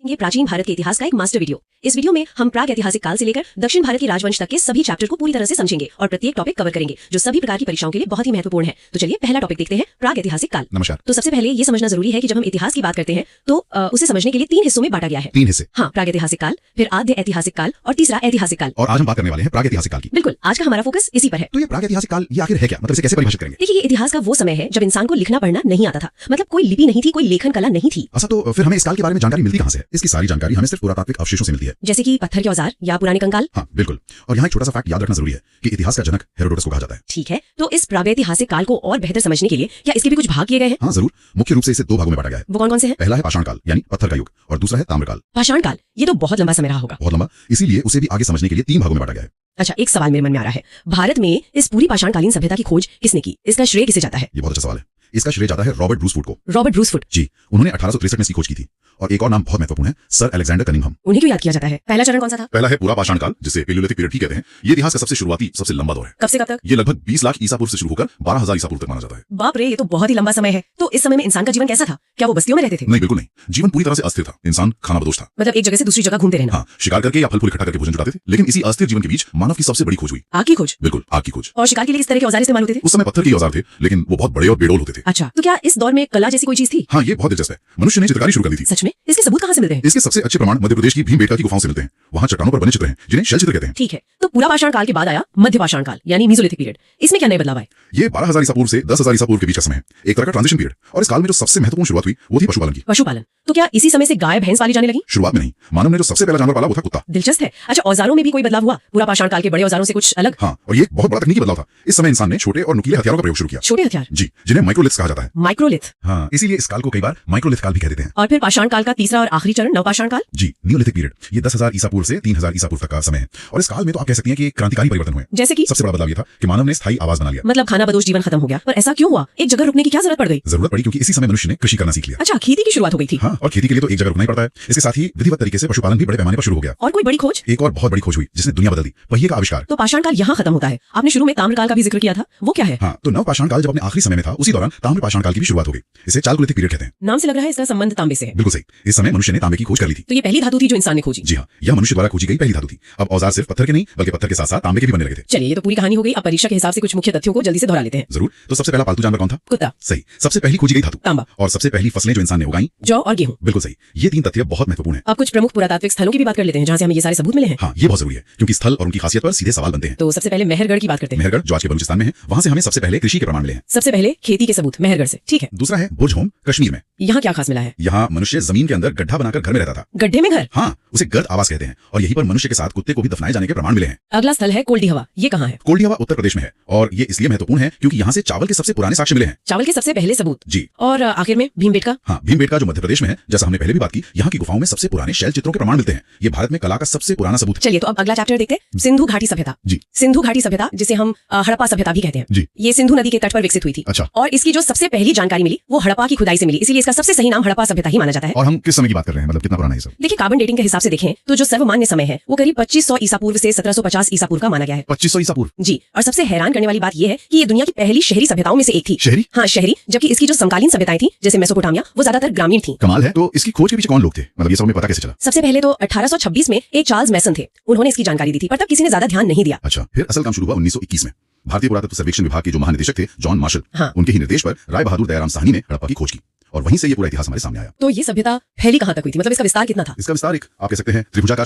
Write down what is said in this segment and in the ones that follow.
ये प्राचीन भारत के इतिहास का एक मास्टर वीडियो। इस वीडियो में हम प्राग ऐतिहासिक काल से लेकर दक्षिण भारत के राजवंश तक के सभी चैप्टर को पूरी तरह से समझेंगे और प्रत्येक टॉपिक कवर करेंगे जो सभी प्रकार की परीक्षाओं के लिए बहुत ही महत्वपूर्ण है। तो चलिए पहला टॉपिक देखते हैं, प्राग ऐतिहासिक काल। नमस्कार। तो सबसे पहले ये समझना जरूरी है कि जब हम इतिहास की बात करते हैं तो उसे समझने के लिए 3 हिस्सों में बांटा गया है। 3 हिस्से। हाँ, प्राग ऐतिहासिक काल, फिर आद्य ऐतिहासिक काल और तीसरा ऐतिहासिक काल। और आज हम बात करने वाले हैं प्राग ऐतिहासिक काल की। बिल्कुल, आज का हमारा फोकस इसी पर है। तो ये प्राग ऐतिहासिक काल ये आखिर है क्या, मतलब इसे कैसे परिभाषित करेंगे? देखिए, ये इतिहास का वो समय है जब इंसान को लिखना पढ़ना नहीं आता था, मतलब कोई लिपि नहीं थी, कोई लेखन कला नहीं थी। अच्छा, तो फिर हमें इस काल के बारे में जानकारी मिलती कहां से है? इसकी सारी जानकारी हमें सिर्फ पुरातात्विक अवशेषों से मिलती है, जैसे कि पत्थर के औजार या पुराने कंकाल। हाँ बिल्कुल। और यहाँ एक छोटा सा फैक्ट याद रखना जरूरी है कि इतिहास का जनक हेरोडोटस को कहा जाता है। ठीक है, तो इस प्रागैतिहासिक काल को और बेहतर समझने के लिए क्या इसके भी कुछ भाग किए गए हैं? हाँ जरूर। मुख्य रूप से इसे 2 भागों में बांटा गया है। वो कौन कौन से हैं? पहला है पाषाण काल यानी पत्थर का युग, और दूसरा है ताम्रकाल। पाषाण काल, ये तो बहुत लंबा समय रहा होगा। बहुत लंबा, इसीलिए उसे भी आगे समझने के लिए 3 भागों में बांटा गया है। अच्छा, एक सवाल मेरे मन में आ रहा है, भारत में इस पूरी पाषाणकालीन सभ्यता की खोज किसने की? इसका श्रेय किसे जाता है? ये बहुत अच्छा सवाल है। इसका श्रेय जाता है रॉबर्ट ब्रूसफुट को। रॉबर्ट ब्रूसफुट जी, उन्होंने 1863 में इसकी खोज की थी। और एक और नाम बहुत महत्वपूर्ण है, सर अलेक्जेंडर कनिंघम। उन्हें क्यों याद किया जाता है? पहला चरण कौन सा था? पहला है पूरा पाषाण काल, जिसे पेलियोलिथिक पीरियड भी कहते हैं। ये इतिहास का सबसे शुरुआती, सबसे लंबा दौर है। कब से कब तक? ये लगभग 20 लाख ईसा पूर्व से शुरू होकर 12,000 ईसा पूर्व तक माना जाता है। बाप रे, ये तो बहुत ही लंबा समय है। तो इस समय में इंसान का जीवन कैसा था? क्या वो बस्तियों में रहते थे? नहीं, बिल्कुल नहीं। जीवन पूरी तरह से अस्थिर था। इंसान खानाबदोश था, मतलब एक जगह से दूसरी जगह घूमते रहना। हाँ, शिकार करके या फल फूल इकट्ठा करके भोजन जुटाते थे। लेकिन इसी अस्थिर जीवन के बीच मानव की सबसे बड़ी खोज हुई, आग की खोज। बिल्कुल, आग की खोज। और शिकार के लिए इस तरह के औजार इस्तेमाल होते थे? उस समय पत्थर के औजार थे, लेकिन वो बहुत बड़े और बेडोल होते थे। अच्छा, तो क्या इस दौर में कला जैसी कोई चीज थी? हाँ, ये बहुत दिलचस्प है। मनुष्य ने चित्रकारी शुरू कर दी थी। सच में? इसके सबूत कहाँ से मिलते हैं? इसके सबसे अच्छे प्रमाण मध्य प्रदेश की भीमबेटका की गुफाओं से मिलते हैं। वहाँ चट्टानों पर बने चित्र हैं, जिन्हें शैल चित्र कहते हैं। ठीक है, तो पूरा पाषाण काल के बाद आया मध्य पाषाण काल यानी मीसोलिथिक पीरियड। इसमें क्या नए बदलाव आए? ये 12,000 ईसा पूर्व से 10,000 ईसा पूर्व के बीच का समय है, एक तरह का ट्रांजिशन पीरियड। और इस काल में जो सबसे महत्वपूर्ण शुरुआत हुई वो थी पशुपालन की। पशुपालन, तो क्या इसी समय से गाय भैंस पाली जाने लगी? शुरुआत में नहीं, मानव ने जो सबसे पहला जानवर पाला वो था कुत्ता। दिलचस्प है। अच्छा, औजारों में भी कोई बदलाव हुआ? पूरा पाषाण काल के बड़े औजारों से कुछ अलग? हाँ, और ये एक बहुत बड़ा तकनीकी बदलाव था। इस समय इंसान ने छोटे और नुकीले हथियारों का प्रयोग शुरू किया। छोटे हथियार? जी, जिन्हें माइक्रोलिथ्स कहा जाता है। माइक्रोलिथ? हाँ, इसीलिए इस काल को कई बार माइक्रोलिथ काल भी कह देते हैं। और फिर पाषाण काल का तीसरा और आखिरी चरण नवपाषाण काल? जी, नियोलिथिक पीरियड। ये 10,000 ईसा पूर्व से 3,000 ईसा पूर्व तक का समय है। और इस काल में तो आप कह सकती हैं कि क्रांतिकारी परिवर्तन हुए। जैसे कि? सबसे बड़ा बदलाव ये था कि मानव ने स्थायी आवास बना लिया। मतलब खानाबदोश जीवन खत्म हो गया। पर ऐसा क्यों हुआ? एक जगह रुकने की क्या जरूरत पड़ गई? जरूरत पड़ी क्योंकि इसी समय मनुष्य ने कृषि करना सीख लिया। अच्छा, खेती की शुरुआत हो गई थी। हाँ, और खेती के लिए तो एक जगह रुकना ही पड़ता है। इसके साथ ही विधिवत तरीके से पशुपालन भी बड़े पैमाने पर शुरू हो गया। और कोई बड़ी खोज? एक और बहुत बड़ी खोज हुई जिसने दुनिया बदल दी, पहिए का आविष्कार। तो पाषाण काल यहाँ खत्म होता है। आपने शुरू में ताम्रकाल का भी जिक्र किया था, वो क्या है? हाँ, तो नवपाषाण काल जब अपने आखिरी समय में था, उसी दौरान ताम्र पाषाण काल की भी शुरुआत हो गई। इसे चालकुलिथिक पीरियड कहते हैं। नाम से लग रहा है इसका संबंध तांबे से है। बिल्कुल सही। इस समय मनुष्य ने तांबे की खोज कर ली थी। तो ये पहली धातु थी जो इंसान ने खोजी? जी हाँ, यह मनुष्य द्वारा खोजी गई पहली धातु थी। अब औजार सिर्फ पत्थर के नहीं बल्कि पत्थर के साथ साथ तांबे के भी बनने लगे थे। चलिए, ये तो पूरी कहानी हो गई। अब परीक्षा के हिसाब से कुछ मुख्य तथ्यों को जल्दी से दोहरा लेते हैं। जरूर। तो सबसे पहला पालतू जानवर कौन था? कुत्ता। सही। सबसे पहली खोजी गई धातु तांबा। और सबसे पहली फसलें जो इंसान ने उगाई? जौ और गेहूं। बिल्कुल सही। ये 3 तथ्य बहुत महत्वपूर्ण है। अब कुछ प्रमुख पुरातात्विक स्थलों की भी बात कर लेते हैं जहां से हमें ये सारे सबूत मिले हैं। हाँ, ये बहुत जरूरी है क्योंकि स्थल और उनकी खासियत पर सीधे सवाल बनते हैं। तो सबसे पहले मेहरगढ़ की बात करते हैं। मेहरगढ़ जो आज के बलूचिस्तान में है, वहां से हमें सबसे पहले कृषि के प्रमाण मिले हैं। सबसे पहले खेती के सबूत मेहरगढ़ से। ठीक है। दूसरा है बुर्ज होम, कश्मीर में। यहाँ क्या खास मिला है? यहाँ मनुष्य जमीन के अंदर गड्ढा बनाकर घर में रहता था। गड्ढे में घर? हाँ, उसे गर्द आवास कहते हैं। और यहीं पर मनुष्य के साथ कुत्ते को भी दफनाए जाने के प्रमाण मिले हैं। अगला स्थल है कोल्डी हवा। ये कहाँ है? कोल्डी हवा उत्तर प्रदेश में है और ये इसलिए महत्वपूर्ण है क्योंकि यहाँ से चावल के सबसे पुराने साक्ष्य मिले हैं। चावल के सबसे पहले सबूत? जी। और आखिर में भीमबेटका? हाँ, भीमबेटका जो मध्य प्रदेश में है, जैसा हमने पहले भी बात की, यहाँ की गुफाओं में सबसे पुराने शैल चित्रों के प्रमाण मिलते हैं। ये भारत में कला का सबसे पुराना सबूत है। चलिए, तो अब अगला चैप्टर देखते हैं, सिंधु घाटी सभ्यता। जी। सिंधु घाटी सभ्यता, जिसे हम हड़प्पा सभ्यता भी कहते हैं। जी। ये सिंधु नदी के तट पर विकसित हुई थी। अच्छा। और इसकी जो सबसे पहली जानकारी मिली वो हड़प्पा की खुदाई से मिली, इसीलिए इसका सबसे सही नाम हड़प्पा सभ्यता ही माना जाता है। और हम किस समय की बात कर रहे हैं, मतलब कितना पुराना है सब? देखिए, कार्बन डेटिंग के हिसाब से देखें तो जो सर्वमान्य समय है वो करीब 2500 ईसा पूर्व से 1750 ईसा पूर्व का माना गया है। 2500 ईसा पूर्व? जी। और सबसे हैरान करने वाली बात यह है कि ये दुनिया की पहली शहरी सभ्यताओं में से एक थी। शहरी? हाँ, शहरी। जबकि इसकी जो समकालीन सभ्यताएं थी जैसे मेसोपोटामिया, वो ज्यादातर ग्रामीण थी। कमाल है। तो इसकी खोज के पीछे कौन लोग थे, मतलब ये सब हमें पता कैसे चला? सबसे पहले तो 1826 में एक चार्ल्स मैसन थे, उन्होंने इसकी जानकारी दी थी, पर तब किसी ने ज्यादा ध्यान नहीं दिया। अच्छा, फिर असल काम शुरू हुआ 1921 में। भारतीय पुरातत्व सर्वेक्षण विभाग के जो महानिदेशक थे जॉन मार्शल, हाँ। उनके ही निर्देश पर राय बहादुर दयाराम साहनी ने हड़प्पा की खोज की और वहीं से ये पूरा इतिहास हमारे सामने आया। तो ये सभ्यता फैली कहाँ तक हुई थी, मतलब इसका विस्तार कितना था? इसका विस्तार एक आप कह सकते हैं त्रिभुजाकार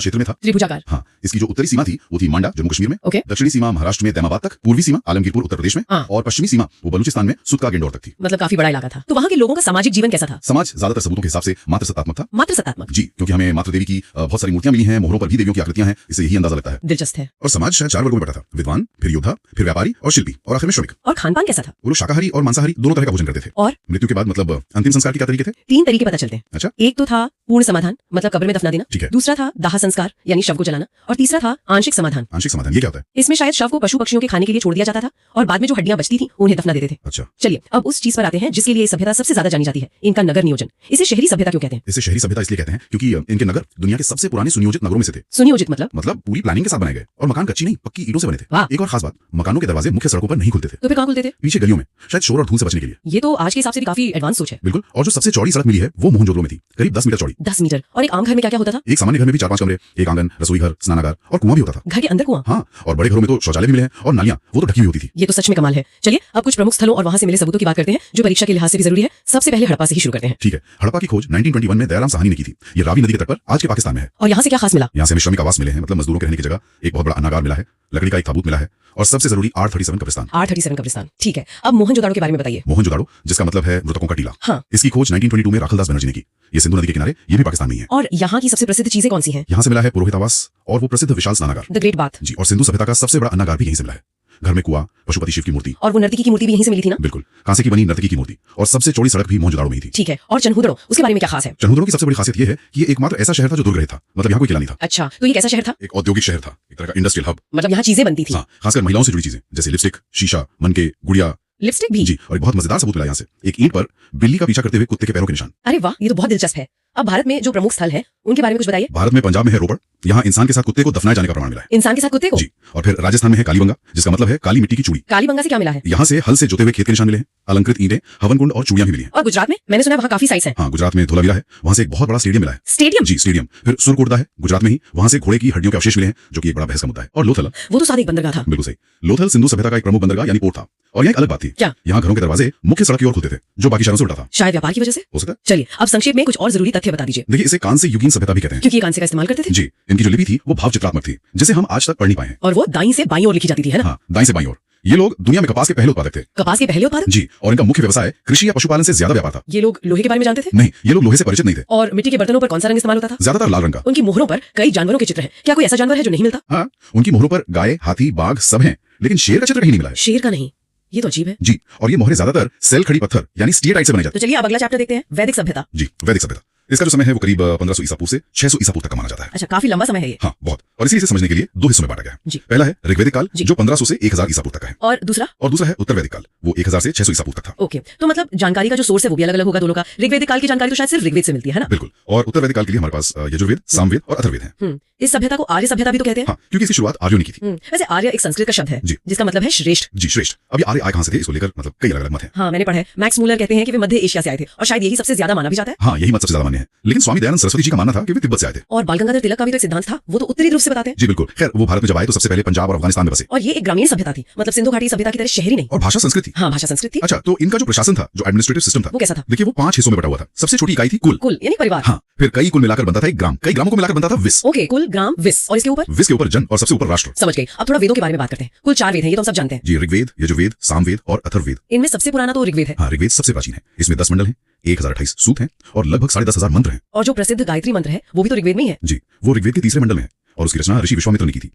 क्षेत्र में था। त्रिभुजाकार? हाँ, इसकी जो उत्तरी सीमा थी वो थी मांडा जम्मू कश्मीर में। ओके। दक्षिणी सीमा महाराष्ट्र में दैमाबाद तक, पूर्वी सीमा आलमगीरपुर उत्तर प्रदेश में, हाँ। और पश्चिमी सीमा वो बलूचिस्तान में सुतका गेंडोर तक थी। मतलब काफी बड़ा इलाका था। तो वहाँ के लोगों का सामाजिक जीवन कैसा था? समाज ज्यादातर सबूतों के हिसाब से मातृ सत्तात्मक था। मात्र सत्तात्मक? जी, क्योंकि हमें मातृ देवी की बहुत सारी मूर्तियां मिली हैं, मोहरों पर भी देवियों की आकृतियां हैं, इससे यही अंदाजा लगता है। दिलचस्प है। और समाज शायद 4 वर्गों में बटा था, विद्वान, फिर योद्धा, फिर व्यापारी और शिल्पी, और आखिर में श्रमिक। और खान पान कैसा था? वो लोग शाकाहारी और मांसाहारी दोनों तरह का भोजन करते थे। और मृत्यु के बाद मतलब अंतिम संस्कार के क्या तरीके थे? 3 तरीके पता चलते हैं। अच्छा। एक तो था पूर्ण समाधान, मतलब कब्र में दफना देना। ठीक है। दूसरा था दाह संस्कार यानी शव को जलाना, और तीसरा था आंशिक समाधान। आंशिक समाधान ये क्या होता है? इसमें शायद शव को पशु पक्षियों के खाने के लिए छोड़ दिया जाता था और बाद में जो हड्डियां बचती थी उन्हें दफना देते थे। अच्छा। चलिए अब उस चीज पर आते हैं जिसके लिए सभ्यता सबसे ज्यादा जानी जाती है, इनका नगर नियोजन। इसे शहरी सभ्यता क्यों कहते हैं? इसे शहरी सभ्यता इसलिए कहते हैं क्योंकि इनके नगर दुनिया के सबसे पुराने सुनियोजित नगरों में से थे। सुनियोजित मतलब पूरी प्लानिंग के साथ बनाए गए, और मकान कच्ची नहीं पक्की ईंटों से बने थे। वाह। एक और खास बात, मकानों के दरवाजे मुख्य सड़कों पर नहीं खुलते थे। तो फिर कहाँ खुलते थे? पीछे गलियों में, शायद शोर और धूल से बचने के लिए। ये तो आज के हिसाब से भी काफी एडवांस सोच है। बिल्कुल। और जो सबसे चौड़ी सड़क मिली है वो मोहनजोदड़ो में थी, करीब 10 मीटर चौड़ी। 10 मीटर। और एक आम घर में क्या क्या होता था? एक सामान्य घर में भी 4-5 कमरे, एक आंगन, रसोई घर, स्नानागार और कुआं भी होता था। घर के अंदर कुआं? हाँ, और बड़े घरों में तो शौचालय भी मिले हैं और नालियां वो तो ढकी हुई होती थी। ये तो सच में कमाल है। चलिए अब कुछ प्रमुख स्थलों और वहां से मिले सबूतों की बात करते हैं जो परीक्षा के लिहाज से भी जरूरी है। सबसे पहले हड़प्पा से ही शुरू करते हैं। ठीक है। हड़प्पा की खोज 1921 में दयाराम साहनी ने की थी। ये रावी नदी के तट पर आज के पाकिस्तान में है। और यहाँ से क्या खास मिला? यहाँ से हमें श्रमिक आवास मिले हैं, मतलब मजदूरों के रहने की जगह। एक बहुत बड़ा अन्नागार मिला है, लकड़ी का एक ताबूत मिला है और सबसे जरूरी 837 कब्रिस्तान। 837 कब्रिस्तान, ठीक है। अब मोहनजोदाड़ो के बारे में बताइए। मोहनजोदाड़ो, जिसका मतलब है मृतकों का टीला। हाँ। इसकी खोज 1922 में राखलदास बनर्जी ने की। ये सिंधु नदी के किनारे, ये भी पाकिस्तान में ही है। और यहाँ की सबसे प्रसिद्ध चीजें कौन सी हैं? यहाँ से मिला है पुरोहित आवास और वो प्रसिद्ध विशाल स्नानागार, द ग्रेट बाथ। जी। और सिंधु सभ्यता का सबसे बड़ा अन्नागार भी यहीं से मिला है। घर में कुआं, पशुपति शिव की मूर्ति। और वो नर्तकी की मूर्ति भी यहीं से मिली थी ना? बिल्कुल, कांसे की बनी नर्तकी की मूर्ति। और सबसे चौड़ी सड़क भी मोहनजोदाड़ो में ही थी। ठीक है। और चनहुदड़ो, उसके बारे में क्या खास है? चनहुदड़ो की सबसे बड़ी खासियत ये है कि ये एकमात्र ऐसा शहर था जो दुर्ग रहित था, मतलब यहाँ कोई किला नहीं था। अच्छा, तो ये कैसा शहर था? एक औद्योगिक शहर था, एक तरह का इंडस्ट्रियल हब। मतलब यहाँ चीजें बनती थी? हाँ, खासकर महिलाओं से जुड़ी चीजें जैसे लिपस्टिक, शीशा, मनके, गुड़िया। लिपस्टिक भी? जी। और एक बहुत मजेदार सबूत मिला यहाँ से, एक ईंट पर बिल्ली का पीछा करते हुए कुत्ते के पैरों के निशान। अरे वाह, ये तो बहुत दिलचस्प है। अब भारत में जो प्रमुख स्थल हैं उनके बारे में कुछ बताइए। भारत में पंजाब में है रोपड़, यहाँ इंसान के साथ कुत्ते को दफनाए जाने का प्रमाण मिला है। इंसान के साथ कुत्ते को? जी। और फिर राजस्थान में है कालीबंगा, जिसका मतलब है काली मिट्टी की चूड़ी। कालीबंगा से क्या मिला है? यहाँ से हल से जोते हुए खेत के निशान मिले हैं, अलंकृत ईंटें, हवन कुंड और चूड़ियां भी मिली हैं। और गुजरात में मैंने सुना है वहाँ काफी साइट्स हैं। हाँ, गुजरात में धोलावीरा है, वहाँ से एक बहुत बड़ा स्टेडियम मिला है। स्टेडियम? जी, स्टेडियम। फिर सुरकोटदा है गुजरात में ही, वहाँ से घोड़े की हड्डियों के अवशेष मिले हैं, जो कि एक बड़ा बहस का मुद्दा है। और लोथल, वो तो साथ एक बंदरगाह था। बिल्कुल सही। लोथल सिंधु सभ्यता का एक प्रमुख बंदरगाह यानी पोर्ट था। और यहाँ एक अलग बात थी, क्या? यहाँ घरों के दरवाजे मुख्य सड़क की ओर खुलते थे, जो बाकी शहरों से उल्टा था। शायद व्यापार की वजह से हो सकता है। चलिए अब संक्षेप में कुछ और जरूरी तथ्य बता दीजिए। देखिए, इसे कांस्य युगीन सभ्यता भी कहते हैं, क्योंकि ये कांसे का इस्तेमाल करते थे। जी। इनकी जो लिपि थी वो भाव चित्रात्मक थी, जिसे हम आज तक पढ़ नहीं पाए हैं। और वो दाईं से बाईं ओर लिखी जाती थी, है ना? हाँ, दाईं से बाईं ओर। ये लोग दुनिया में कपास के पहले उत्पादक थे। कपास के पहले उत्पादक? जी। और इनका मुख्य व्यवसाय कृषि या पशुपालन से ज्यादा व्यापार था। ये लोग लोहे के बारे में जानते थे? नहीं, ये लोग लोहे से परिचित नहीं थे। और मिट्टी के बर्तनों पर कौन सा रंग इस्तेमाल होता था? ज्यादातर लाल रंग का। उनकी मोहरों पर कई जानवरों के चित्र हैं। क्या कोई ऐसा जानवर है जो नहीं मिलता? हाँ, उनकी मोहरों पर गाय, हाथी, बाघ सब हैं, लेकिन शेर का चित्र कहीं नहीं मिला है। शेर का नहीं, ये तो अजीब है। जी। और ये मोहरे ज्यादातर सेल खड़ी पत्थर यानी स्टीएटाइट से बनाई जाती तो चलिए अब अगला चैप्टर देखते हैं, वैदिक सभ्यता। है। जी, वैदिक सभ्यता। इसका जो समय है वो करीब 1500 ईसा पूर्व से 600 ईसा पूर्व तक का माना जाता है। अच्छा, काफी लंबा समय है ये। हाँ, बहुत। और इसी से समझने के लिए दो हिस्सों में बांटा गया है। जी। पहला है ऋग्वैदिक काल, जी। जो 1500 से 1000 ईसा पूर्व तक का है। और दूसरा? और दूसरा है उत्तर वैदिक काल, वो 1000 से 600 ईसा पूर्व तक था। ओके, तो मतलब जानकारी का जो सोर्स है वो भी अलग अलग होगा दोनों का। ऋग्वैदिक काल की जानकारी तो शायद सिर्फ ऋग्वेद से मिलती है ना? बिल्कुल। और उत्तर वैदिक काल के लिए हमारे पास यजुर्वेद, सामवेद और अथर्ववेद है। इस सभ्यता को आर्य सभ्यता भी तो कहते हैं। हाँ, क्योंकि इसकी शुरुआत आर्यों ने की थी। वैसे आर्य एक संस्कृत का शब्द है जी। जिसका मतलब है श्रेष्ठ। जी, श्रेष्ठ। अब ये आर्य आए कहां से थे, इसको लेकर मतलब कई अलग अलग मत हैं। हाँ, मैंने पढ़ा है। मैक्स मूलर कहते हैं कि वे मध्य एशिया से आए थे और शायद यही सबसे ज्यादा माना भी जाता है। हाँ, यही मत सबसे ज्यादा मान्य है। लेकिन स्वामी दयानंद सरस्वती जी का मानना था कि वे तिब्बत से आए थे। और बाल गंगाधर तिलक का भी तो एक सिद्धांत था, वो तो उत्तरी ध्रुव से बताते हैं। जी बिल्कुल। खैर, वो भारत में जब आए तो सबसे पहले पंजाब और अफगानिस्तान में बसे। और ये एक ग्रामीण सभ्यता थी, मतलब सिंधु घाटी सभ्यता की तरह शहरी नहीं। और भाषा संस्कृत थी। हाँ, भाषा संस्कृत थी। अच्छा, तो इनका जो प्रशासन था, जो एडमिनिस्ट्रेटिव सिस्टम था, वो कैसा था? देखिए, वो 5 हिस्सों में बटा हुआ था। सबसे छोटी इकाई थी कुल। कुल यानी परिवार। हाँ, फिर कई कुल मिलाकर बनता था एक ग्राम, कई ग्रामों को मिलाकर बनता था विस। ओके, कुल, ग्राम, विस। और इसके ऊपर? विस के ऊपर जन और सबसे ऊपर राष्ट्र। समझ गई। अब थोड़ा वेदों के बारे में बात करते हैं। कुल 4 वेद हैं, ये तो हम सब जानते हैं। जी, ऋग्वेद, यजुर्वेद, सामवेद और अथर्ववेद। इनमें सबसे पुराना तो ऋग्वेद है। हाँ, ऋग्वेद सबसे प्राचीन है। इसमें 10 मंडल हैं, 1028 सूक्त हैं और लगभग 10,500 मंत्र हैं। और जो प्रसिद्ध गायत्री मंत्र है वो भी तो ऋग्वेद में ही है। जी, वो ऋग्वेद के तीसरे मंडल में है और उसकी रचना ऋषि विश्वामित्र ने की थी।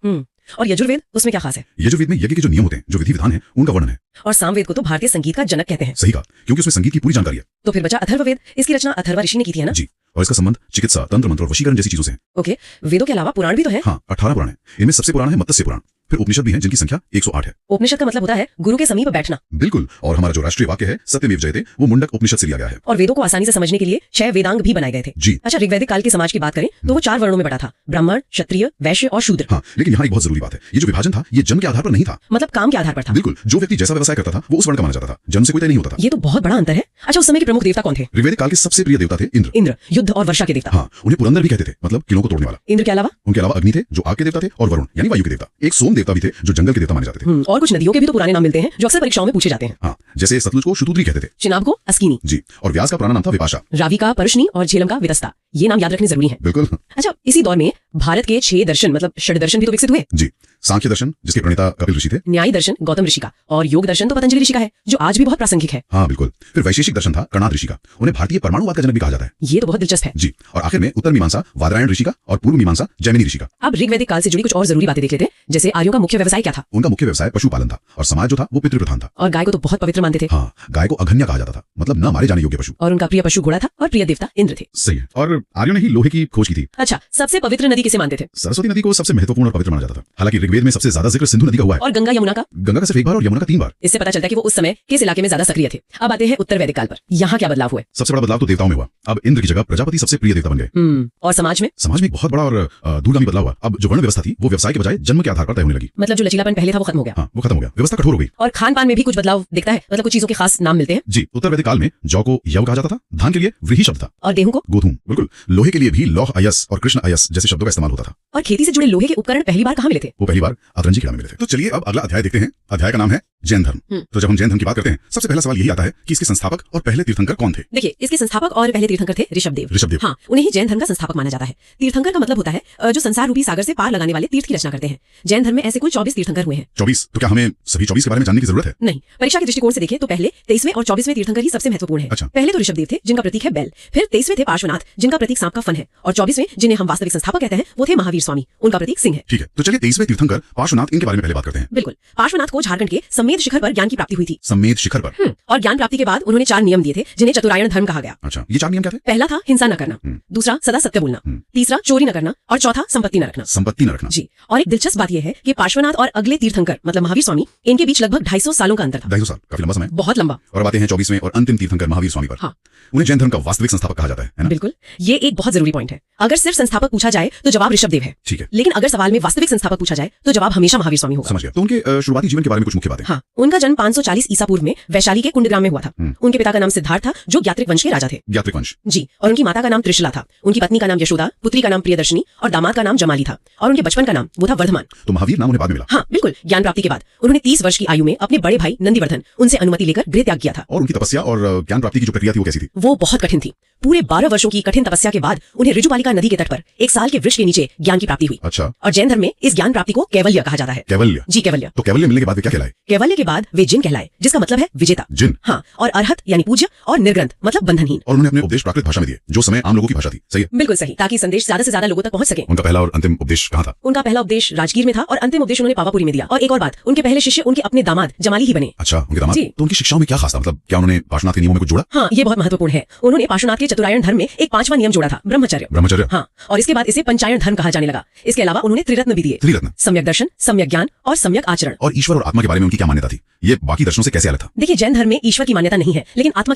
और यजुर्वेद, उसमें क्या खास है? यजुर्वेद में यज्ञ के जो नियम होते हैं, जो विधि विधान है, उनका वर्णन है। और सामवेद को तो भारतीय संगीत का जनक कहते हैं। सही कहा, क्योंकि उसमें संगीत की पूरी जानकारी है। तो फिर बचा अथर्ववेद, इसकी रचना अथर्वा ऋषि ने की थी, है ना? जी। और इसका संबंध चिकित्सा, तंत्र मंत्र और वशीकरण जैसी चीजों से है। ओके, वेदों के अलावा पुराण भी तो है। हाँ, 18 पुराण है। इनमें सबसे पुराना है मत्स्य पुराण। फिर उपनिषद भी हैं, जिनकी संख्या 108 है। उपनिषद का मतलब होता है गुरु के समीप बैठना। बिल्कुल। और हमारा जो राष्ट्रीय वाक्य है सत्यमेव जयते, वो मुंडक उपनिषद से लिया गया है। और वेदों को आसानी से समझने के लिए 6 वेदांग भी बनाए गए थे। जी। अच्छा, ऋग्वैदिक काल के समाज की बात करें तो वो 4 वर्णों में बटा था, ब्राह्मण, क्षत्रिय, वैश्य और शूद्र। हाँ, लेकिन यहाँ एक बहुत जरूरी बात है, ये जो विभाजन था, ये जन्म के आधार पर नहीं था। मतलब काम के आधार पर था। बिल्कुल। जो व्यक्ति जैसा व्यवसाय करता था वो उस वर्ण का माना जाता था, जन्म से कोई तय नहीं होता था। ये तो बहुत बड़ा अंतर है। अच्छा, उस समय के प्रमुख देवता कौन थे? ऋग्वैदिक काल के सबसे प्रिय देवता थे इंद्र। इंद्र, युद्ध और वर्षा के देवता। हाँ, उन्हें पुरंदर भी कहते थे, मतलब किलों को तोड़ने वाला। इंद्र के अलावा? उनके अलावा अग्नि थे, जो आग के देवता थे, और वरुण यानी वायु के देवता। एक सोम देवता भी थे, जो जंगल के देवता माने जाते थे। और कुछ नदियों के भी तो पुराने नाम मिलते हैं जो अक्सर परीक्षाओं में पूछे जाते हैं। हाँ, जैसे सतलुज को शुतुद्री कहते थे, चिनाब को अस्किनी। जी। और व्यास का पुराना नाम था विपाशा, रावी का परशनी और झेलम का वितस्ता। ये नाम याद रखने जरूरी है। बिल्कुल। अच्छा, इसी दौर में भारत के 6 दर्शन मतलब षड दर्शन भी तो विकसित हुए। जी। सांख्य दर्शन, जिसके प्रणेता कपिल ऋषि थे। न्याय दर्शन गौतम ऋषि का। और योग दर्शन तो पतंजलि ऋषि का है, जो आज भी बहुत प्रासंगिक है। हाँ बिल्कुल। फिर वैशेषिक दर्शन था कणाद ऋषि का, उन्हें भारतीय परमाणुवाद का जनक भी कहा जाता है। ये तो बहुत दिलचस्प है। जी। और आखिर में उत्तर मीमांसा वादरायण ऋषि का और पूर्व मीमांसा जैमिनी ऋषि का। अब ऋग्वैदिक काल से जुड़ी कुछ और जरूरी बातें देख लेते हैं। जैसे आर्यों का मुख्य व्यवसाय क्या था? उनका मुख्य व्यवसाय पशुपालन था और समाज जो था वो पितृप्रधान था। और गाय को तो बहुत पवित्र मानते थे। हाँ, गाय को अघन्या कहा जाता था, मतलब न मारे जाने योग्य पशु। और उनका प्रिय पशु घोड़ा था और प्रिय देवता इंद्र थे। सही है। और आर्यों ने ही लोहे की खोज की थी। अच्छा, सबसे पवित्र नदी किसे मानते थे? सरस्वती नदी को सबसे महत्वपूर्ण और पवित्र माना जाता था। हालांकि ऋग्वेद में सबसे ज्यादा जिक्र सिंधु नदी का हुआ है। और गंगा यमुना का? गंगा का सिर्फ एक बार और यमुना का 3 बार। इससे पता चलता है कि वो उस समय किस इलाके में ज्यादा सक्रिय थे। अब आते हैं उत्तर वैदिक काल पर। यहाँ क्या बदलाव हुए? सबसे बड़ा बदलाव तो देवताओं में हुआ। अब इंद्र की जगह प्रजापति सबसे प्रिय देवता बन गए। और समाज में? समाज में एक बहुत बड़ा और दूरगामी बदलाव हुआ। अब जो वर्ण व्यवस्था थी वो व्यवसाय के बजाय जन्म के आधार पर तय होने लगी। मतलब जो लचीलापन पहले था वो खत्म हो गया। हाँ, वो खत्म हो गया, व्यवस्था कठोर हो गई। और खान पान में भी कुछ बदलाव दिखता है, मतलब कुछ चीजों के खास नाम मिलते हैं। जी, उत्तर वैदिक काल में जौ को यव कहा जाता था, धान के लिए व्रीहि शब्द था, और गेहूं को गोधूम। बिल्कुल, लोहे के लिए भी लौह अयस और कृष्ण अयस जैसे शब्दों का इस्तेमाल होता था। और खेती से जुड़े लोहे के उपकरण पहली बार कहाँ मिले थे? वो पहली बार अतरंजी किला में मिले थे। तो चलिए अब अगला अध्याय देखते हैं। अध्याय का नाम है जैन धर्म। तो जब हम जैन धर्म की बात करते हैं, सबसे पहला सवाल यही आता है कि इसके संस्थापक और पहले तीर्थंकर कौन थे? देखिए, इसके संस्थापक और पहले तीर्थंकर थे ऋषभदेव। ऋषभदेव, हाँ, उन्हें ही जैन धर्म का संस्थापक माना जाता है। तीर्थंकर का मतलब होता है जो संसार रूपी सागर से पार लगाने वाले तीर्थ की रचना करते हैं। जैन धर्म में ऐसे कुल 24 तीर्थंकर हुए हैं। 24? तो क्या हमें सभी 24 के बारे में जानने की जरूरत है? नहीं, परीक्षा के दृष्टिकोण से देखें तो पहले 23वें और 24वें तीर्थंकर ही सबसे महत्वपूर्ण है। अच्छा। पहले तो ऋषभदेव थे, जिनका प्रतीक है बैल। फिर 23वें थे पार्श्वनाथ, जिनका प्रतीक सांप का फन है। और 24वें, जिन्हें हम वास्तविक संस्थापक कहते हैं, वो थे महावीर स्वामी, उनका प्रतीक सिंह है। ठीक है, तो चलिए 23वें तीर्थंकर पार्श्वनाथ, इनके बारे में पहले बात करते हैं। बिल्कुल, पार्श्वनाथ को झारखंड के समेत शिखर पर ज्ञान की प्राप्ति हुई थी। समेत शिखर पर? और ज्ञान प्राप्ति के बाद उन्होंने 4 नियम दिए थे, जिन्हें चतुरायन धर्म कहा गया। अच्छा, ये 4 नियम क्या थे? पहला था हिंसा न करना, दूसरा सदा सत्य बोलना, तीसरा चोरी न करना, और चौथा संपत्ति न रखना। संपत्ति न रखना। जी, और एक दिलचस्प बात यह है कि पार्श्वनाथ और अगले तीर्थंकर मतलब महावीर स्वामी, इनके बीच लगभग 250 सालों का अंतर था। 250 साल, काफी लंबा समय। बहुत लंबा। और अब आते हैं 24वें और अंतिम तीर्थंकर महावीर स्वामी पर। हाँ। उन्हें जैन धर्म का वास्तविक संस्थापक कहा जाता है ना? बिल्कुल, ये एक बहुत जरूरी पॉइंट है। अगर सिर्फ संस्थापक पूछा जाए तो जवाब ऋषभदेव है। ठीक है। लेकिन अगर सवाल में वास्तविक संस्थापक पूछा जाए तो जवाब हमेशा महावीर स्वामी होगा। समझ गया। तो उनके शुरुआती जीवन के बारे में कुछ मुख्य बातें। हाँ, उनका जन्म 540 ईसा पूर्व में वैशाली के कुंडग्राम में हुआ था। उनके पिता का नाम सिद्धार्थ था, जो यात्रिक वंश के राजा थे। यात्रिक वंश? जी। और उनकी माता का नाम त्रिशला था। उनकी पत्नी का नाम यशोदा, पुत्री का नाम प्रियदर्शनी और दामाद का नाम जमाली था। और उनके बचपन का नाम वो था वर्धमान। तो महावीर नाम उन्हें बाद में मिला? हाँ, बिल्कुल। ज्ञान प्राप्ति के बाद उन्होंने 30 वर्ष की आयु में अपने बड़े भाई नंदीवर्धन उनसे अनुमति लेकर गृह त्याग किया था। और उनकी तपस्या और ज्ञान प्राप्ति की जो प्रक्रिया थी वो कैसी थी? वो बहुत कठिन थी। पूरे 12 वर्षों की कठिन तपस्या के बाद उन्हें ऋजुपालिका नदी के तट पर एक साल के वृक्ष के नीचे ज्ञान की प्राप्ति हुई। अच्छा। और जैन धर्म में इस ज्ञान प्राप्ति को कैवल्य कहा जाता है। कैवल्य? जी, कैवल्य। तो कैवल्य मिलने के बाद वे क्या कहलाए? कैवल्य के बाद वे जिन कहलाए, जिसका मतलब है विजेता। जिन? हाँ। और अरहत यानी पूज्य, और निर्ग्रंथ मतलब बंधनहीन। और उन्होंने अपने उपदेश प्राकृत भाषा में दिए, जो समय आम लोगों की भाषा थी। सही है? बिल्कुल सही, ताकि संदेश ज्यादा से ज्यादा लोगों तक पहुंच सके। उनका पहला और अंतिम उपदेश कहाँ था? उनका पहला उपदेश राजगीर में था और अंतिम उपदेश उन्होंने पावापुरी में दिया। और एक और बात, उनके पहले शिष्य उनके अपने दामाद जमाली ही बने। अच्छा, उनके दामाद। जी। तो उनकी शिक्षाओं में क्या खास था? मतलब क्या उन्होंने पार्श्वनाथ के नियमों में कुछ जोड़ा? हाँ, ये बहुत महत्वपूर्ण है। उन्होंने पार्श्वनाथ के चतुरायन धर्म में एक 5वां नियम जोड़ा था, ब्रह्मचर्य। ब्रह्मचर्य? हाँ, और इसके बाद इसे पंचायन धर्म कहा जाने लगा। इसके अलावा उन्होंने त्रिरत्न भी दिए। त्रिरत्न? सम्यक दर्शन, सम्यक ज्ञान और सम्यक आचरण। और ईश्वर और आत्मा के बारे में उनकी क्या मान्यता थी? ये बाकी दर्शनों से कैसे अलग था? देखिए, जैन धर्म में ईश्वर की मान्यता नहीं है, लेकिन आत्मा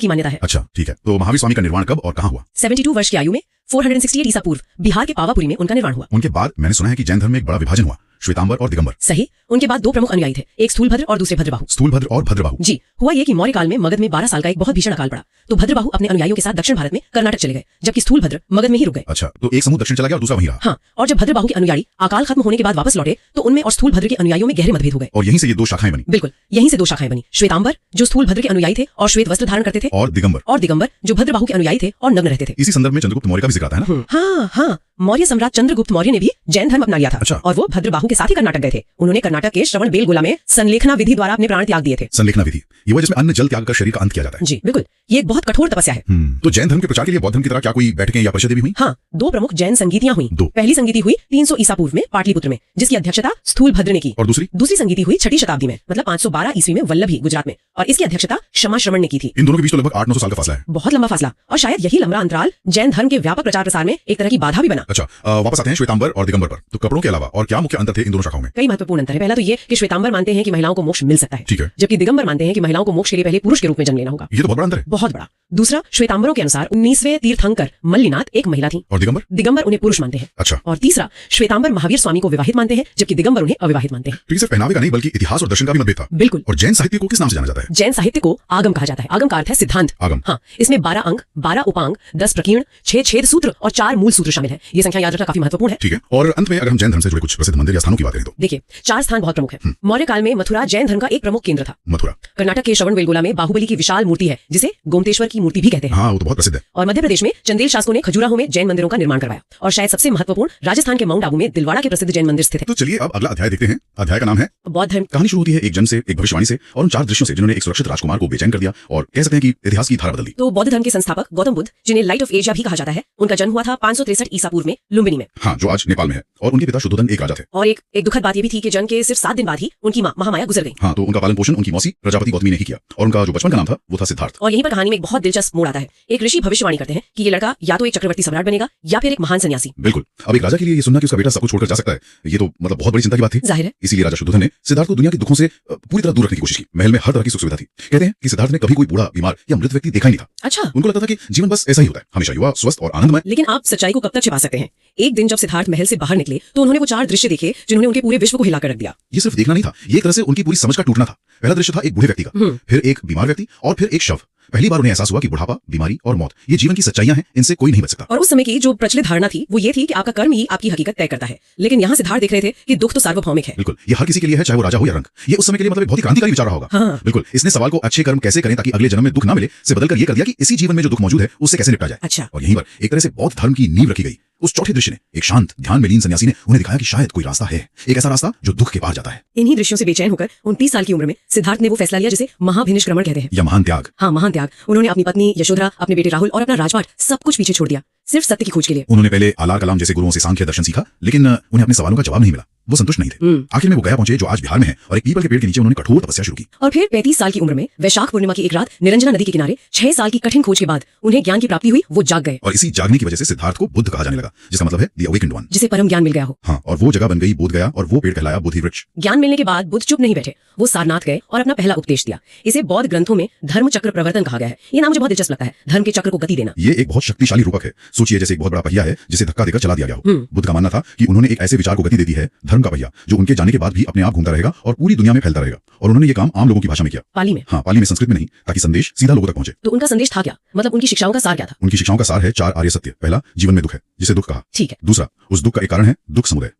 की मान्यता है। अच्छा, ठीक है। तो महावीर स्वामी का निर्वाण कब और कहाँ हुआ? 72 वर्ष की आयु में 468 ईसा पूर्व बिहार के पावापुरी में उनका निर्वाण हुआ। उनके बाद मैंने सुना है कि जैन धर्म में एक बड़ा विभाजन हुआ, श्वेतांबर और दिगंबर। सही। उनके बाद 2 प्रमुख अनुयायी थे, एक स्थूलभद्र और दूसरे भद्रबाहु। स्थूलभद्र और भद्रबाहु? जी। हुआ ये कि मौर्य काल में मगध में 12 साल का एक बहुत भीषण अकाल पड़ा, तो भद्रबाहु अपने अनुयायियों के साथ दक्षिण भारत में कर्नाटक चले गए, जबकि स्थूलभद्र मगध में ही रुक गए। अच्छा, तो एक समूह दक्षिण चला गया और दूसरा वहीं रहा? हाँ, और जब भद्रबाहु के अनुयायी अकाल खत्म होने के बाद वापस लौटे तो उनमें और स्थूलभद्र के अनुयायियों में गहरे मतभेद हो गए। और यहीं से ये 2 शाखाएं बनी? बिल्कुल, यहीं से 2 शाखाएं बनी। श्वेतांबर जो स्थूलभद्र के अनुयायी थे और श्वेत वस्त्र धारण करते थे, और दिगंबर जो भद्रबाहु के अनुयायी थे और नग्न रहते थे। इसी संदर्भ में चंद्रगुप्त मौर्य का भी जिक्र आता है ना? हाँ, मौर्य सम्राट चंद्रगुप्त मौर्य ने भी जैन धर्म अपना लिया था। अच्छा। और वो भद्रबाहु के साथ ही कर्नाटक गए थे। उन्होंने कर्नाटक के श्रवण बेलगोला में संलेखना विधि द्वारा अपने प्राण त्याग दिए थे। संलेखना विधि, ये वो जिसमें अन्न जल त्याग कर शरीर का अंत किया जाता है। जी बिल्कुल, ये एक बहुत कठोर तपस्या है। तो जैन धर्म के प्रचार के लिए बौद्ध धर्म की तरह क्या कोई बैठकें या परिषदें भी हुई? हाँ, 2 प्रमुख जैन संगीतियां हुई। पहली संगीति हुई 300 ईसा पूर्व में पाटलिपुत्र में, जिसकी अध्यक्षता स्थूलभद्र ने की। और दूसरी संगीति हुई 6ठी शताब्दी में, मतलब 512 ईस्वी में वल्लभी गुजरात में, और इसकी अध्यक्षता क्षमा श्रवण ने की थी। इन दोनों के बीच तो लगभग 800-900 साल का फासला है। बहुत लंबा फासला, और शायद यही लंबा अंतराल जैन धर्म के व्यापक प्रचार प्रसार में एक तरह की बाधा भी बना। अच्छा, वापस आते हैं श्वेतांबर और दिगंबर पर। तो कपड़ों के अलावा और क्या मुख्य अंतर थे इन दोनों शाखाओं में? कई महत्वपूर्ण अंतर है। पहला तो ये कि श्वेतांबर मानते हैं कि महिलाओं को मोक्ष मिल सकता है, ठीक है, जबकि दिगंबर मानते हैं कि महिलाओं को मोक्ष के लिए पहले पुरुष के रूप में जन्म लेना होगा। ये तो बहुत बड़ा अंतर है। बहुत बड़ा। दूसरा, श्वेतांबरों के अनुसार 19वें तीर्थंकर मल्लिनाथ एक महिला थी। और दिगंबर उन्हें पुरुष मानते हैं। अच्छा। और तीसरा, श्वेतांबर महावीर स्वामी को विवाहित मानते हैं, जबकि दिगंबर उन्हें अविवाहित मानते हैं। तो ये सिर्फ पहनावे का नहीं बल्कि इतिहास और दर्शन का भी मतभेद था। बिल्कुल। और जैन साहित्य को किस नाम से जाना जाता है? जैन साहित्य को आगम कहा जाता है। आगम का अर्थ है सिद्धांत। आगम। हाँ, इसमें 12 अंग, 12 उपांग, 10 प्रकीर्ण, 6 छेद सूत्र और 4 मूल सूत्र शामिल है। ये संख्या याद रखना काफी महत्वपूर्ण है। ठीक है। और अंत में अगर हम जैन धर्म से जुड़े कुछ प्रसिद्ध मंदिर या स्थानों की बात करें तो देखिए, 4 स्थान बहुत प्रमुख है। मौर्य काल में मथुरा जैन धर्म का एक प्रमुख केंद्र था। मथुरा कर्नाटक के श्रवण बेलगोला में बाहुबली की विशाल मूर्ति है, जिसे गोमतेश्वर की मूर्ति भी कहते हैं। हाँ, वो तो बहुत प्रसिद्ध है। और मध्य प्रदेश में चंदेल शासकों ने खजुराहो में जैन मंदिरों का निर्माण करवाया। और शायद सबसे महत्वपूर्ण, राजस्थान के माउंट आबू में दिलवाड़ा के प्रसिद्ध जैन मंदिर स्थित है। तो चलिए अब अगला अध्याय देखते हैं। अध्याय का नाम है बौद्ध धर्म। कहानी शुरू होती है एक जन से, एक भविष्यवाणी से और उन 4 दृश्यों से जिन्होंने एक सुरक्षित राजकुमार को बेचैन कर दिया और कह सकते हैं कि इतिहास की धारा बदल दी। तो बौद्ध धर्म के संस्थापक गौतम बुद्ध, जिन्हें लाइट ऑफ एशिया भी कहा जाता है, उनका जन्म हुआ था 563 ईसा पूर्व में लुम्बिनी में। हाँ, जो आज नेपाल में है। और उनके पिता शुद्धोधन एक राजा थे। और एक एक दुखद बात ये भी थी कि जन्म के सिर्फ 7 दिन बाद ही उनकी माँ महामाया गुजर गई। हाँ, तो उनका पालन पोषण उनकी मौसी प्रजापति गौतमी ने ही किया और उनका जो बचपन का नाम था वो था सिद्धार्थ। और यहीं पर कहानी में एक बहुत दिलचस्प मोड़ आता है। एक ऋषि भविष्यवाणी करते हैं कि ये लड़का या तो एक चक्रवर्ती सम्राट बनेगा या फिर एक महान सन्यासी। बिल्कुल। अब एक राजा के लिए ये सुनना कि उसका बेटा सब कुछ छोड़कर जा सकता है, ये तो मतलब बहुत बड़ी चिंता की बात थी। जाहिर है। इसीलिए राजा शुद्धोधन ने सिद्धार्थ को दुनिया के दुखों से पूरी तरह दूर रखने की कोशिश की। महल में हर तरह की सुख सुविधा थी। कहते हैं कि सिद्धार्थ ने कभी कोई बूढ़ा, बीमार या मृत व्यक्ति देखा ही नहीं था। अच्छा। उनको लगता था कि जीवन बस ऐसा ही होता है, हमेशा युवा, स्वस्थ और आनंदमय। लेकिन आप सच्चाई को कब तक छिपा सकते हैं? एक दिन जब सिद्धार्थ महल से बाहर निकले तो उन्होंने वो 4 दृश्य देखे जिन्होंने उनके पूरे विश्व को हिलाकर रख दिया। ये सिर्फ देखना नहीं था, ये एक तरह से उनकी पूरी समझ का टूटना था। पहला दृश्य था एक बूढ़े व्यक्ति का, फिर एक बीमार व्यक्ति और फिर एक शव। पहली बार उन्हें एहसास हुआ कि बुढ़ापा, बीमारी और मौत ये जीवन की सच्चाइयां हैं, इनसे कोई नहीं बच सकता। और उस समय की जो प्रचलित धारणा थी वो ये थी कि आपका कर्म ही आपकी हकीकत तय करता है। लेकिन यहाँ सिद्धार्थ देख रहे थे कि दुख तो सार्वभौमिक है। बिल्कुल, ये हर किसी के लिए है, चाहे वो राजा हो या रंक। ये उस समय के लिए मतलब एक बहुत ही क्रांतिकारी विचार रहा होगा। हाँ। बिल्कुल, इसने सवाल को अच्छे कर्म कैसे करें ताकि अगले जन्म में दुख ना मिले से बदलकर ये कर दिया कि इसी जीवन में जो दुख मौजूद है उससे कैसे निपटा जाए। अच्छा। और यहीं पर एक तरह से बौद्ध धर्म की नींव रखी गई। उस चौथे दृश्य ने एक शांत, ध्यान में लीन सन्यासी ने उन्हें दिखाया कि शायद कोई रास्ता है, एक ऐसा रास्ता जो दुख के पार जाता है। इन्हीं दृश्यों से बेचैन होकर 29 साल की उम्र में सिद्धार्थ ने वो फैसला लिया जिसे महाभिनिष्क्रमण कहते हैं, या महान त्याग। हाँ, महान त्याग। उन्होंने अपनी पत्नी यशोधरा, अपने बेटे राहुल और अपना राजपाट सब कुछ पीछे छोड़ दिया, सिर्फ सत्य की खोज के लिए। उन्होंने पहले आलार कलाम जैसे गुरुओं से सांख्य दर्शन सीखा, लेकिन उन्हें अपने सवालों का जवाब नहीं मिला। वो संतुष्ट नहीं थे। आखिर में वो गया पहुंचे जो आज बिहार में है और एक पीपल के पेड़ के नीचे उन्होंने कठोर तपस्या शुरू की। और फिर 35 साल की उम्र में वैशाख पूर्णिमा की एक रात निरंजना नदी के किनारे 6 साल की कठिन खोज के बाद उन्हें ज्ञान की प्राप्ति हुई। वो जाग गए और इसी जागने की वजह से सिद्धार्थ को बुद्ध कहा जाने लगा, जिसका मतलब है द अवेकेंड वन, जिसे परम ज्ञान मिल गया हो। हाँ, और वो जगह बन गई बोध गया और वो पेड़ कहलाया बोधि वृक्ष। ज्ञान मिलने के बाद बुद्ध चुप नहीं बैठे, वो सारनाथ गए और अपना पहला उपदेश दिया। इसे बौद्ध ग्रंथों में धर्म चक्र प्रवर्तन कहा गया है। ये नाम मुझे बहुत दिलचस्प लगता है, धर्म के चक्र को गति देना। ये एक बहुत शक्तिशाली रूपक है। सोचिए जैसे एक बहुत बड़ा पहिया है जिसे धक्का देकर चला दिया गया हो। बुद्ध का मानना था कि उन्होंने एक ऐसे विचार को गति दे दी है, धर्म का पहिया, जो उनके जाने के बाद भी अपने आप घूमता रहेगा और पूरी दुनिया में फैलता रहेगा। और उन्होंने ये काम आम लोगों की भाषा में किया। पाली में? हाँ, पाली में, संस्कृत में नहीं, ताकि संदेश सीधा लोगों तक पहुंचे। तो उनका संदेश था क्या? मतलब उनकी शिक्षाओं का सार क्या था? उनकी शिक्षाओं का सार है 4 आर्य सत्य। पहला, जीवन में दुख है, जिसे दुख कहा। ठीक है। दूसरा, उस दुख का एक कारण है दुख समुदय।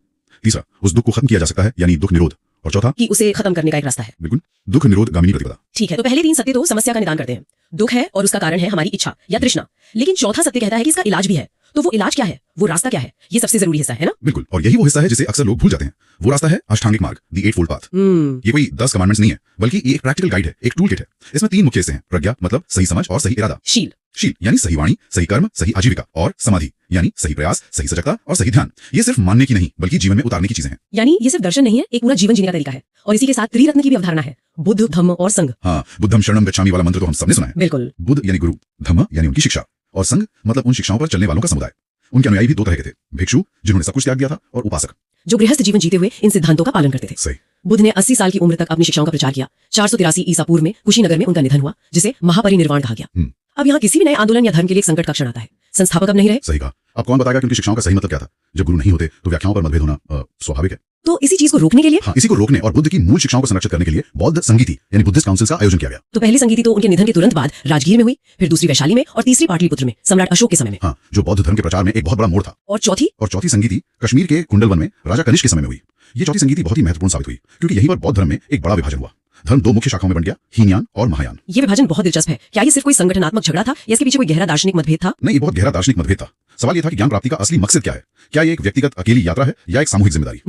तीसरा, उस दुख को खत्म किया जा सकता है, यानी दुख निरोध। और चौथा, कि उसे खत्म करने का एक रास्ता है। बिल्कुल, दुख निरोध गामिनी प्रतिपदा। ठीक है, तो पहले 3 सत्य तो समस्या का निदान करते हैं। दुख है और उसका कारण है हमारी इच्छा या तृष्णा। लेकिन चौथा सत्य कहता है कि इसका इलाज भी है। तो वो इलाज क्या है, वो रास्ता क्या है, ये सबसे जरूरी हिस्सा है ना? बिल्कुल, और यही वो हिस्सा है जिसे अक्सर लोग भूल जाते हैं। वो रास्ता है अष्टांगिक मार्ग, द 8-fold पाथ। ये कोई 10 कमांडमेंट्स नहीं है, बल्कि ये एक प्रैक्टिकल गाइड है, एक टूल किट है। इसमें 3 मुख्य हिस्से हैं, प्रज्ञा मतलब सही समझ और सही इरादा, शील यानी सही वाणी, सही कर्म, सही आजीविका, और समाधि यानी सही प्रयास, सही सजगता और सही ध्यान। ये सिर्फ मानने की नहीं बल्कि जीवन में उतारने की चीजें हैं। यानी ये सिर्फ दर्शन नहीं है, एक पूरा जीवन जीने का तरीका है। और इसी के साथ त्रिरत्न की भी अवधारणा है, बुद्ध, धम्म और संघ। हाँ, बुद्धम शरणम गच्छामि वाला मंत्र तो हम सबने सुना है। बिल्कुल। बुद्ध यानी गुरु, धम्म यानी उनकी शिक्षा, और संघ मतलब उन शिक्षाओं पर चलने वालों का समुदाय। उनके अनुयायी भी 2 तरह के थे, भिक्षु जिन्होंने सब कुछ त्याग दिया था, और उपासक जो गृहस्थ जीवन जीते हुए इन सिद्धांतों का पालन करते थे। सही। बुद्ध ने 80 साल की उम्र तक अपनी शिक्षाओं का प्रचार किया। 483 ईसा पूर्व में कुशीनगर में उनका निधन हुआ, जिसे महापरिनिर्वाण कहा गया। अब यहाँ किसी भी नए आंदोलन या धर्म के लिए एक संकट का क्षण आता है। संस्थापक अब नहीं रहे। सही कहा। अब कौन बताएगा कि उनकी शिक्षाओं का सही मतलब क्या था? जब गुरु नहीं होते तो व्याख्याओं पर मतभेद होना स्वाभाविक है। तो इसी चीज को रोकने के लिए, हाँ, इसी को रोकने और बुद्ध की मूल शिक्षाओं को संरक्षित करने के लिए बौद्ध संगीति यानी बुद्धिस्ट काउंसिल का आयोजन किया गया। तो पहली संगीति तो उनके निधन के तुरंत बाद राजगीर में हुई, फिर दूसरी वैशाली में और तीसरी पाटलिपुत्र में सम्राट अशोक के समय में। हाँ, जो बौद्ध धर्म के प्रचार में एक बहुत बड़ा मोड़ था। और चौथी संगीति कश्मीर के कुंडलवन में राजा कनिष्क के समय में हुई। ये चौथी संगीति बहुत ही महत्वपूर्ण साबित हुई, क्योंकि यहीं पर बौद्ध धर्म में एक बड़ा विभाजन हुआ। धर्म 2 मुख्य शाखाओं में बन गया, हीनयान और महायान। ये विभाजन बहुत दिलचस्प है। क्या ये सिर्फ कोई संगठनात्मक झगड़ा था या इसके पीछे कोई गहरा दार्शनिक मतभेद था? नहीं, ये बहुत गहरा दार्शनिक मतभेद था। सवाल ये था कि ज्ञान प्राप्ति का असली मकसद क्या है? क्या ये एक व्यक्तिगत अकेली यात्रा है या एक सामूहिक जिम्मेदारी?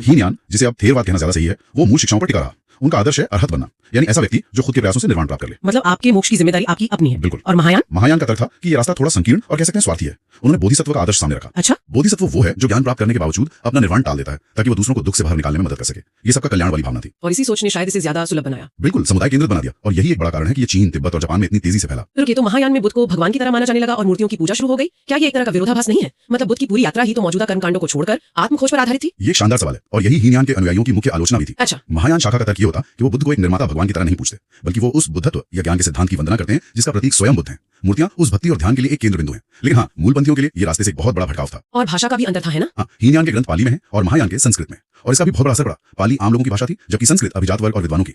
हीनयान, जिसे अब थेरवाद कहना ज्यादा सही है, वो मूल शिक्षाओं पर टिका रहा। उनका आदर्श है अरहत बनना, यानी ऐसा व्यक्ति जो खुद के प्रयासों से निर्वाण प्राप्त कर ले। मतलब आपके मोक्ष की जिम्मेदारी आपकी अपनी है। बिल्कुल। और महायान का तर्क था कि ये रास्ता थोड़ा संकीर्ण और कह सकते हैं स्वार्थी है। उन्होंने बोधिसत्व का आदर्श सामने रखा। अच्छा। बोधिसत्व वो है जो ज्ञान प्राप्त करने के बावजूद अपना निर्वाण टाल देता है, ताकि वो दूसरों को दुख से बाहर निकालने में मदद कर सके। ये सबका कल्याण वाली भावना थी, और इसी सोच ने शायद इसे ज्यादा सुलभ बनाया। बिल्कुल, समुदाय केंद्रित बना दिया। और यही एक बड़ा कारण है कि ये चीन, तिब्बत और जापान में इतनी तेजी से फैला। रुकिए, तो महायान में बुद्ध को भगवान की तरह माना जाने लगा और मूर्तियों की पूजा शुरू हो गई। क्या ये एक तरह का विरोधाभास नहीं है? मतलब बुद्ध की पूरी यात्रा ही तो मौजूदा कर्मकांडों को छोड़कर आत्मखोज पर आधारित थी। ये शानदार सवाल है, और यही हीनयान के अनुयायियों की मुख्य आलोचना भी थी। अच्छा। महायान शाखा का तर्क ये होता कि वो बुद्ध को एक निर्माता भगवान की तरह नहीं पूछते, बल्कि वो उस बुद्धत्व या ज्ञान के सिद्धांत की वंदना करते हैं जिसका प्रतीक स्वयं बुद्ध है। मूर्तियां उस भक्ति और ध्यान के लिए एक केंद्र बिंदु है। लेकिन हाँ, मूलपंथियों के लिए ये रास्ते से एक बहुत बड़ा भटकाव था। और भाषा का भी अंतर था, है ना? हाँ, हीनयान के ग्रंथ पाली में है और महायान के संस्कृत में, और इसका भी बहुत बड़ा असर पड़ा। पाली आम लोगों की भाषा थी, जबकि संस्कृत अभिजात वर्ग और विद्वानों की।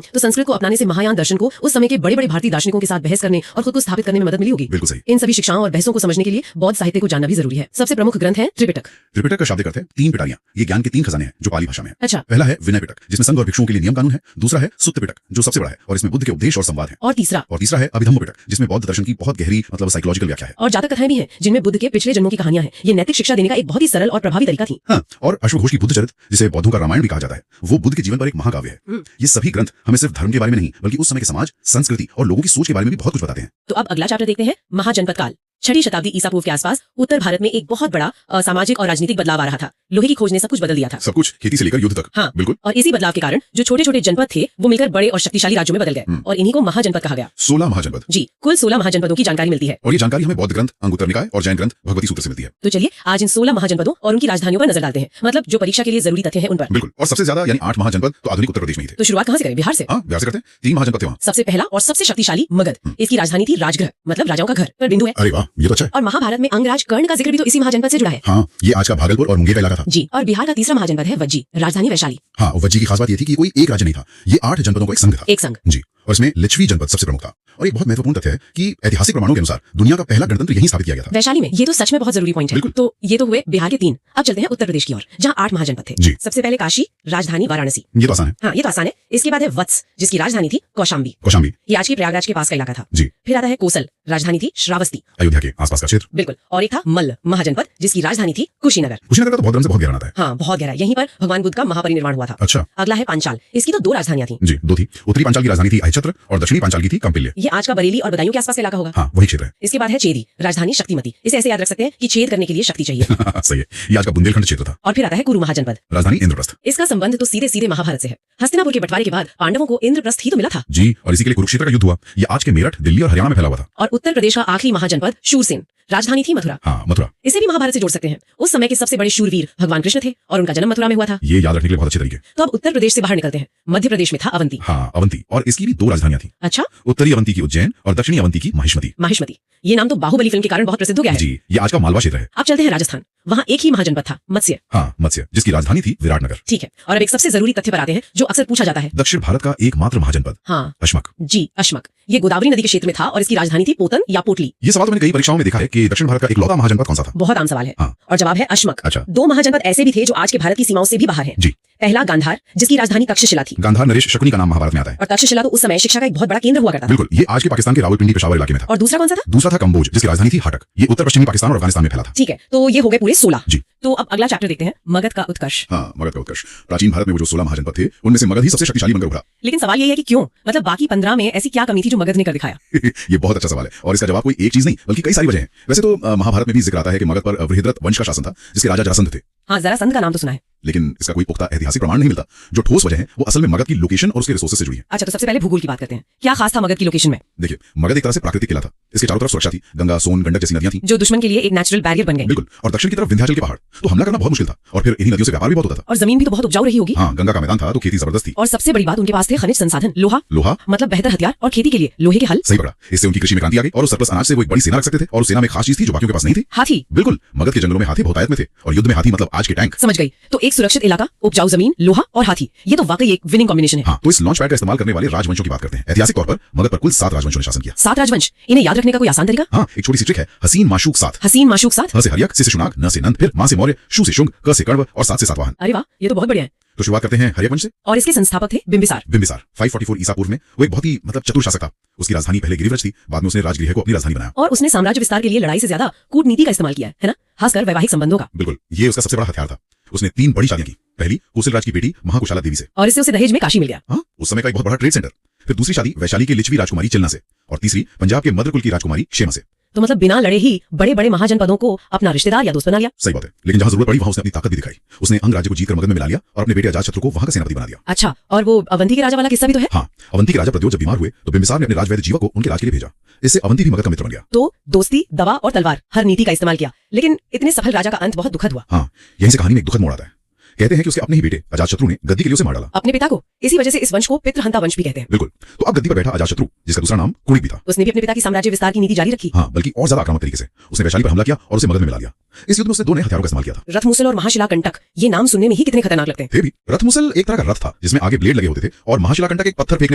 तो संस्कृत को अपनाने से महायान दर्शन को उस समय के बड़े बड़े भारतीय दार्शनिकों के साथ बहस करने और खुद को स्थापित करने में मदद मिली होगी। बिल्कुल सही। इन सभी शिक्षाओं और बहसों को समझने के लिए बौद्ध साहित्य को जानना भी जरूरी है। सबसे प्रमुख ग्रंथ है त्रिपिटक। त्रिपिटक का शाब्दिक अर्थ है 3 पिटारियां। ये ज्ञान के 3 खजाने हैं जो पाली भाषा में है। अच्छा। पहला है विनय पिटक, जिसमें संघ और भिक्षुओं के लिए नियम कानून है। दूसरा है सुत्त पिटक, जो सबसे बड़ा है और इसमें बुद्ध के उपदेश और संवाद है। और तीसरा है अभिधम्म पिटक, जिसमें बौद्ध दर्शन की बहुत गहरी मतलब साइकोलॉजिकल व्याख्या है। और जातक कथाएं भी हैं जिनमें बुद्ध के पिछले जन्मों की कहानियां हैं। ये नैतिक शिक्षा देने का एक बहुत ही सरल और प्रभावी तरीका थी। हाँ, और अश्वघोष की बुद्ध चरित्र, जिसे बौद्धों का रामायण भी कहा जाता है, वो बुद्ध के जीवन पर एक महाकाव्य है। ये सभी ग्रंथ हमें सिर्फ धर्म के बारे में नहीं, बल्कि उस समय के समाज, संस्कृति और लोगों की सोच के बारे में भी बहुत कुछ बताते हैं। तो अब अगला चैप्टर देखते हैं, महाजनपद काल। 6वीं शताब्दी ईसा पूर्व के आसपास उत्तर भारत में एक बहुत बड़ा सामाजिक और राजनीतिक बदलाव आ रहा था। लोहे की खोज ने सब कुछ बदल दिया था। सब कुछ, खेती से लेकर युद्ध तक। हाँ, बिल्कुल। और इसी बदलाव के कारण जो छोटे छोटे जनपद थे वो मिलकर बड़े और शक्तिशाली राज्यों में बदल गए और इन्हीं को महाजनपद कहा गया। 16 महाजनपद। जी, कुल 16 महाजनपदों की जानकारी मिलती है। और ये जानकारी हमें बौद्ध ग्रंथ अंगुत्तर निकाय और जैन ग्रंथ भगवती सूत्र से मिलती है। तो चलिए आज इन 16 महाजनपदों और उनकी राजधानियों पर नजर डालते हैं, मतलब जो परीक्षा के लिए जरूरी तथ्य हैं उन पर। बिल्कुल। और सबसे ज्यादा यानी 8 महाजनपद तो आधुनिक उत्तर प्रदेश में ही थे। तो शुरुआत कहाँ से करें? बिहार से। हाँ, बिहार से करते हैं। 3 महाजनपद थे वहाँ। सबसे पहला और सबसे शक्तिशाली मगध। इसकी राजधानी थी राजगृह, मतलब राजाओं का घर। पर बिंदु है, अरे वाह, ये तो अच्छा है। और महाभारत में अंगराज कर्ण का जिक्र भी तो इसी महाजनपद से जुड़ा है। हाँ, ये आज का भागलपुर और मुंगेर का इलाका था। जी, और बिहार का तीसरा महाजनपद है वज्जी, राजधानी वैशाली। हाँ, वज्जी की खास बात ये थी कि कोई एक राज्य नहीं था, ये 8 जनपदों का एक संघ था। एक संघ। जी, और इसमें लिच्छवी जनपद सबसे प्रमुख था। और एक बहुत महत्वपूर्ण तथ्य है कि ऐतिहासिक प्रमाणों के अनुसार दुनिया का पहला गणतंत्र यहीं स्थापित किया गया था, वैशाली में। ये तो सच में बहुत जरूरी पॉइंट है। बिल्कुल। तो ये तो हुए बिहार के 3। अब चलते हैं उत्तर प्रदेश की ओर, जहाँ 8 महाजनपद थे। जी। सबसे पहले काशी, राजधानी वाराणसी। ये तो आसान है। हाँ, ये तो आसान है। इसके बाद है वत्स, जिसकी राजधानी थी कौशाम्बी। कौशाम्बी। ये आज के प्रयागराज के पास का इलाका था। जी। फिर आता है कोसल, राजधानी थी श्रावस्ती, अयोध्या के आसपास का क्षेत्र। बिल्कुल। और एक था मल्ल महाजनपद, जिसकी राजधानी थी कुशीनगर। कुशीनगर का तो बौद्ध धर्म से बहुत गहरा नाता है। हाँ, बहुत गहरा। यहीं पर भगवान बुद्ध का महापरिनिर्वाण हुआ था। अच्छा। अगला है पांचाल, इसकी तो 2 राजधानियां थी। जी, 2 थी। उत्तरी पांचाल की राजधानी थी अहिच्छत्र और दक्षिणी पांचाल की थी कंपिल्य। ये आज का बरेली और बदायूं के आसपास का इलाका होगा। हाँ, वही क्षेत्र है। इसके बाद है चेदी, राजधानी शक्तिमती। इसे ऐसे याद रख सकते हैं कि छेद करने के लिए शक्ति चाहिए। सही है, ये आज का बुंदेलखंड क्षेत्र था। और फिर आता है कुरु महाजनपद, राजधानी इंद्रप्रस्थ। इसका संबंध तो सीधे सीधे महाभारत से है। हस्तिनापुर के बंटवारे के बाद पांडवों को इंद्रप्रस्थ ही तो मिला था। जी, और इसी के लिए कुरुक्षेत्र का युद्ध हुआ। ये आज के मेरठ, दिल्ली और हरियाणा में फैला हुआ था। और उत्तर प्रदेश का आखिरी महाजनपद शूरसेन, राजधानी थी मथुरा। हाँ, मथुरा। इसे भी महाभारत से जोड़ सकते हैं। उस समय के सबसे बड़े शूरवीर भगवान कृष्ण थे और उनका जन्म मथुरा में हुआ था। ये याद रखने के लिए बहुत अच्छे तरीके। तो अब उत्तर प्रदेश से बाहर निकलते हैं। मध्य प्रदेश में था अवंती। हाँ, अवंती, और इसकी भी 2 राजधानियां थी। अच्छा। उत्तरी अवंती की उज्जैन और दक्षिणी अवंती की महिष्मती। महिष्मती, ये नाम तो बाहुबली फिल्म के कारण बहुत प्रसिद्ध हो गया है। जी, ये आज का मालवा क्षेत्र है। अब चलते हैं राजस्थान, वहाँ एक ही महाजनपद था, मत्स्य। हाँ, मत्स्य, जिसकी राजधानी थी विराटनगर। ठीक है, और अब एक सबसे जरूरी तथ्य पर आते हैं जो अक्सर पूछा जाता है। दक्षिण भारत का एकमात्र महाजनपद। हाँ, अश्मक। जी, अश्मक। ये गोदावरी नदी के क्षेत्र में था और इसकी राजधानी थी पोतन या पोटली। ये सवाल तो मैंने कई परीक्षाओं में देखा है कि दक्षिण भारत का इकलौता महाजनपद कौन सा था। बहुत आम सवाल है। हाँ। और जवाब है अश्मक। अच्छा। 2 महाजनपद ऐसे भी थे जो आज के भारत की सीमाओं से भी बाहर हैं। जी। पहला गांधार, जिसकी राजधानी तक्षशिला थी। गांधार नरेश शकुनी का नाम महाभारत में आता है। और तक्षशिला तो उस समय शिक्षा का एक बहुत बड़ा केंद्र हुआ करता था। बिल्कुल, ये आज के पाकिस्तान के रावलपिंडी पेशावर इलाके में था। और दूसरा कौन सा था? दूसरा था कंबोज, जिसकी राजधानी थी हाटक। ये उत्तर पश्चिमी पाकिस्तान और अफगानिस्तान में फैला था। ठीक है, तो ये हो गए पूरे 16। जी। तो अब अगला चैप्टर देखते हैं, मगध का उत्कर्ष। हाँ, मगध का उत्कर्ष। प्राचीन भारत में वो जो 16 महाजनपद थे, उनमें से मगध ही सबसे शक्तिशाली बनकर उभरा। लेकिन सवाल ये है कि क्यों, मतलब बाकी 15 में ऐसी क्या कमी थी जो मगध ने कर दिखाया? ये बहुत अच्छा सवाल है और इसका जवाब कोई एक चीज नहीं बल्कि कई सारी वजह हैं। वैसे तो महाभारत में भी जिक्र आता है कि मगध पर बृहद्रथ वंश का शासन था, जिसके राजा जरासंध थे। हाँ, जरासंध का नाम तो सुना है, लेकिन इसका कोई पुख्ता ऐतिहासिक प्रमाण नहीं मिलता। जो ठोस वजह है वो असल में मगध की लोकेशन और उसके रिसोर्सेज से जुड़ी है। अच्छा, तो सबसे पहले भूगोल की बात करते हैं। क्या खास था मगध की लोकेशन में? देखिए, मगध एक तरह से प्राकृतिक किला था। इसके चारों तरफ सुरक्षा थी, गंगा, सोन, गंडक जैसी नदियां थी जो दुश्मन के लिए एक नेचुरल बैरियर बन गए। बिल्कुल, और दक्षिण की तरफ विंध्याचल के पहाड़, तो हमला करना बहुत मुश्किल था। और फिर इन्हीं नदियों से व्यापार भी बहुत होता था। और जमीन भी तो बहुत उपजाऊ रही होगी। हाँ, गंगा का मैदान था तो खेती जबरदस्त थी। और सबसे बड़ी बात, उनके पास थे खनिज संसाधन, लोहा, मतलब बेहतर हथियार और खेती के लिए लोहे के हल। सही पकड़ा। इससे उनकी कृषि में क्रांति आ गई और उस सरप्लस अनाज से वो एक बड़ी सेना रख सकते थे। और उस सेना में खास चीज थी जो बाकियों के पास नहीं थी, हाथी। बिल्कुल, मगध के जंगलों में हाथी बहुतायत में थे और युद्ध में हाथी मतलब आज के टैंक। समझ गई। तो एक सुरक्षित इलाका, उपजाऊ जमीन, लोहा और हाथी, ये तो वाकई एक विनिंग कॉम्बिनेशन है। हाँ, तो इस लॉन्च पैड का इस्तेमाल करने वाले राजवंशों की बात करते हैं। ऐतिहासिक तौर पर मगध पर कुल 7 राजवंशों ने शासन किया। 7 राजवंश, इन्हें याद रखने का कोई आसान तरीका? हाँ, एक छोटी सी ट्रिक है, हसीन माशूक 7। हसीन माशूक 7। ह से हर्यक, से शुनाग, न से नंद, फिर मा से मौर्य, शू से शुंग, क से कण्व और 7 से सातवाहन। अरे वाह, ये तो बहुत बढ़िया है। तो शुरुआत करते हैं हर्यक वंश से। और इसके संस्थापक थे बिंबिसार। बिंबिसार 544 ईसा पूर्व में वो एक बहुत ही चतुर शासक था। उसकी राजधानी पहले गिरिव्रज थी, बाद में उसने राजगृह को अपनी राजधानी बनाया। और उसने साम्राज्य विस्तार के लिए लड़ाई से ज्यादा कूटनीति का इस्तेमाल किया है ना, खासकर वैवाहिक संबंधों का। बिल्कुल, ये उसका सबसे बड़ा हथियार था। उसने 3 बड़ी शादियां की। पहली कोसल राज की बेटी महाकुशाला देवी से, और इससे उसे दहेज में काशी मिल गया। हाँ, उस समय का एक बहुत बड़ा ट्रेड सेंटर। फिर दूसरी शादी वैशाली के लिच्छवी राजकुमारी चिलना से, और तीसरी पंजाब के मद्र कुल की राजकुमारी क्षेमा से। तो मतलब बिना लड़े ही बड़े बड़े महाजनपदों को अपना रिश्तेदार या दोस्त बना लिया। सही बात है, लेकिन जहां जरूरत पड़ी वहां उसने अपनी ताकत भी दिखाई। उसने अंग राज्य को जीतकर मगध में मिला लिया और अपने बेटे अजातशत्रु को वहां का सेनापति बना दिया। अच्छा, और वो अवंती के राजा वाला किस्सा भी तो है। हाँ, अवंती के राजा प्रद्योत जब बीमार हुए तो बिंबिसार ने अपने राजवैद्य जीवा को उनके इलाज के लिए भेजा। इससे अवंती भी मगध का मित्र बन गया। तो दोस्ती, दवा और तलवार, हर नीति का इस्तेमाल किया। लेकिन इतने सफल राजा का अंत बहुत दुखद हुआ। हाँ, यहीं से कहानी में एक दुखद मोड़ आता है। कहते हैं कि उसके अपने ही बेटे अजातशत्रु ने गद्दी के लिए उसे मार डाला। अपने पिता को। इसी वजह से इस वंश को पितृहंता वंश भी कहते हैं। बिल्कुल, तो अब गद्दी पर बैठा अजातशत्रु, जिसका दूसरा नाम कुणिक भी था। उसने भी अपने पिता की साम्राज्य विस्तार की नीति जारी रखी। हाँ, बल्कि और ज्यादा आक्रामक तरीके से उसने वैशाली पर हमला किया और उसे मगध में मिला दिया। इस युद्ध में उसने 2 नए हथियारों का इस्तेमाल किया था, रथमुसल और महाशिलाकंटक। ये नाम सुनने में ही कितने खतरनाक लगते हैं। थे भी। रथमुसल एक तरह का रथ था जिसमें आगे ब्लेड लगे होते थे और महाशिलाकंटक एक पत्थर फेंकने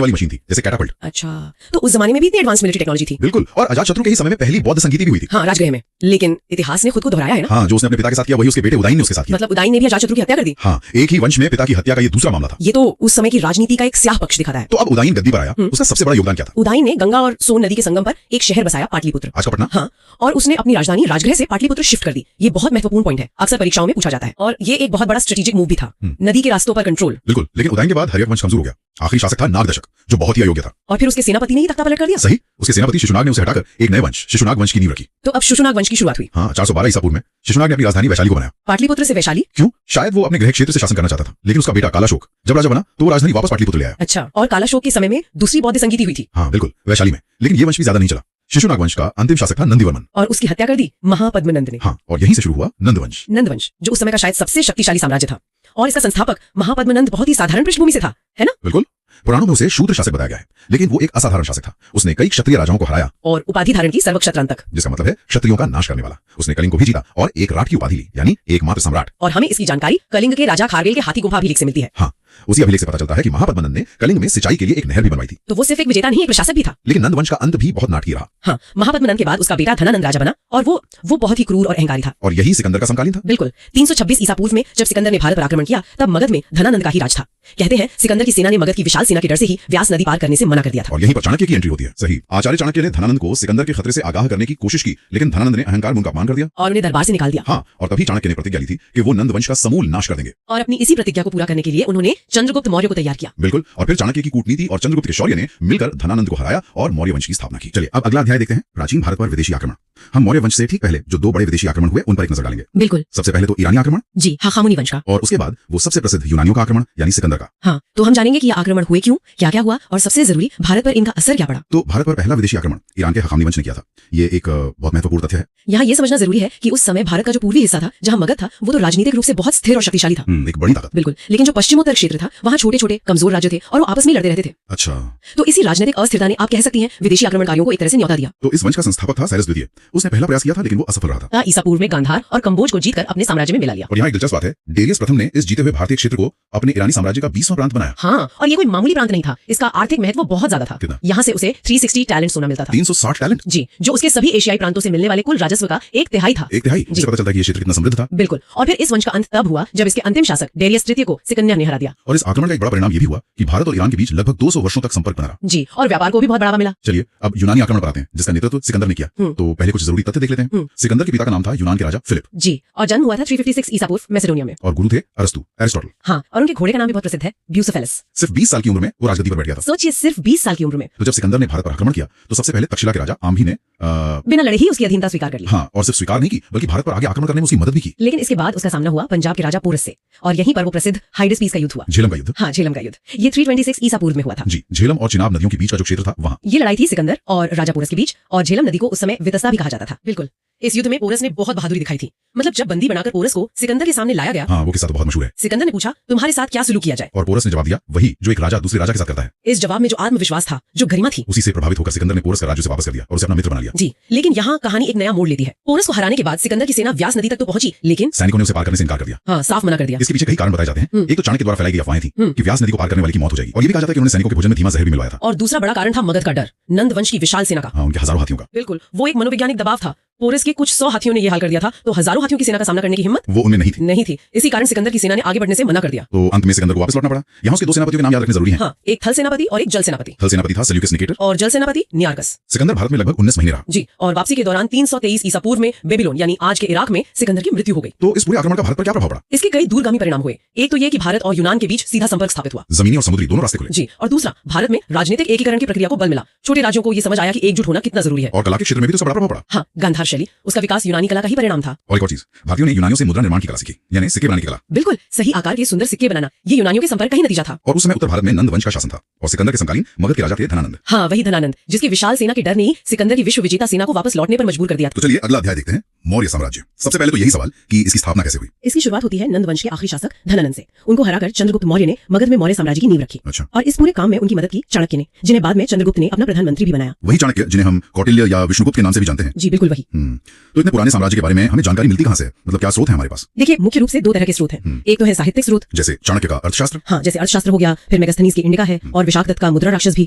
वाली मशीन थी, जैसे कैटापल्ट। अच्छा, तो उस जमाने में भी इतनी एडवांस मिलिट्री टेक्नोलॉजी थी। बिल्कुल, और अजातशत्रु के ही समय में पहली बौद्ध संगीति भी हुई थी। हाँ, राजगृह में। लेकिन इतिहास ने खुद को दोहराया है ना। हाँ, जो उसने अपने पिता के साथ किया वही उसके बेटे उदयन ने उसके साथ किया। मतलब उदयन ने भी अजातशत्रु की हत्या कर दी। हाँ, एक ही वंश में पिता की हत्या का ये दूसरा मामला था। ये तो उस समय की राजनीति का एक स्याह पक्ष दिखाता है। तो अब उदयन गद्दी पर आया, उसका सबसे बड़ा योगदान क्या था? उदयन ने गंगा और सोन नदी के संगम पर एक शहर बसाया, पाटलिपुत्र। आज का पटना। हाँ, और उसने अपनी राजधानी राजगृह से पाटलिपुत्र शिफ्ट कर दी। ये बहुत महत्वपूर्ण पॉइंट है, अक्सर परीक्षाओं में पूछा जाता है। और ये एक बहुत बड़ा स्ट्रेटेजिक मूव भी था, नदी के रास्तों पर कंट्रोल। बिल्कुल, लेकिन उदयन के बाद हर्यक वंश कमजोर हो गया। आखिरी शासक था नागदशक, जो बहुत ही अयोग्य था। और फिर उसके सेनापति ने ही तख्ता पलट कर दिया। सही, उसके सेनापति शिशुनाग ने उसे हटाकर एक नए वंश शिशुनाग वंश की नींव रखी। तो अब शिशुनाग वंश की शुरुआत हुई। हाँ, 412 ईसा पूर्व में शिशुनाग ने अपनी राजधानी वैशाली को बनाया। पाटलिपुत्र से वैशाली क्यों? शायद वो अपने गृह क्षेत्र से शासन करना चाहता था, लेकिन उसका बेटा कालाशोक जब राजा बना तो वो राजधानी वापस पाटलिपुत्र ले आया। अच्छा, और कालाशोक के समय में दूसरी बौद्ध संगीति हुई थी। हाँ बिल्कुल, वैशाली में। लेकिन ये वंश भी ज्यादा नहीं चला। शिशुनाग वंश का अंतिम शासक था नंदीवर्मन, और उसकी हत्या कर दी महापद्मनंद ने। हाँ, और यहीं से शुरू हुआ नंदवंश। नंदवंश, जो उस समय का शायद सबसे शक्तिशाली साम्राज्य था, और इसका संस्थापक महापद्मनंद बहुत ही साधारण पृष्ठभूमि से था, है ना? बिल्कुल। पुराणों में उसे शूद्र शासक बताया गया है, लेकिन वो एक असाधारण शासक था। उसने कई क्षत्रिय राजाओं को हराया और उपाधि धारण की सर्वक्षत्रांत तक, जिसका मतलब है क्षत्रियों का नाश करने वाला। उसने कलिंग को भी जीता और एक राट की उपाधि ली, यानी एकमात्र सम्राट। और हमें इसकी जानकारी कलिंग के राजा खारवेल के हाथी गुफा अभिलेख से मिलती है। हाँ, उसी अभिलेख से पता चलता है कि महापद्मनंद ने कलिंग में सिंचाई के लिए एक नहर भी बनवाई थी। तो वो सिर्फ एक विजेता नहीं, एक प्रशासक भी था। लेकिन नंदवंश का अंत भी बहुत नाटकीय रहा। हाँ, महापद्मनंद के बाद उसका बेटा धनानंद राजा बना, और वो बहुत ही क्रूर और अहंकारी था। और यही सिकंदर का समकालीन था। बिल्कुल। 326 ईसा पूर्व में जब सिकंदर ने भारत पर आक्रमण किया, तब मगध में धनानंद का ही राज था। कहते हैं सिकंदर की सेना ने मगध की विशाल सेना के डर से ही व्यास नदी पार करने से मना कर दिया था। और यहीं पर चाणक्य की एंट्री होती है। सही, आचार्य चाणक्य ने धनानंद को सिकंदर के खतरे से आगाह करने की कोशिश की, लेकिन धनानंद ने अहंकार में उनका अपमान कर दिया और उन्हें दरबार से निकाल दिया। हाँ, और तभी चाणक्य ने प्रतिज्ञा ली थी कि वो नंदवंश का समूल नाश कर देंगे। और अपनी इसी प्रतिज्ञा को पूरा करने के लिए उन्होंने चंद्रगुप्त मौर्य को तैयार किया। बिल्कुल। और फिर चाणक्य की कूटनीति और चंद्रगुप्त के शौर्य ने मिलकर धनानंद को हराया और मौर्य वंश की स्थापना की। चलिए अब अगला अध्याय देखते हैं, प्राचीन भारत पर विदेशी आक्रमण। हम मौर्य वंश से ठीक पहले जो दो बड़े विदेशी आक्रमण हुए उन पर एक नजर डालेंगे। बिल्कुल। सबसे पहले तो ईरानी आक्रमण, जी, हाखामुनी वंश का, और उसके बाद वो सबसे प्रसिद्ध यूनानियों का आक्रमण यानी सिकंदर का। हाँ, तो हम जानेंगे कि ये आक्रमण हुए क्यों, क्या क्या हुआ, और सबसे जरूरी भारत पर इनका असर क्या पड़ा। तो भारत पर पहला विदेशी आक्रमण ईरान के हाखामनी वंश ने किया था। ये एक बहुत महत्वपूर्ण तथ्य है। यहाँ ये समझना जरूरी है कि उस समय भारत का जो पूर्वी हिस्सा था, जहाँ मगध था, वो तो राजनीतिक रूप से बहुत स्थिर और शक्तिशाली था, एक बड़ी ताकत। बिल्कुल। लेकिन जो पश्चिमोत्तर क्षेत्र था, वहाँ छोटे छोटे कमजोर राज्य थे और वो आपस में लड़ते रहते थे। अच्छा, तो इसी राजनीतिक अस्थिरता ने, आप कह सकती हैं, विदेशी आक्रमणकारियों को एक तरह से न्योता दिया। तो इस वंश का संस्थापक था साइरस द्वितीय। उसने पहला प्रयास किया था, लेकिन वो असफल रहा था। ईसा पूर्व में गांधार और कंबोज को जीतकर अपने साम्राज्य में मिला लिया। और यहाँ एक दिलचस्प बात है, डेरियस प्रथम ने इस जीते हुए भारतीय क्षेत्र को अपने ईरानी साम्राज्य का 20वां प्रांत बनाया। हाँ, और ये कोई मामूली प्रांत नहीं था, इसका आर्थिक महत्व बहुत ज्यादा था। कितना? यहाँ से उसे 360 टैलेंट सोना मिलता था। 360 टैलेंट? जी, जो उसके सभी एशियाई प्रांतों से मिलने वाले कुल राजस्व का 1/3 था। 1/3? इससे पता चलता है कि ये क्षेत्र कितना समृद्ध था। बिल्कुल। और फिर इस वंश का अंत तब हुआ जब इसके अंतिम शासक डेरियस तृतीय को सिकंदर ने हरा दिया। और इस आक्रमण का एक बड़ा परिणाम ये भी हुआ कि भारत और ईरान के बीच लगभग 200 वर्षों तक संपर्क बना रहा। जी, और व्यापार को भी बहुत बढ़ावा मिला। चलिए अब यूनानी आक्रमण पर आते हैं, जिसका नेतृत्व सिकंदर ने किया। तो पहले कुछ जरूरी तथ्य देख लेते हैं। सिकंदर के पिता का नाम था यूनान के राजा फिलिप। जी, और जन्म हुआ था 356 ईसा पूर्व मैसेडोनिया में। और गुरु थे अरस्तु, एरिस्टोटल। हाँ, और उनके घोड़े का नाम भी बहुत प्रसिद्ध है, ब्यूसेफेलस। सिर्फ 20 साल की उम्र में वो राजगद्दी पर बैठ गया था। सोचिए, सिर्फ 20 साल की उम्र में। तो जब सिकंदर ने भारत पर आक्रमण किया तो सबसे पहले तक्षशिला के राजा आम्ही ने बिना लड़े ही उसकी अधीनता स्वीकार कर ली। हाँ, और सिर्फ स्वीकार नहीं की बल्कि भारत पर आगे आक्रमण करने में उसकी मदद भी की। लेकिन इसके बाद उसका सामना हुआ पंजाब के राजा पोरस से, और यहीं पर वो प्रसिद्ध हाइडेस्पीस का युद्ध हुआ। झेलम का युद्ध। हाँ, झेलम का युद्ध। ये 326 ईसा पूर्व में हुआ था। जी, झेलम और चिनाब नदियों के बीच का जो क्षेत्र था वहाँ। ये लड़ाई थी सिकंदर और राजा पोरस के बीच, और झेलम नदी को उस समय वितस्ता भी कहा जाता था। बिल्कुल। इस युद्ध में पोरस ने बहुत बहादुरी दिखाई थी। मतलब जब बंदी बनाकर पोरस को सिकंदर के सामने लाया गया, हाँ, वो किस्सा तो बहुत मशहूर है। सिकंदर ने पूछा, तुम्हारे साथ क्या सलूक किया जाए? और पोरस ने जवाब दिया वही जो एक राजा दूसरे राजा के साथ करता है। इस जवाब में जो आत्मविश्वास था, जो गरिमा थी, उसी से प्रभावित होकर सिकंदर ने पोरस का राज्य से वापस कर दिया और उसे अपना मित्र बना लिया। जी, लेकिन यहाँ कहानी एक नया मोड़ लेती है। पोरस को हराने के बाद सिकंदर की सेना व्यास नदी तक तो पहुंची, लेकिन सैनिकों ने उसे पार करने से इनकार कर दिया। हाँ, साफ मना कर दिया। इसके पीछे कई कारण बताए जाते हैं। एक तो चाणक्य द्वारा फैलाई गई अफवाहें थी कि व्यास नदी को पार करने वाले की मौत हो जाएगी, और ये भी कहा जाता है कि उन्होंने सैनिकों के भोजन में धीमा जहर भी मिलवाया था। और दूसरा बड़ा कारण था मगध का डर, नंद वंश की विशाल सेना का। हाँ, उनके हजारों हाथियों का। बिल्कुल, वो एक मनोवैज्ञानिक दबाव था। पोरस के कुछ 100 हाथियों ने ये हाल कर दिया था, तो हजारों हाथियों की सेना का सामना करने की हिम्मत वो उनमें नहीं थी। इसी कारण सिकंदर की सेना ने आगे बढ़ने से मना कर दिया। तो अंत में सिकंदर को वापस लौटना पड़ा। यहाँ उसके दो सेनापतियों के नाम याद रखने जरूरी है। हाँ, एक थल सेनापति और एक जल सेनापति। थल सेनापति था सेल्यूकस निकेटर और जल सेनापति नियार्कस। सिकंदर भारत में लगभग 19 महीने रहा। जी, और वापसी के दौरान 323 ईसा पूर्व में बेबीलोन यानी आज के इराक में सिकंदर की मृत्यु हो गई। तो इस पूरे आक्रमण का भारत पर क्या प्रभाव पड़ा? इसके कई दूरगामी परिणाम हुए। एक तो ये कि भारत और यूनान के बीच सीधा संपर्क स्थापित हुआ, जमीनी और समुद्री दोनों रास्ते खुले। जी, और दूसरा भारत में राजनीतिक एकीकरण की प्रक्रिया को बल मिला। छोटे राज्यों को ये समझ आया कि एकजुट होना कितना जरूरी है। और कला के क्षेत्र में भी तो इसका बड़ा प्रभाव पड़ा। हाँ, गांधार शैली, उसका विकास यूनानी कला का ही परिणाम था। और एक और चीज, भारतीयों ने यूनानियों से मुद्रा निर्माण की कला सीखी, यानी सिक्के बनाने की कला। बिल्कुल, सही आकार के सुंदर सिक्के बनाना ये यूनानियों के संपर्क का ही नतीजा था। और उस समय उत्तर भारत में नंद वंश का शासन था, और सिकंदर के समकालीन मगध के राजा थे धनानंद। हाँ, वही धनानंद, जिसकी विशाल सेना के डर ने ही सिकंदर की विश्व विजेता सेना को वापस लौटने पर मजबूर कर दिया। तो चलिए अगला अध्याय देखते हैं, मौर्य साम्राज्य। सबसे पहले तो यही सवाल कि इसकी स्थापना कैसे हुई। इसकी शुरुआत होती है नंद वंश के आखिरी शासक धनानंद से। उनको हराकर चंद्रगुप्त मौर्य ने मगध में मौर्य साम्राज्य की नींव रखी। अच्छा। और इस पूरे काम में उनकी मदद की चाणक्य ने, जिन्हें बाद में चंद्रगुप्त ने अपना प्रधानमंत्री भी बनाया। वही चाणक्य जिन्हें हम कौटिल्य या विष्णुगुप्त के नाम से भी जानते हैं। जी बिल्कुल वही। तो इतने पुराने साम्राज्य के बारे में हमें जानकारी मिलती कहाँ से? मतलब क्या स्रोत है हमारे पास? देखिए, मुख्य रूप से दो तरह के स्रोत हैं। एक तो है साहित्यिक स्रोत, जैसे चाणक्य का अर्थशास्त्र। हाँ, जैसे अर्थशास्त्र हो गया, फिर मेगास्थनीज की इंडिका है, और विशाखदत्त का मुद्रा राक्षस भी।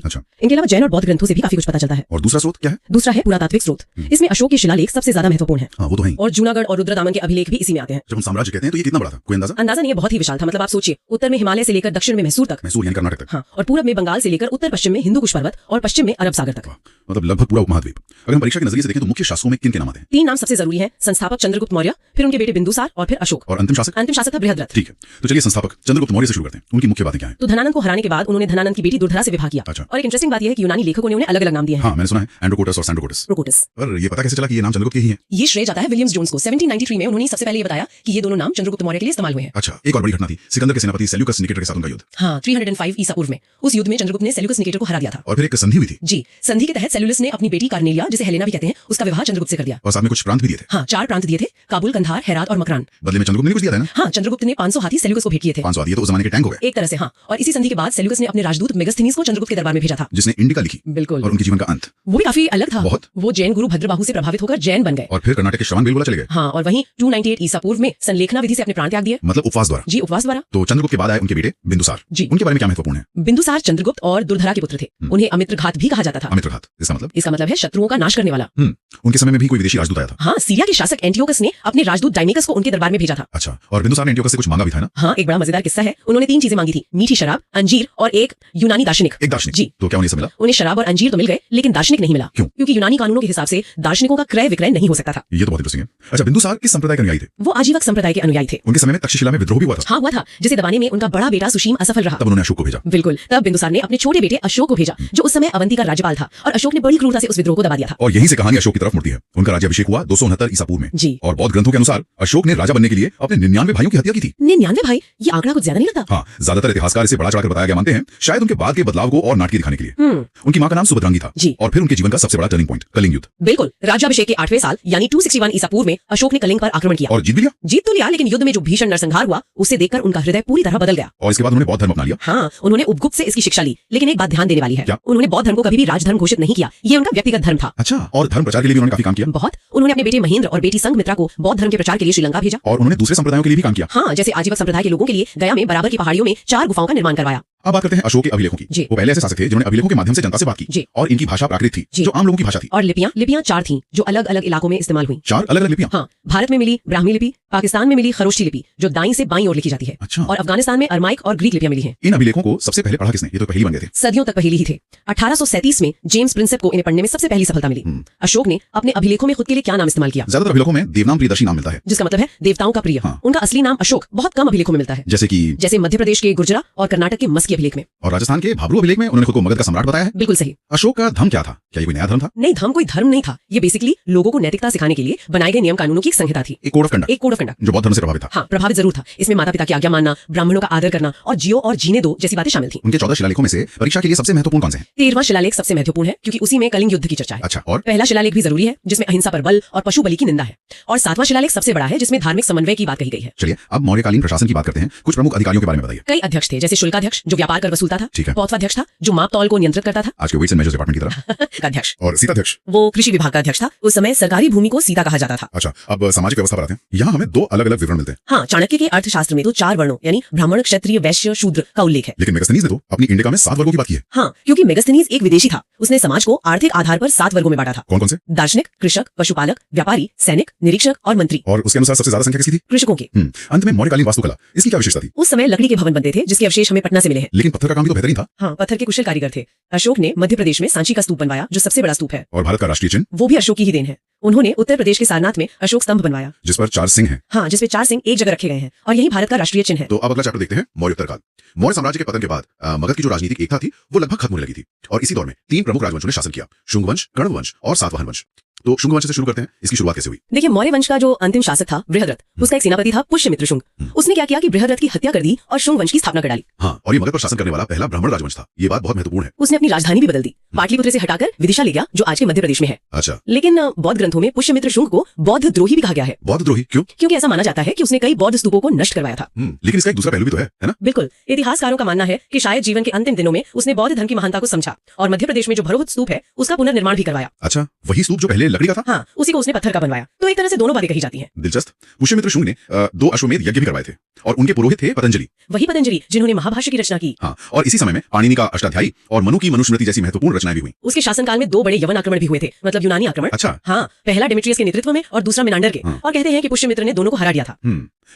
अच्छा। इनके अलावा जैन और बौद्ध ग्रंथों से भी काफी कुछ पता चलता है। और दूसरा स्रोत क्या है? दूसरा है पुरातात्विक स्रोत। इसमें अशोक के शिलालेख सबसे ज्यादा महत्वपूर्ण है। हाँ, वो तो है ही। और जूनागढ़ और रुद्रदामन के अभिलेख भी इसी में आते हैं। जब हम साम्राज्य कहते हैं तो ये कितना बड़ा था, कोई अंदाजा? अंदाजा नहीं है, बहुत ही विशाल था। मतलब आप सोचिए, उत्तर में हिमालय से लेकर दक्षिण में मैसूर तक, मैसूर यानी कर्नाटक तक, हाँ, और पूरब में बंगाल से लेकर उत्तर पश्चिम में हिंदू कुश पर्वत और पश्चिम में अरब सागर तक, मतलब लगभग पूरा उपमहाद्वीप। अगर हम परीक्षा के नजरिए से देखें तो मुख्य शासकों में किन के नाम आते हैं? 3 नाम सबसे जरूरी हैं, संस्थापक चंद्रगुप्त मौर्य, फिर उनके बेटे बिंदुसार और फिर अशोक। और अंतिम शासक था बृहद्रथ। ठीक है, तो चलिए संस्थापक चंद्रगुप्त मौर्य से शुरू करते हैं। उनकी मुख्य बातें क्या हैं? तो धनानंद को हराने के बाद उन्होंने धनानंद की बेटी दुर्धरा से विवाह किया। अच्छा। और एक इंटरेस्टिंग बात यह है कि यूनानी लेखकों ने उन्हें अलग अलग नाम दिए हैं। हाँ, मैंने सुना है एंड्रोकोटस और सैंड्रोकोटस। प्रोकोटस। पर ये पता कैसे चला कि ये नाम चंद्रगुप्त के ही हैं? ये श्रेय जाता है विलियम्स जोन्स को। 1793 में उन्होंने सबसे पहले ये बताया कि ये दोनों नाम चंद्रगुप्त मौर्य के लिए इस्तेमाल हुए हैं। अच्छा, एक और बड़ी घटना थी, सिकंदर के सेनापति सेल्यूकस निकेटर के साथ उनका युद्ध। हाँ, 305 ईसा पूर्व में उस युद्ध में चंद्रगुप्त ने सेल्यूकस निकेटर को हरा दिया था। और फिर एक संधि हुई थी। जी, संधि के तहत सेल्यूकस ने अपनी बेटी कार्नेलिया, जिसे हेलेना भी कहते हैं, उसका विवाह चंद्रगुप्त से कर दिया। और साथ में कुछ प्रांत भी दिए थे। हाँ, 4 प्रांत दिए थे, काबुल, कंधार, हेरात और मकरान। बदले में चंद्रगुप्त ने कुछ दिया था ना? हाँ, चंद्रगुप्त ने 500 हाथी सेल्यूकस को भेंट किए थे। 500 दिए तो उस जमाने के टैंक हो गए एक तरह से। हाँ, और इसी संधि के बाद सेल्यूकस ने अपने राजदूत मेगास्थनीज को चंद्रगुप्त के दरबार में भेजा था, जिसने इंडिका लिखी। बिल्कुल। और उनके जीवन का अंत वो भी काफी अलग था। बहुत। वो जैन गुरु भद्रबाहु से प्रभावित होकर जैन बन गए। और फिर कर्नाटक के श्रवणबेलगोला चले गए। हाँ, और वहीं 298 ईसा पूर्व में संलेखना विधि से अपने प्राण त्याग दिए। मतलब उपवास द्वारा। जी, उपवास द्वारा। तो चंद्रगुप्त के बाद आए उनके बेटे बिंदुसार। जी। उनके बारे में क्या महत्वपूर्ण है? बिंदुसार चंद्रगुप्त और दुर्धरा के पुत्र थे। उन्हें अमित्रघात भी कहा जाता था। अमित्रघात, इसका मतलब है शत्रुओं का नाश करने वाला। उनके समय में भी कोई विदेशी राजदूत आया था। हाँ, सीरिया के शासक एंटियोकस ने अपने राजदूत डायमेकस को उनके दरबार में भेजा था। अच्छा, और बिंदुसार ने एंटियोकस से कुछ मांगा भी था ना? हाँ, एक बड़ा मजेदार किस्सा है। उन्होंने 3 चीजें मांगी थी, मीठी शराब, अंजीर और एक यूनानी दार्शनिक। एक दार्शनिक? जी। तो क्या उन्हें सब मिला? उन्हें शराब और अंजीर तो मिल गए, लेकिन दार्शनिक नहीं मिला। क्यों? क्योंकि यूनानी कानूनों के हिसाब से दार्शनिकों का क्रय विक्रय नहीं हो सकता था। ये तो बहुत इंटरेस्टिंग है। अच्छा, बिंदुसार किस संप्रदाय के अनुयायी थे? वो आजीवक संप्रदाय के अनुयायी थे। उनके समय में तक्षशिला में विद्रोह भी हुआ था। हाँ, हुआ था, जिसे दबाने में उनका बड़ा बेटा सुशीम असफल रहा। तब उन्होंने अशोक को भेजा। बिल्कुल। तब बिंदुसार ने अपने छोटे बेटे अशोक को भेजा, जो उस समय अवंती का राज्यपाल था, और अशोक ने बड़ी क्रूरता से उस विद्रोह को दबा दिया था। और यही से कहानी अशोक की तरफ मुड़ती है। उनका राज्याभिषेक हुआ 269 ईसा पूर्व में। जी। और बौद्ध ग्रंथों के अनुसार अशोक ने राजा बनने के लिए अपने 99 भाइयों की हत्या की थी। 99 भाई? ये आंकड़ा कुछ ज्यादा नहीं लगता? हाँ, ज्यादातर इतिहासकार इसे बढ़ा चढ़ाकर बताया गया मानते हैं, शायद उनके बाद के बदलाव को और नाटकीय दिखाने के लिए। उनकी मां का नाम सुभद्रांगी था। जी। और फिर उनके जीवन का सबसे बड़ा टर्निंग पॉइंट कलिंग युद्ध। बिल्कुल। राज्याभिषेक के 8वें साल यानी 261 ईसा पूर्व में अशोक ने कलिंग पर आक्रमण किया और जीत भी लिया। जीत तो लिया, लेकिन युद्ध में जो भीषण नरसंहार हुआ, उसे देखकर उनका हृदय पूरी तरह बदल गया। और इसके बाद उन्होंने बौद्ध धर्म अपना लिया। हाँ, उन्होंने उपगुप्त से इसकी शिक्षा ली, लेकिन एक बात ध्यान देने वाली है। क्या? उन्होंने बौद्ध धर्म को कभी भी राजधर्म घोषित नहीं किया। ये उनका व्यक्तिगत धर्म था। अच्छा, और धर्म प्रचार के लिए भी उन्होंने काफी काम किया। बहुत। उन्होंने अपने बेटे महेंद्र और बेटी संघमित्रा को बौद्ध धर्म के प्रचार के लिए श्रीलंका भेजा। और उन्होंने दूसरे संप्रदायों के लिए भी काम किया। हाँ, जैसे आजीवक संप्रदाय के लोगों के लिए गया में बराबर की पहाड़ियों में 4 गुफाओं का निर्माण करवाया। अब बात करते हैं अशोक के अभिलेखों की। जी। वो पहले ऐसे शासक थे जिन्होंने अभिलेखों के माध्यम से जनता से बात की। जी। और इनकी भाषा प्राकृत थी, जी। जो आम लोगों की भाषा थी। और लिपियां 4 थीं, जो अलग अलग इलाकों में इस्तेमाल हुई। 4 अलग अलग लिपियां? हाँ, भारत में मिली ब्राह्मी लिपि, पाकिस्तान में मिली खरोष्टी लिपि, जो दाईं से बाईं ओर लिखी जाती है। अच्छा। और अफगानिस्तान में अरमाइक और ग्रीक लिपियां मिली हैं। इन अभिलेखों को सबसे पहले पढ़ा किसने? ये तो पहली बन गए थे। सदियों तक पहेली ही थे। 1837 में जेम्स प्रिंसेप को इन्हें पढ़ने में सबसे पहली सफलता मिली। अशोक ने अपने अभिलेखों में खुद के लिए क्या नाम इस्तेमाल किया? ज्यादातर अभिलेखों में देवनाम प्रियदर्शी नाम मिलता है, जिसका मतलब है देवताओं का प्रिय। हाँ। उनका असली नाम अशोक बहुत कम अभिलेखों में मिलता है, जैसे मध्य प्रदेश के गुर्जरा और कर्नाटक के मस्की अभिलेख में। और राजस्थान के भाबरू अभिलेख में उन्होंने खुद को मगध का सम्राट बताया है। बिल्कुल सही। अशोक का धर्म क्या था? क्या ये कोई नया धर्म था? नहीं, धर्म कोई धर्म नहीं था। ये बेसिकली लोगों को नैतिकता सिखाने के लिए बनाए गए नियम कानूनों की एक संहिता थी। एक कोड ऑफ कंडक्ट जो बौद्ध धर्म से प्रभावित था। हाँ, प्रभावित जरूर था। इसमें माता पिता की आज्ञा मानना, ब्राह्मणों का आदर करना और जियो और जीने दो जैसी बातें शामिल थी। उनके 14 शिलालेखों में से परीक्षा के लिए सबसे महत्वपूर्ण कौन से हैं? 13वां शिलालेख सबसे महत्वपूर्ण है, क्योंकि उसी में कलिंग युद्ध की चर्चा है। अच्छा, और पहला शिलालेख भी जरूरी है, जिसमें अहिंसा पर बल और पशु बलि की निंदा है। और 7वां शिलालेख सबसे बड़ा है, जिसमें धार्मिक समन्वय की बात कही गई है। चलिए अब मौर्यकालीन प्रशासन की बात करते हैं। कुछ प्रमुख अधिकारियों के बारे में बताइए। कई अध्यक्ष थे, जैसे शुल्काध्यक्ष जो व्यापार कर वसूलता था। ठीक है। पौत्वाध्यक्ष था जो माप तौल को नियंत्रित करता था। आज के वेट्स एंड मेजर्स डिपार्टमेंट की तरह। अध्यक्ष। और सीताध्यक्ष? वो कृषि विभाग का अध्यक्ष था। उस समय सरकारी भूमि को सीता कहा जाता था। अच्छा, अब सामाजिक व्यवस्था पर आते हैं। यहाँ हमें 2 अलग अलग विवरण मिलते हैं। हाँ, चाणक्य के अर्थशास्त्र में तो 4 वर्णों यानी ब्राह्मण, क्षत्रिय, वैश्य, शूद्र का उल्लेख है। लेकिन मेगास्थनीज ने तो अपनी इंडिका में 7 वर्गों की बात की है। हाँ, क्योंकि मेगास्थनीज एक विदेशी था। उसने समाज को आर्थिक आधार पर 7 वर्गों में बांटा था। कौन कौन से? दार्शनिक, कृषक, पशुपालक, व्यापारी, सैनिक, निरीक्षक और मंत्री। और उसके अनुसार सबसे ज्यादा संख्या किसकी थी? कृषकों की। अंत में मौर्यकालीन वास्तुकला, इसकी क्या विशेषता थी? उस समय लकड़ी के भवन बनते थे, जिसके अवशेष हमें पटना से मिले हैं। लेकिन पत्थर का काम भी तो बेहतरीन था। हाँ, पत्थर के कुशल कारीगर थे। अशोक ने मध्य प्रदेश में सांची का स्तूप बनवाया, जो सबसे बड़ा स्तूप है। और भारत का राष्ट्रीय चिन्ह? वो भी अशोक की ही देन है। उन्होंने उत्तर प्रदेश के सारनाथ में अशोक स्तंभ बनवाया, जिस पर 4 सिंह हैं। हाँ, जिसपे 4 सिंह एक जगह रखे गए हैं, और यही भारत का राष्ट्रीय चिन्ह है। तो अब अगला चैप्टर देखते हैं, मौर्योत्तर काल। मौर्य साम्राज्य के पतन के बाद मगध की जो राजनीतिक एकता थी वो लगभग खत्म होने लगी थी। और इसी दौर में 3 प्रमुख राजवंशों ने शासन किया, शुंग वंश, कण्व वंश और सातवाहन वंश। तो शुंग वंश से शुरू करते हैं। इसकी शुरुआत कैसे हुई? देखिए, मौर्य वंश का जो अंतिम शासक था बृहद्रथ, उसका एक सेनापति था पुष्यमित्र शुंग। उसने क्या किया कि बृहद्रथ की हत्या कर दी और शुंग वंश की स्थापना कर डाली। हाँ, और ये मगध पर शासन करने वाला पहला ब्राह्मण राजवंश था। ये बात बहुत महत्वपूर्ण है। उसने अपनी राजधानी भी बदल दी, पाटलिपुत्र से हटाकर विदिशा ले गया, जो आज के मध्य प्रदेश में है। अच्छा। लेकिन बौद्ध ग्रंथों में पुष्यमित्र शुंग को बौद्ध द्रोही भी कहा गया है। बौद्ध द्रोही क्यों? क्योंकि ऐसा माना जाता है कि उसने कई बौद्ध स्तूपों को नष्ट करवाया था। लेकिन इसका एक दूसरा पहलू भी तो है ना? बिल्कुल। इतिहासकारों का मानना है कि शायद जीवन के अंतिम दिनों में उसने बौद्ध धर्म की महानता को समझा और मध्य प्रदेश में जो भरोहुत स्तूप है उसका पुनर्निर्माण भी करवाया। अच्छा, वही स्तूप जो पहले लकड़ी का था? हाँ, उसी को उसने पत्थर का बनवाया। तो एक तरह से दोनों बातें कही जाती हैं। दिलचस्प। पुष्यमित्र शुंग ने 2 अश्वमेध यज्ञ भी करवाए थे और उनके पुरोहित थे पतंजलि। वही पतंजलि जिन्होंने महाभाष्य की रचना की। हाँ, और इसी समय में पाणिनि का अष्टाध्यायी और मनु की मनुस्मृति जैसी महत्वपूर्ण रचनाएं भी हुई। उसके शासनकाल में 2 बड़े यवन आक्रमण भी हुए थे, मतलब यूनानी आक्रमण। अच्छा। हाँ, पहला डेमेट्रियस के नेतृत्व में और दूसरा मिनांडर के। और कहते हैं कि पुष्यमित्र ने दोनों को हरा दिया था।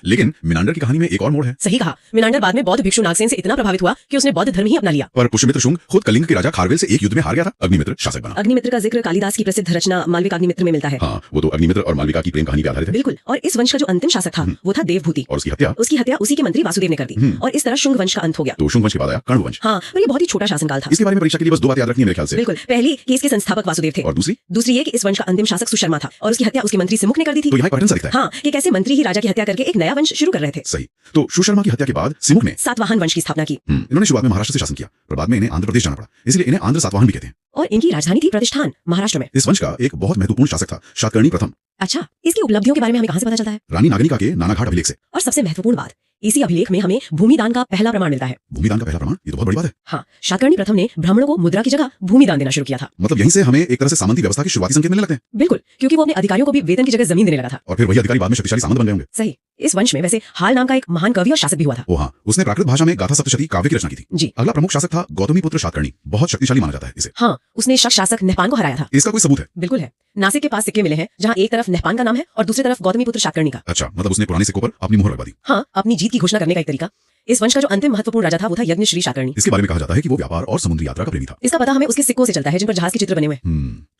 लेकिन मिनांडर की कहानी में एक और मोड़ है। सही कहा। मिनांडर बाद में बौद्ध भिक्षु नागसेन से इतना प्रभावित हुआ कि उसने बौद्ध धर्म ही अपना लिया। पर पुष्यमित्र शुंग खुद कलिंग के राजा खारवेल से एक युद्ध में हार गया था। अग्निमित्र शासक बना। अग्निमित्र का जिक्र कालिदास की प्रसिद्ध रचना मालविका अग्निमित्र में मिलता है। हाँ, वो तो अग्निमित्र और मालविका की प्रेम कहानी पे आधारित है। बिल्कुल। और इस वंश का जो अंतिम शासक था वो था देवभूति। और उसकी हत्या उसी के मंत्री वासुदेव ने कर दी। और इस तरह शुंग वंश का अंत हो गया। तो शुंग वंश के बाद आया कर्ण वंश। हाँ, पर ये बहुत ही छोटा शासनकाल था। इसके बारे में परीक्षा के लिए बस 2 बातें याद रखनी है मेरे ख्याल से। बिल्कुल। पहली कि इसके संस्थापक वासुदेव थे, और दूसरी ये कि इस वंश का अंतिम शासक सुशर्मा था और उसकी हत्या उसके मंत्री सिमुख ने कर दी थी। तो यहाँ पैटर्न सा दिखता है। हाँ, कि कैसे मंत्री ही राजा की हत्या करके एक नया वंश शुरू कर रहे थे। सही। तो सुशर्मा की हत्या के बाद सिमुख ने सातवाहन वंश की स्थापना की। इन्होंने शुरुआत में महाराष्ट्र से शासन किया, पर बाद में इन्हें आंध्र प्रदेश जाना पड़ा, इसलिए इन्हें आंध्र सातवाहन भी कहते हैं। और इनकी राजधानी थी प्रतिष्ठान, महाराष्ट्र में। इस वंश का एक बहुत महत्वपूर्ण शासक था शातकर्णी प्रथम। अच्छा, इसकी उपलब्धियों के बारे में हमें कहाँ से पता चलता है? रानी नागनिका के नानाघाट अभिलेख से। और सबसे महत्वपूर्ण बात, इसी अभिलेख में हमें भूमिदान का पहला प्रमाण मिलता है। भूमिदान का पहला प्रमाण? ये तो बहुत बड़ी बात है। हाँ, शातकर्णी प्रथम ने ब्राह्मणों को मुद्रा की जगह भूमिदान देना शुरू किया था। मतलब यहीं से हमें एक तरह से सामंती व्यवस्था की शुरुआती संकेत मिलने लगते हैं। बिल्कुल, क्योंकि वो अपने अधिकारियों को भी वेतन की जगह जमीन देने लगा था। और फिर वही अधिकारी बाद में शक्तिशाली सामंत बन गए होंगे। सही। इस वंश में वैसे हाल नाम का एक महान कवि और शासक भी हुआ था। ओ हाँ, उसने प्राकृत भाषा में गाथा सप्तशती काव्य की रचना की थी। जी। अगला प्रमुख शासक था गौतमीपुत्र शातकर्णी। बहुत शक्तिशाली माना जाता है इसे। हाँ, उसने शक शासक नहपान को हराया था। इसका कोई सबूत है? बिल्कुल है। नासिक के पास सिक्के मिले हैं जहाँ एक तरफ नहपान का नाम है और दूसरी तरफ गौतमीपुत्र शातकर्णी का। अच्छा, मतलब उसने पुराने सिक्कों पर अपनी मुहर लगवा दी। हाँ, अपनी जीत की घोषणा करने का एक तरीका। इस वंश का जो अंतिम महत्वपूर्ण राजा था वो था यज्ञश्री शातकर्णी। इसके बारे में कहा जाता है कि वो व्यापार और समुद्री यात्रा का प्रेमी था। इसका पता हमें उसके सिक्कों से चलता है जिन पर जहाज के चित्र बने हुए।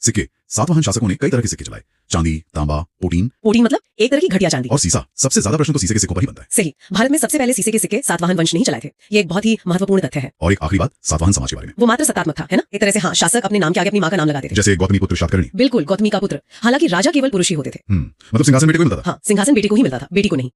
सिक्के। सातवाहन शासकों ने कई तरह के सिक्के चलाए, चांदी, तांबा, पोटीन मतलब एक तरह की घटिया चांदी। और सीसा। सबसे ज्यादा प्रश्न तो सीसे के सिक्कों पर ही बनता है। सही। भारत में सबसे पहले सीसे के सिक्के सातवाहन वंश ने ही चलाए थे। ये एक बहुत ही महत्वपूर्ण तथ्य है। और एक आखिरी बात सातवाहन समाज के बारे में। वो मात्र सत्तात्मक था, है ना? एक तरह से हाँ, शासक अपने नाम के आगे अपनी माँ का नाम लगाते थे, जैसे गौतमीपुत्र शातकर्णी। बिल्कुल, गौतमी का पुत्र। हालांकि राजा केवल पुरुष ही होते थे। मतलब सिंहासन बेटे को मिलता था। हाँ, सिंहासन बेटे को ही मिलता था, बेटी को नहीं।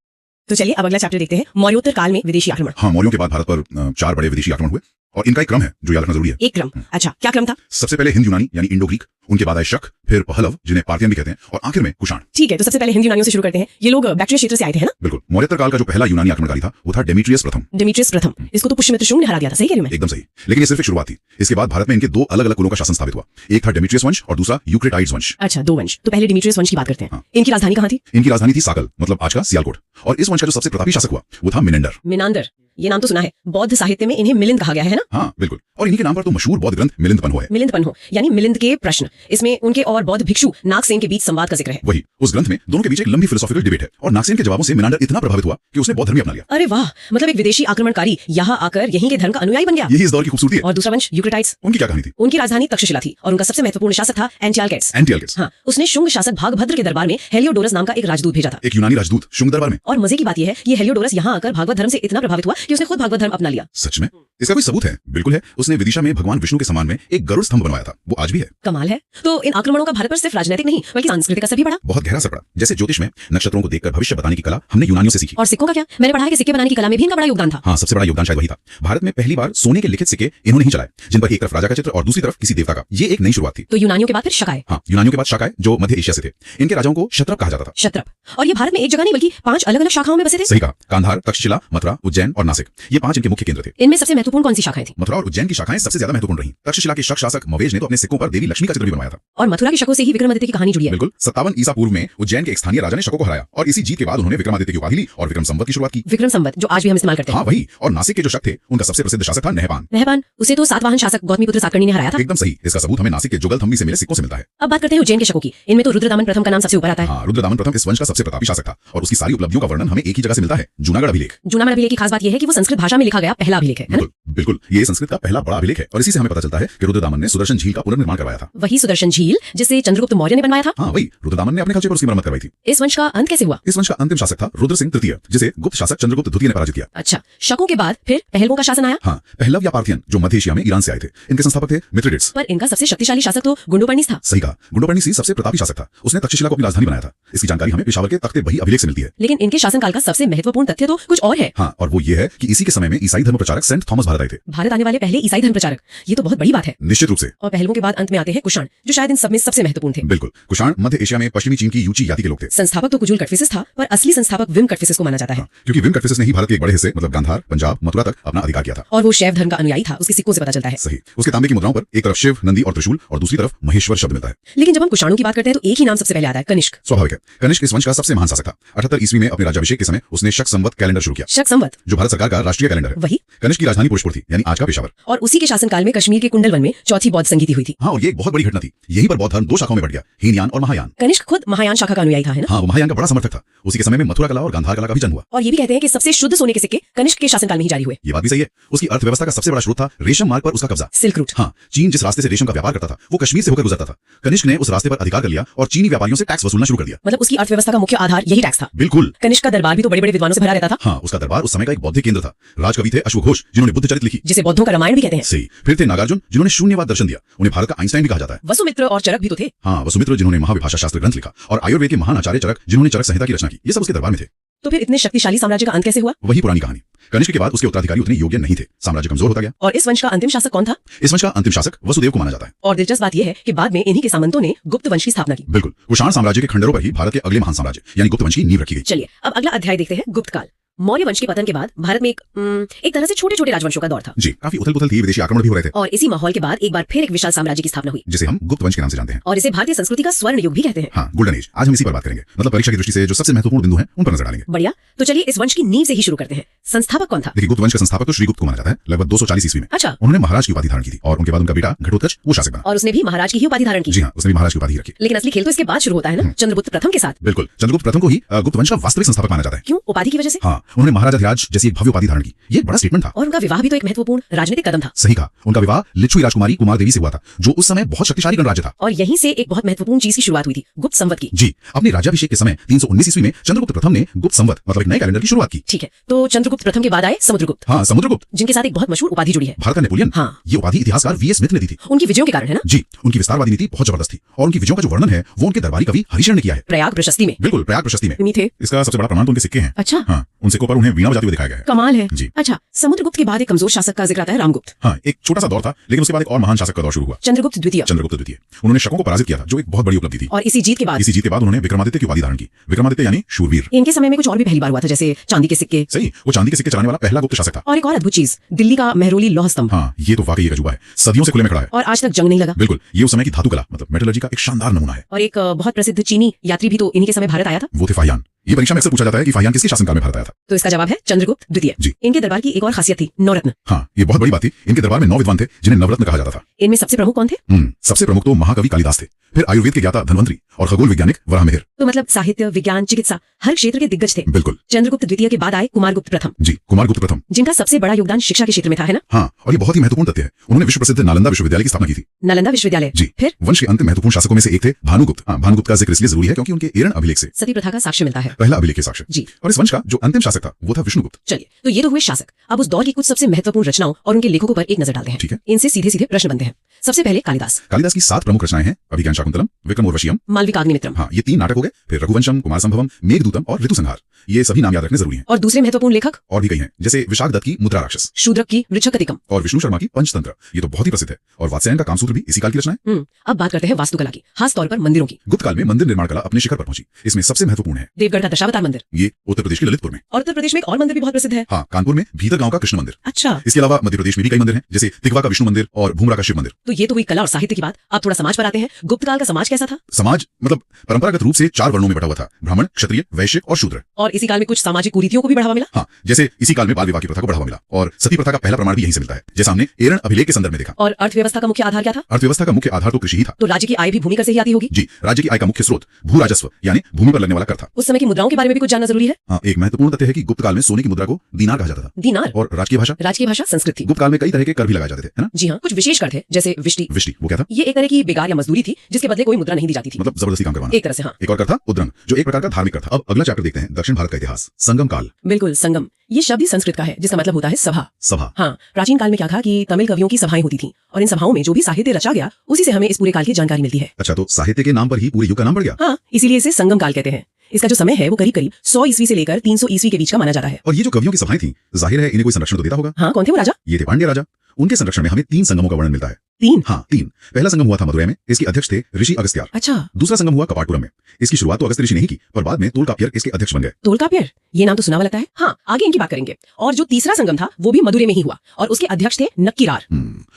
तो चलिए अब अगला चैप्टर देखते हैं, मौर्योत्तर काल में विदेशी आक्रमण। हाँ, मौर्यों के बाद भारत पर 4 बड़े विदेशी आक्रमण हुए और इनका एक क्रम है जो याद रखना जरूरी है। एक क्रम? अच्छा, क्या क्रम था? सबसे पहले हिंद यूनानी यानी इंडो ग्रीक, उनके बाद आए शक, फिर पहलव जिन्हें पार्थियन भी कहते हैं, और आखिर में कुषाण। ठीक है, तो सबसे पहले हिंद यूनानियों से शुरू करते हैं। ये लोग बैक्ट्रिया क्षेत्र से आए थे, है ना? बिल्कुल। मौर्योत्तर काल का जो पहला यूनानी आक्रमणकारी था वो था डेमेट्रियस प्रथम। डेमेट्रियस प्रथम, इसको तो पुष्यमित्र शुंग ने हरा दिया था। सही कह रही हूं मैं? एकदम सही। लेकिन ये सिर्फ एक शुरुआत थी। इसके बाद भारत में इनके 2 अलग अलग कुलों का शासन स्थापित हुआ। एक था डेमेट्रियस वंश और दूसरा यूक्रेटाइड्स वंश। अच्छा, 2 वंश। तो पहले डेमेट्रियस वंश की बात करते हैं। हाँ। इनकी राजधानी कहाँ थी? इनकी राजधानी थी साकल, मतलब आज का सियालकोट। और इस वंश का जो सबसे प्रतापी शासक हुआ वो था मिनेंडर। मिनांदर, ये नाम तो सुना है। बौद्ध साहित्य में इन्हें मिलिंद कहा गया है ना? हाँ बिल्कुल। और इन्हीं के नाम पर तो मशहूर बौद्ध ग्रंथ मिलिंदपन्हो है। मिलिंदपन्हो यानी मिलिंद के प्रश्न। इसमें उनके और बौद्ध भिक्षु नागसेन के बीच संवाद का जिक्र है। वही, उस ग्रंथ में दोनों के बीच एक लंबी फिलोसॉफिकल डिबेट है और नागसेन के जवाबों से मिनांडर इतना प्रभावित हुआ कि उसने बौद्ध धर्म ही अपना लिया। अरे वाह, मतलब एक विदेशी आक्रमणकारी यहाँ आकर यहीं के धर्म का अनुयायी बन गया। यही इस दौर की खूबसूरती है। और दूसरा वंश यूक्रेटाइड्स, उनकी क्या कहानी थी? उनकी राजधानी तक्षशिला थी और उनका सबसे महत्वपूर्ण शासक था एंटियालकेस। हाँ, उसने शुंग शासक भागभद्र के दरबार में हेलियोडोरस नाम का एक राजदूत भेजा था। एक यूनानी राजदूत शुंग दरबार में। और मजे की बात यह है कि हेलियोडोरस यहाँ आकर भागवत धर्म से इतना प्रभावित हुआ कि उसने खुद भागवत धर्म अपना लिया। सच में? इसका कोई सबूत है? बिल्कुल है। उसने विदिशा में भगवान विष्णु के सम्मान में एक गरुड़ स्तंभ बनवाया था, वो आज भी है। कमाल है। तो इन आक्रमणों का भारत पर सिर्फ राजनीतिक नहीं बल्कि सांस्कृतिक असर भी पड़ा। बहुत गहरा असर पड़ा। जैसे ज्योतिष में नक्षत्रों को देखकर भविष्य बताने की कला हमने यूनानियों से सीखी। और सिक्कों का क्या? मैंने पढ़ा है कि सिक्के बनाने की कला में भी इनका बड़ा योगदान था। हाँ, सबसे बड़ा योगदान शायद वही था। भारत में पहली बार सोने के लिखित सिक्के इन्होंने ही चलाए, जिन पर एक तरफ राजा का चित्र और दूसरी तरफ किसी देवता का। ये एक नई शुरुआत थी। तो यूनानियों के बाद फिर शक आए। हाँ, यूनानियों के बाद शक आए जो मध्य एशिया से थे। इनके राजाओं को क्षत्रप कहा जाता था। क्षत्रप। और ये भारत में एक जगह नहीं बल्कि 5 अलग अलग शाखाओं में बसे थे। सही कहा। कांधार, तक्षशिला, मथुरा, उज्जैन और नासिक, ये 5 इनके मुख्य केंद्र थे। इनमें सबसे महत्वपूर्ण कौन सी शाखाएं थी? मथुरा और उज्जैन की शाखाएं सबसे ज्यादा महत्वपूर्ण रही। तक्षशिला के शक शासक मवेज ने तो अपने सिक्कों पर देवी लक्ष्मी का चित्र भी बनवाया था। और मथुरा के शकों से ही विक्रमादित्य की कहानी जुड़ी है। बिल्कुल। 57 ईसा पूर्व में उज्जैन के एक स्थानीय राजा ने शकों को हराया और इसी जीत के बाद उन्होंने विक्रमादित्य की उपाधि ली और विक्रम संवत की शुरुआत की। विक्रम संवत, जो आज भी हम इस्तेमाल करते हैं। हाँ वही। और नासिक के जो शक थे उनका सबसे प्रसिद्ध शासक था नहपान। उसे तो सातवाहन शासक गौतमीपुत्र शातकर्णी ने हराया था। एकदम सही। इसका सबूत हमें नासिक के जुगलथम्बी से मिले सिक्कों से मिलता है। अब बात करते हैं उज्जैन के शकों की। इनमें तो रुद्रदामन प्रथम का नाम सबसे ऊपर आता है। हाँ, रुद्रदामन प्रथम इस वंश का सबसे प्रतापी शासक था और उसकी सारी उपलब्धियों का वर्णन हमें एक ही जगह से मिलता है, जूनागढ़ अभिलेख। जूनागढ़ अभिलेख की खास बात यह है कि वो संस्कृत भाषा में लिखा गया पहला अभिलेख है ना? बिल्कुल। ये संस्कृत का पहला बड़ा अभिलेख है और इसी से हमें पता चलता है कि रुद्रदामन ने सुदर्शन झील का पुनर्निर्माण करवाया था। वही सुदर्शन झील जिसे चंद्रगुप्त मौर्य ने बनवाया था। हाँ वही। रुद्रदामन ने अपने खर्चे पर उसकी मरम्मत करवाई थी। इस वंश का अंत कैसे हुआ? इस वंश का अंतिम शासक था रुद्र सिंह तृतीय, जिसे गुप्त शासक चंद्रगुप्त द्वितीय ने पराजित किया। अच्छा, शकों के बाद फिर पहलवों का शासन आया। हाँ, पहलव या पार्थियन जो मध्य एशिया में ईरान से आए थे। इनके संस्थापक थे मिथ्रेडेट्स। पर इनका सबसे शक्तिशाली शासक तो गुंडोपर्णिस था। सही कहा। गुंडोपर्णिस सबसे प्रतापी शासक था। उसने तक्षशिला को अपनी राजधानी बनाया था। इसकी जानकारी हमें पेशावर के तख्ते बही अभिलेख से मिलती है। लेकिन इनके शासनकाल का सबसे महत्वपूर्ण तथ्य तो कुछ और है। हाँ, और वो ये है कि इसी के समय में ईसाई धर्म प्रचारक सेंट थॉमस भारत आए रहे थे। भारत आने वाले पहले ईसाई धर्म प्रचारक, ये तो बहुत बड़ी बात है। निश्चित रूप से। और पहलुओं के बाद अंत में आते हैं कुषाण, जो शायद इन सब में सबसे महत्वपूर्ण थे। बिल्कुल, कुषाण मध्य एशिया में पश्चिमी चीन की यूची जाति के लोग थे। संस्थापक तो कुजुल कटफिसिस था, पर असली संस्थापक विम कटफिसिस को माना जाता है। क्योंकि विम कटफिसिस ने ही भारत के एक बड़े हिस्से मतलब गांधार, पंजाब, मथुरा तक अपना अधिकार किया था। और वो शैव धर्म का अनुयायी था, उसके सिक्कों से पता चलता है। सही। उसके तांबे की मुद्राओं पर एक तरफ शिव, नंदी और त्रिशूल और दूसरी तरफ महेश्वर शब्द मिलता है। लेकिन जब हम कुषाणों की बात करते हैं तो एक ही नाम सबसे पहले आता है, कनिष्क। स्वाभाविक है, कनिष्क इस वंश का सबसे महान शासक था। 78 ईस्वी में अपने राज्याभिषेक के समय उसने शक संवत कैलेंडर शुरू किया। शक संवत, जो भारत सरकार का राष्ट्रीय कैलेंडर है। वही। कनिष्क की राजधानी पुरुषपुर थी, यानी आज का पेशावर। और उसी के शासनकाल में कश्मीर के कुंडल वन में चौथी बौद्ध संगीति हुई थी। हाँ, और ये एक बहुत बड़ी घटना थी। यहीं पर बौद्ध धर्म दो शाखाओं में बढ़ गया, हीनयान और महायान। कनिष्क खुद महायान शाखा का अनुयायी था, है ना? हाँ, वो महायान का बड़ा समर्थक था। उसी के समय में मथुरा कला और गांधार कला का भी जन्म हुआ। और ये भी कहते हैं कि सबसे शुद्ध सोने के सिक्के कनिष्क के शासनकाल में ही जारी हुए। ये बात भी सही है। उसकी अर्थव्यवस्था का सबसे बड़ा स्रोत था रेशम मार्ग पर उसका कब्जा, सिल्क रूट। हाँ, चीन जिस रास्ते से रेशम का व्यापार करता था वो कश्मीर से होकर गुजरता था। कनिष्क ने उस रास्ते पर अधिकार कर लिया और चीनी व्यापारियों से टैक्स वसूलना शुरू कर दिया। मतलब उसकी अर्थव्यवस्था का मुख्य आधार यही टैक्स था। बिल्कुल। कनिष्क का दरबार भी तो बड़े बड़े विद्वानों से भरा रहता था। हाँ, उसका दरबार उस समय का एक बौद्धिक केंद्र था। राजकवि थे अश्वघोष, जिन्होंने बुद्ध चरित्र लिखी, जिसे बौद्धों का रामायण भी कहते हैं। सही। फिर थे नागार्जुन, जिन्होंने शून्यवाद दर्शन दिया। उन्हें भारत का आइंस्टाइन भी कहा जाता है। वसुमित्र और चरक भी तो थे। हाँ, वसुमित्र, जिन्होंने महाविभाषा शास्त्र ग्रंथ लिखा, और आयुर्वेद के महान आचार्य चरक, जिन्होंने चरक संहिता की रचना की। ये सब उसके दरबार में थे। तो फिर इतने शक्तिशाली साम्राज्य का अंत कैसे हुआ? वही पुरानी कहानी। कनिष्क के बाद उसके उत्तराधिकारी उतने योग्य नहीं थे, साम्राज्य कमजोर होता गया। और इस वंश का अंतिम शासक कौन था? इस वंश का अंतिम शासक वसुदेव को माना जाता है। और दिलचस्प बात यह है कि बाद में इन्हीं के सामंतों ने गुप्त वंश की स्थापना की। बिल्कुल, कुषाण साम्राज्य के खंडरों पर ही भारत के अगले महान साम्राज्य यानी गुप्त वंश की नींव रखी गई। चलिए अब अगला अध्याय देखते हैं, गुप्त काल। मौर्य वंश के पतन के बाद भारत में एक तरह से छोटे छोटे राजवंशों का दौर था। जी, काफी उथल पुथल थी, विदेशी आक्रमण भी हो रहे थे। और इसी माहौल के बाद एक बार फिर एक विशाल साम्राज्य की स्थापना हुई, जिसे हम गुप्त वंश के नाम से जानते हैं। और इसे भारतीय संस्कृति का स्वर्ण युग भी कहते हैं। हाँ, गोल्डन एज। आज हम इसी पर बात करेंगे, मतलब परीक्षा की दृष्टि से जो सबसे महत्वपूर्ण बिंदु हैं उन पर नजर डालेंगे। बढ़िया, तो चलिए इस वंश की नींव से ही शुरू करते हैं। संस्थापक कौन था? देखिए, गुप्त वंश का संस्थापक तो श्रीगुप्त को माना जाता है, लगभग 240 ईस्वी में। अच्छा। उन्होंने महाराज की उपाधि धारण की थी, और उनके बाद उनका बेटा घटोत्कच वो शासक बना। और उसने भी महाराज की ही उपाधि धारण की। जी हाँ, उसने भी महाराज की उपाधि रखी। लेकिन असली खेल तो इसके बाद शुरू होता है ना, चंद्रगुप्त प्रथम के साथ। बिल्कुल, चंद्रगुप्त प्रथम को ही गुप्त वंश का वास्तविक संस्थापक माना जाता है। क्यों? उपाधि की वजह से? हाँ, उन्होंने महाराजाधिराज जैसी एक भव्य उपाधि धारण की। ये एक बड़ा स्टेटमेंट था। और उनका विवाह भी तो एक महत्वपूर्ण राजनीतिक कदम था। सही कहा, उनका विवाह लिच्छवी राजकुमारी कुमार देवी से हुआ था, जो उस समय बहुत शक्तिशाली गणराज्य था। और यहीं से एक बहुत महत्वपूर्ण चीज की शुरुआत हुई थी, गुप्त संवत की। जी, अपने राज्याभिषेक के समय 319 ईस्वी में चंद्रगुप्त प्रथम ने गुप्त संवत मतलब एक नए कैलेंडर की शुरुआत की। ठीक है, तो चंद्रगुप्त प्रथम के बाद आए समुद्रगुप्त। हाँ, समुद्रगुप्त, जिनके साथ एक बहुत मशहूर उपाधि जुड़ी है, भारत का नेपोलियन। हाँ। ये उपाधि इतिहासकार वी एस स्मिथ ने दी थी। उनकी विजयों के कारण, है ना? जी, उनकी विस्तारवादी नीति बहुत जबरदस्त थी, और उनकी विजयों का जो वर्णन है वो उनके दरबारी कवि हरिशरण ने किया है, प्रयाग प्रशस्ति में। बिल्कुल, प्रयाग प्रशस्ति में। उन्हीं थे। इसका सबसे बड़ा प्रमाण तो उनके सिक्के हैं। अच्छा। हाँ, उन सिक्कों पर उन्हें वीणा बजाते हुए दिखाया गया है। कमाल है जी। अच्छा, समुद्रगुप्त के बाद एक कमजोर शासक का जिक्र आता है, रामगुप्त। हाँ, एक छोटा सा दौर था, लेकिन उसके बाद एक और महान शासक का दौर शुरू हुआ, चंद्रगुप्त द्वितीय। चंद्रगुप्त द्वितीय। उन्होंने शकों को पराजित किया था, जो एक बहुत बड़ी उपलब्धि थी। और इसी जीत के बाद उन्होंने विक्रमादित्य की उपाधि धारण की। विक्रमादित्य यानी शूरवीर। इनके समय में कुछ और भी पहली बार हुआ था, जैसे चांदी के सिक्के। सही, वो चांदी के सिक्के चलाने वाला पहला गुप्त शासक था। और एक और अद्भुत चीज, दिल्ली का मेहरोली लौह स्तंभ। हाँ, ये तो वाकई एक अजूबा है, सदियों से खुले में खड़ा है और आज तक जंग नहीं लगा। बिल्कुल, ये उस समय की धातु कला मतलब मेटलर्जी का एक शानदार नमूना है। और एक बहुत प्रसिद्ध चीनी यात्री भी तो इन्हीं के समय भारत आया था। वो थे फाहियान। ये परीक्षा में अक्सर पूछा जाता है कि फाहियान किसके शासनकाल में भारत आया था। तो इसका जवाब है चंद्रगुप्त द्वितीय। जी। इनके दरबार की एक और खासियत थी, नवरत्न। हाँ, ये बहुत बड़ी बात थी। इनके दरबार में 9 विद्वान थे, जिन्हें नवरत्न कहा जाता था। इनमें सबसे प्रमुख कौन थे? सबसे प्रमुख तो महाकवि कालिदास थे, फिर आयुर्वेद के ज्ञाता धन्वंतरी और खगोल वैज्ञानिक वराहमिहिर। तो मतलब साहित्य, विज्ञान, चिकित्सा, हर क्षेत्र के दिग्गज थे। बिल्कुल। चंद्रगुप्त द्वितीय के बाद आए कुमारगुप्त प्रथम। जी, कुमारगुप्त प्रथम, जिनका सबसे बड़ा योगदान शिक्षा के क्षेत्र में था, है ना? हाँ, और ये बहुत ही महत्वपूर्ण तथ्य है। उन्होंने विश्व प्रसिद्ध नालंदा विश्वविद्यालय की स्थापना की थी। नालंदा विश्वविद्यालय। जी। फिर वंश के अंतिम महत्वपूर्ण शासकों में से एक थे भानुगुप्त। भानुगुप्त का जिक्र इसलिए जरूरी है क्योंकि उनके एरण अभिलेख से सती प्रथा का साक्ष्य मिलता है। पहला अभिलेख के साक्ष्य। जी। और इस वंश का जो अंतिम शासक था वो था विष्णुगुप्त। चलिए, तो ये तो हुए शासक। अब उस दौर की कुछ सबसे महत्वपूर्ण रचनाओं और उनके लेखकों पर एक नजर डालते हैं। ठीक है। इनसे सीधे सीधे प्रश्न बनते हैं। सबसे पहले कालिदास। कालिदास की 7 प्रमुख रचनाएं हैं, अभिज्ञान शाकुंतलम, विक्रमोर्वशीयम, मालविकाग्निमित्रम। हाँ, ये 3 नाटक हो गए। फिर रघुवंशम, कुमार संभवम, मेघदूतम और ऋतुसंहार। ये सभी नाम याद रखने जरूरी हैं। और दूसरे महत्वपूर्ण लेखक और भी कई हैं, जैसे विशाख दत्त की मुद्रा राक्षस, शूद्रक की वृक्षकटिकम और विष्णु शर्मा की पंचतंत्र। ये तो बहुत ही प्रसिद्ध है। और वात्स्यायन का कामसूत्र भी इसी काल की रचना है। अब बात करते हैं वास्तुकला की, खास तौर पर मंदिरों की। गुप्त काल में मंदिर निर्माण कला अपने शिखर पर पहुंची। इसमें सबसे महत्वपूर्ण है देवगढ़ का दशावतार मंदिर। ये उत्तर प्रदेश के ललितपुर में। और उत्तर प्रदेश में एक और मंदिर भी बहुत प्रसिद्ध है। हाँ, कानपुर में भीतर गांव का कृष्ण मंदिर। अच्छा। इसके अलावा मध्य प्रदेश में भी कई मंदिर हैं, जैसे तिगवा का विष्णु मंदिर और भूमरा का शिव मंदिर। तो ये तो हुई कला और साहित्य की बात। अब थोड़ा समाज पर आते हैं। गुप्त काल का समाज कैसा था? समाज मतलब परंपरागत रूप से 4 वर्णों में बटा हुआ था, ब्राह्मण, क्षत्रिय, वैश्य और शूद्र। और इसी काल में कुछ सामाजिक कुरीतियों को भी बढ़ावा मिला। हाँ, जैसे इसी काल में बाल विवाह की प्रथा को बढ़ावा मिला, और सती प्रथा का पहला प्रमाण भी यहीं से मिलता है, जैसा हमने एरण अभिलेख के संदर्भ में देखा। और अर्थव्यवस्था का मुख्य आधार क्या था? अर्थव्यवस्था का मुख्य आधार तो कृषि ही था। तो राज्य की आय भी भूमि कर से ही आती होगी। जी, राज्य की आय का मुख्य स्रोत भू राजस्व यानी भूमि पर लगने वाला कर था। उस समय की मुद्राओं के बारे में भी कुछ जानना जरूरी है। हाँ, एक महत्वपूर्ण तथ्य है कि गुप्त काल में सोने की मुद्रा को दीनार कहा जाता था। दीनार। और राजकीय भाषा संस्कृत थी। गुप्त काल में कई तरह के कर भी लगाए जाते थे, है ना? जी हाँ, कुछ विशेष कर थे, जैसे विष्टि। विष्टि वो क्या था? ये एक तरह की बेगार या मजदूरी थी, जिसके बदले कोई मुद्रा नहीं दी जाती थी, मतलब जबरदस्ती काम करवाना। एक तरह से। हाँ। एक और कर था उद्रंग, जो एक प्रकार का धार्मिक कर था। अब अगला चैप्टर देखते हैं, दक्षिण भारत का इतिहास, संगम काल। बिल्कुल, संगम ये शब्द ही संस्कृत का है जिसका मतलब होता है सभा। सभा। हाँ, प्राचीन काल में क्या था कि तमिल कवियों की सभाएं होती थी और इन सभाओं में जो भी साहित्य रचा गया उसी से हमें इस पूरे काल की जानकारी मिलती है। अच्छा, तो साहित्य के नाम पर ही पूरे युग का नाम पड़ गया। हाँ, इसीलिए इसे संगम काल कहते हैं। इसका जो समय है वो करीब करीब 100 ईस्वी से लेकर 300 ईस्वी के बीच का माना जाता है। और ये जो कवियों की सभाएं थी, जाहिर है इन्हें कोई संरक्षण तो देता होगा। हाँ, कौन थे वो राजा? ये थे पांड्य राजा। उनके संरक्षण में हमें 3 संगमों का वर्णन मिलता है। 3? हाँ, 3। पहला संगम हुआ था मदुरै में, इसके अध्यक्ष थे ऋषि अगस्त्यार। अच्छा। दूसरा संगम हुआ कपाटपुरम में, इसकी शुरुआत तो अगस्त्य ऋषि ने ही की, पर बाद में तोलकाप्पियर इसके अध्यक्ष बन गए। तोलकाप्पियर, ये नाम तो सुना हुआ लगता है। हाँ, आगे इनकी बात करेंगे। और जो तीसरा संगम था वो भी मदुरै में ही हुआ और उसके अध्यक्ष थे नक्कीरार।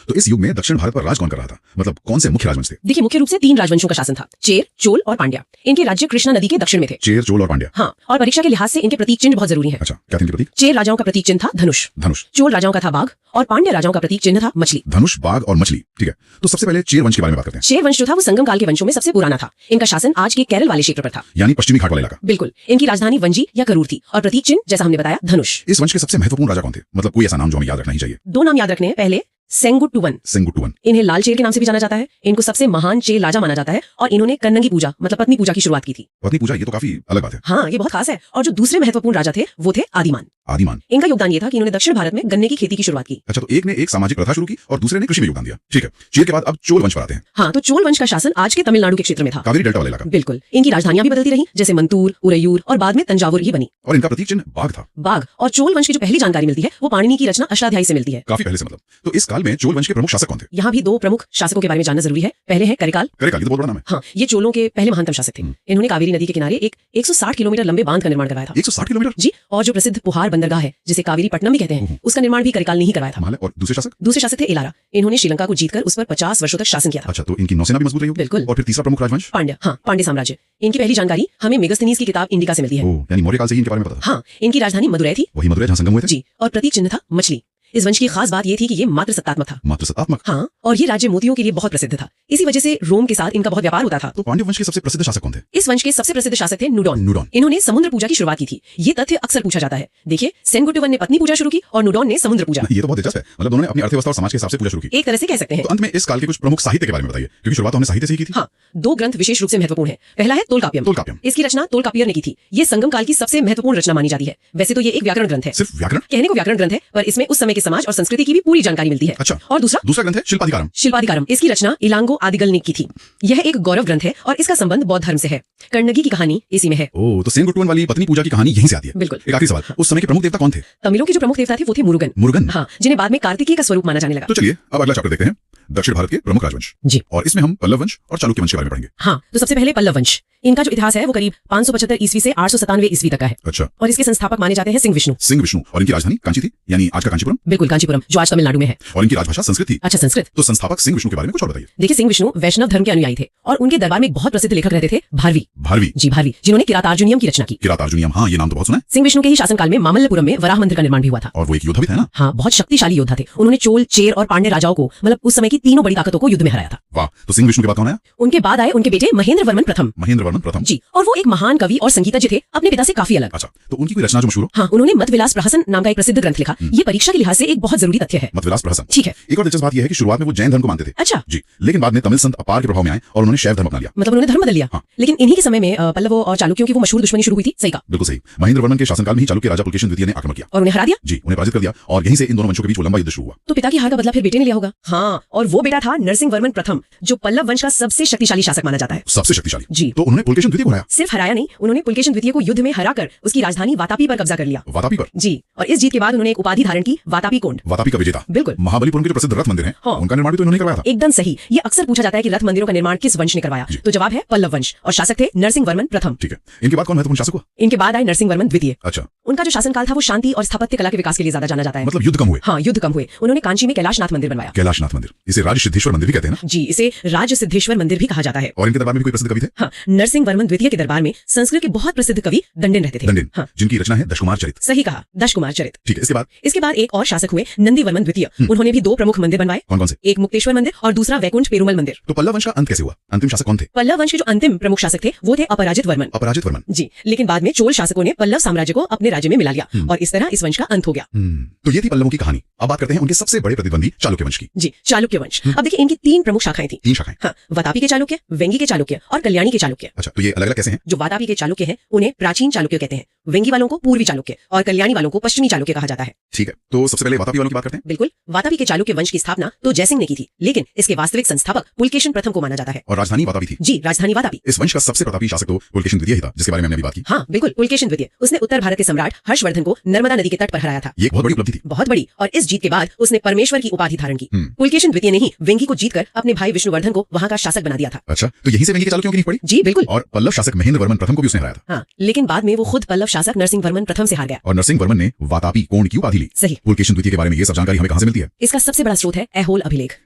तो इस युग में दक्षिण भारत पर राज कौन कर रहा था? मतलब कौन से मुख्य राजवंश थे? देखिए, मुख्य रूप से 3 राजवंशों का शासन था, चेर, चोल और पांड्या। इनके राज्य कृष्णा नदी के दक्षिण में थे। चेर, चोल और पांड्या। हाँ, और परीक्षा के लिहाज से इनके प्रतीक चिन्ह बहुत जरूरी है। अच्छा, क्या थे इनके प्रतीक? चेर राजाओं का प्रतीक चिन्ह था धनुष, चोल राजाओं का था बाघ और पांड्य राजाओं का प्रतीक चिन्ह था मछली। धनुष, बाघ और मछली, ठीक है। तो सबसे पहले चेर वंश के बारे में बात करते हैं। चेर वंश जो था वो संगम काल के वंशों में सबसे पुराना था। इनका शासन आज के केरल वाले क्षेत्र पर था, यानी पश्चिमी घाट वाला इलाका। बिल्कुल। इनकी राजधानी वंजी या करूर थी और प्रतीक चिन्ह जैसा हमने बताया धनुष। इस वंश के सबसे महत्वपूर्ण राजा कौन थे? मतलब कोई ऐसा नाम जो हमें याद रखना ही चाहिए। 2 नाम याद रखने हैं। पहले सेंगुट्टुवन। सेंगुट्टुवन। इन्हें लाल चेर के नाम से भी जाना जाता है। इनको सबसे महान चेर राजा माना जाता है और इन्होंने कन्नंगी पूजा मतलब पत्नी पूजा की शुरुआत की थी। पत्नी पूजा, ये तो काफी अलग बात है। हाँ, ये बहुत खास है। और जो दूसरे महत्वपूर्ण राजा थे वो थे आदिमान। आदिमान। इनका योगदान ये था कि इन्होंने दक्षिण भारत में गन्ने की खेती की शुरुआत की। अच्छा, तो एक ने एक सामाजिक प्रथा शुरू की और दूसरे ने कृषि में योगदान दिया। ठीक है, चेर के बाद अब चोल वंश पर आते हैं। हाँ, तो चोल वंश का शासन आज के तमिलनाडु के क्षेत्र में था, कावेरी डेल्टा वाला इलाका। बिल्कुल। इनकी राजधानियां भी बदलती रही, जैसे मंतूर, उरैयूर और बाद में तंजावुर ही बनी। और इनका प्रतीक चिन्ह बाघ था। बाघ। और चोल वंश की जो पहली जानकारी मिलती है वो पाणिनि की रचना अष्टाध्यायी से मिलती है। काफी पहले से मतलब। तो इस काल में चोल वंश के प्रमुख शासक कौन थे? यहाँ भी 2 प्रमुख शासकों के बारे में जानना जरूरी है। पहले है करिकाल। करिकाल, ये तो बहुत बड़ा नाम है। हाँ, ये चोलों के पहले महानतम शासक थे। इन्होंने कावेरी नदी के किनारे एक 160 किलोमीटर लंबे बांध का निर्माण करवाया था। 160 किलोमीटर? जी। और जो प्रसिद्ध पुहार बंदरगाह है जिसे कावेरी पट्टनम भी कहते हैं, उसका निर्माण भी करिकाल ने ही करवाया था। और दूसरे शासक? दूसरे शासक थे एलारा। इन्होंने श्रीलंका को जीतकर उस पर 50 वर्षों तक शासन किया था। अच्छा, तो इनकी नौसेना भी मजबूत रही होगी। बिल्कुल। और फिर तीसरा प्रमुख राजवंश? पांड्या। हाँ, पांड्य साम्राज्य। इनकी पहली जानकारी हमें मेगास्थनीज की किताब इंडिका से मिलती है। यानी मौर्य काल से ही इनके बारे में पता था। हाँ, इनकी राजधानी मदुरै थी। वही मदुरै जहाँ संगम हुए थे। जी। और प्रतीक चिन्ह था मछली। इस वंश की खास बात ये थी कि ये मात्र सत्तात्मक था। मात्र सत्तात्मक? हाँ, और ये राज्य मोतियों के लिए बहुत प्रसिद्ध था। इसी वजह से रोम के साथ इनका बहुत व्यापार होता था। तो पांड्य वंश के सबसे प्रसिद्ध शासक कौन थे? इस वंश के सबसे प्रसिद्ध शासक थे नुडॉन। नुडॉन। इन्होंने समुद्र पूजा की शुरुआत की थी। ये तथ्य अक्सर पूछा जाता है। देखिए, सेंगुट्टुवन ने पत्नी पूजा शुरू की और नुडॉन ने समुद्र पूजा। ये तो बहुत दिलचस्प है। मतलब दोनों ने अपनी अर्थव्यवस्था और समाज के हिसाब से पूजा शुरू की। एक तरह से कह सकते हैं। तो अंत में इस काल के कुछ प्रमुख साहित्य के बारे में बताइए, क्योंकि शुरुआत तो हमने साहित्य से ही की थी। हाँ, 2 ग्रंथ विशेष रूप से महत्वपूर्ण है। पहला है तोलकाप्पियम। तोलकाप्पियम। इसकी रचना तोलकाप्पियर ने की थी। ये संगम काल की सबसे महत्वपूर्ण रचना मानी जाती है। वैसे तो ये एक व्याकरण ग्रंथ है। सिर्फ व्याकरण? कहने को व्याकरण ग्रंथ है, पर इसमें उस समय के समाज और संस्कृति की भी पूरी जानकारी मिलती है। अच्छा। और दूसरा ग्रंथ है शिल्पाधिकारम। शिल्पाधिकारम। इसकी रचना इलांगो आदिगल ने की थी। यह एक गौरव ग्रंथ है और इसका संबंध बौद्ध धर्म से है। कण्णगी की कहानी इसी में है। ओह, तो सेंगुट्टुवन वाली पत्नी पूजा की कहानी यहीं से आती है। बिल्कुल। एक आखिरी सवाल, उस समय के प्रमुख देवता कौन थे? तमिलों के जो प्रमुख देवता थे वो थे मुरुगन। मुरुगन? हाँ, जिन्हें बाद में कार्तिकेय का स्वरूप माना जाने लगा। तो चलिए अब अगला चैप्टर देखते हैं, दक्षिण भारत के प्रमुख राजवंश। जी। और इसमें हम पल्लव वंश और चालुक्य वंश के बारे में पढ़ेंगे। हाँ, तो सबसे पहले पल्लव वंश। इनका जो इतिहास है वो करीब 575 ईस्वी से 897 ईस्वी तक का है। अच्छा। और इसके संस्थापक माने जाते हैं सिंह विष्णु। सिंह विष्णु। और इनकी राजधानी कांची थी, यानी आज का कांचीपुरम। बिल्कुल, कांचीपुरम, जो आज तमिलनाडु में है। और इनकी राजभाषा संस्कृत थी। अच्छा, संस्कृत। तो संस्थापक सिंह विष्णु के बारे में कुछ और बताइए। देखिए, सिंह विष्णु वैष्णव धर्म के अनुयायी थे और उनके दरबार में एक बहुत प्रसिद्ध लेखक रहते थे, भारवी। भारवी? जी, भारवी, जिन्होंने किरातार्जुनियम की रचना की। किरातार्जुनियम, हाँ, ये नाम तो बहुत सुना है। सिंह विष्णु के ही शासनकाल में मामल्लपुरम में वराह मंदिर का निर्माण भी हुआ था। और वो एक योद्धा भी था ना? हाँ, बहुत शक्तिशाली योद्धा थे। उन्होंने चोल, चेर और पांड्य राजाओं को मतलब उस समय की तीनों बड़ी ताकतों को युद्ध में हराया था। वाह, तो सिंह विष्णु के बाद कौन आया? उनके बाद आए उनके बेटे महेंद्र वर्मन प्रथम। महेंद्र वर्मन प्रथम? जी। और वो एक महान कवि और संगीतज्ञ थे, अपने पिता से काफी अलग। अच्छा, तो उनकी कोई रचना जो मशहूर हो? हाँ, उन्होंने मतविलास प्रहसन नाम का एक प्रसिद्ध ग्रंथ लिखा। ये परीक्षा के लिहाज से एक बहुत जरूरी तथ्य है। मतविलास प्रहसन? ठीक है। एक और दिलचस्प बात यह है कि शुरुआत में वो जैन धर्म को मानते थे। अच्छा। जी, लेकिन बाद में तमिल संत अपार के प्रभाव में आए और उन्होंने शैव धर्म अपना लिया। मतलब उन्होंने धर्म बदल लिया। हाँ। लेकिन इन्हीं के समय में पल्लवों और चालुक्यों की वो मशहूर दुश्मनी शुरू हुई थी। सही कहा। बिल्कुल सही। महेंद्र वर्मन के शासनकाल में ही चालुक्य राजा पुलकेशिन द्वितीय ने आक्रमण किया और उन्हें हरा दिया। जी, उन्हें पराजित कर दिया और यहीं से इन दोनों वंशों के बीच वो लंबा युद्ध शुरू हुआ। तो पिता की हार का बदला फिर बेटे ने लिया होगा। हाँ, और वो बेटा था नरसिंह वर्मन प्रथम, जो पल्लव वंश का सबसे शक्तिशाली शासक माना जाता है। सबसे शक्तिशाली? जी। तो उन्होंने पुलकेशिन द्वितीय को हराया? सिर्फ हराया नहीं, उन्होंने पुलकेशिन द्वितीय को युद्ध में हराकर उसकी राजधानी वातापी पर कब्जा कर लिया। वातापी पर? जी। और इस जीत के बाद उन्होंने एक उपाधि धारण की, वातापी कोंड। वातापी का विजेता? बिल्कुल। महाबलीपुरम के जो प्रसिद्ध रथ मंदिर है, हाँ। उनका निर्माण भी तो इन्होंने करवाया था। एकदम सही। ये अक्सर पूछा जाता है कि रथ मंदिरों का निर्माण किस वंश ने करवाया, तो जवाब है पल्लव वंश और शासक थे नरसिंह वर्मन प्रथम। ठीक है। इनके बाद कौन महत्वपूर्ण शासक हुआ? इनके बाद आए नरसिंह वर्मन द्वितीय। अच्छा। उनका जो शासनकाल था वो शांति और स्थापत्य कला के विकास के लिए ज्यादा जाना जाता है। मतलब युद्ध कम हुए? हाँ, युद्ध कम हुए। उन्होंने कांची में कैलाशनाथ मंदिर बनवाया। कैलाशनाथ मंदिर, इसे राज सिद्धेश्वर मंदिर भी कहते हैं ना? जी, इसे राज सिद्धेश्वर मंदिर भी कहा जाता है। और इनके दरबार में भी कोई प्रसिद्ध कवि थे? हाँ, नरसिंह वर्मन द्वितीय के दरबार में संस्कृत के बहुत प्रसिद्ध कवि दंडिन रहते थे। दंडिन? हाँ। जिनकी रचना है दशकुमार चरित। सही कहा, दशकुमार चरित। ठीक है। इसके बाद एक और शासक हुए नंदी वर्मन द्वितीय। उन्होंने भी 2 प्रमुख मंदिर बनवाए। कौन कौन से? एक मुक्तेश्वर मंदिर और दूसरा वैकुंठ पेरुमल मंदिर। तो पल्लव वंश का अंत कैसे हुआ? अंतिम शासक कौन थे? पल्लव वंश के जो अंतिम प्रमुख शासक थे वो थे अपराजित वर्मन। अपराजित वर्मन? जी। लेकिन बाद में चोल शासकों ने पल्लव साम्राज्य को अपने राज्य में मिला लिया और इस तरह इस वंश का अंत हो गया। तो ये थी पल्लवों की कहानी। अब बात करते हैं उनके सबसे बड़े प्रतिद्वंदी चालुक्य वंश की। जी, चालुक्य वंश। अब देखिए, इनकी 3 प्रमुख शाखाएं थी। 3 शाखाएं? हाँ, वातापी के चालुक्य, वेंगी के चालुक्य और कल्याणी के चालुक्य। अच्छा, तो ये अलग अलग कैसे हैं? जो वातापी के चालुक्य हैं उन्हें प्राचीन चालुक्य कहते हैं वेंगी वालों को पूर्वी चालुक्य और कल्याणी वालों को पश्चिमी चालुक्य कहा जाता है। ठीक है, तो सबसे पहले वातापी वालों की बात करते हैं। बिल्कुल, वातापी के चालुक्य वंश की स्थापना तो जयसिंह ने की थी, लेकिन इसके वास्तविक संस्थापक पुलकेशिन प्रथम को माना जाता है। और राजधानी वातापी थी। जी, राजधानी वातापी। इस वंश का सबसे प्रतापी शासक तो पुलकेशिन द्वितीय ही था, जिसके बारे में हमने अभी बात की। हाँ बिल्कुल, पुलकेशिन द्वितीय। उसने उत्तर भारत के सम्राट हर्षवर्धन को नर्मदा नदी के तट पर हराया था। ये एक बहुत बड़ी उपलब्धि थी। बहुत बड़ी। और इस जीत के बाद उसने परमेश्वर की उपाधि धारण की। पुलकेशिन द्वितीय ने ही वेंगी को जीतकर अपने भाई विष्णुवर्धन को वहां का शासक बना दिया था। अच्छा, तो यही से वेंगी के चालुक्यों की नींव पड़ी। जी बिल्कुल। और पल्लव शासक महेंद्र वर्मन प्रथम को भी उसने हराया था। हाँ, लेकिन बाद में वो खुद पल्लव शासक नरसिंह वर्मन प्रथम से हार गया। और नरसिंह वर्मन ने वातापी कोण की उपाधि ली। सही। पुलकेशिन द्वितीय के बारे में ये सब जानकारी हमें कहां से मिलती है? इसका सबसे बड़ा स्रोत है ऐहोल अभिलेख।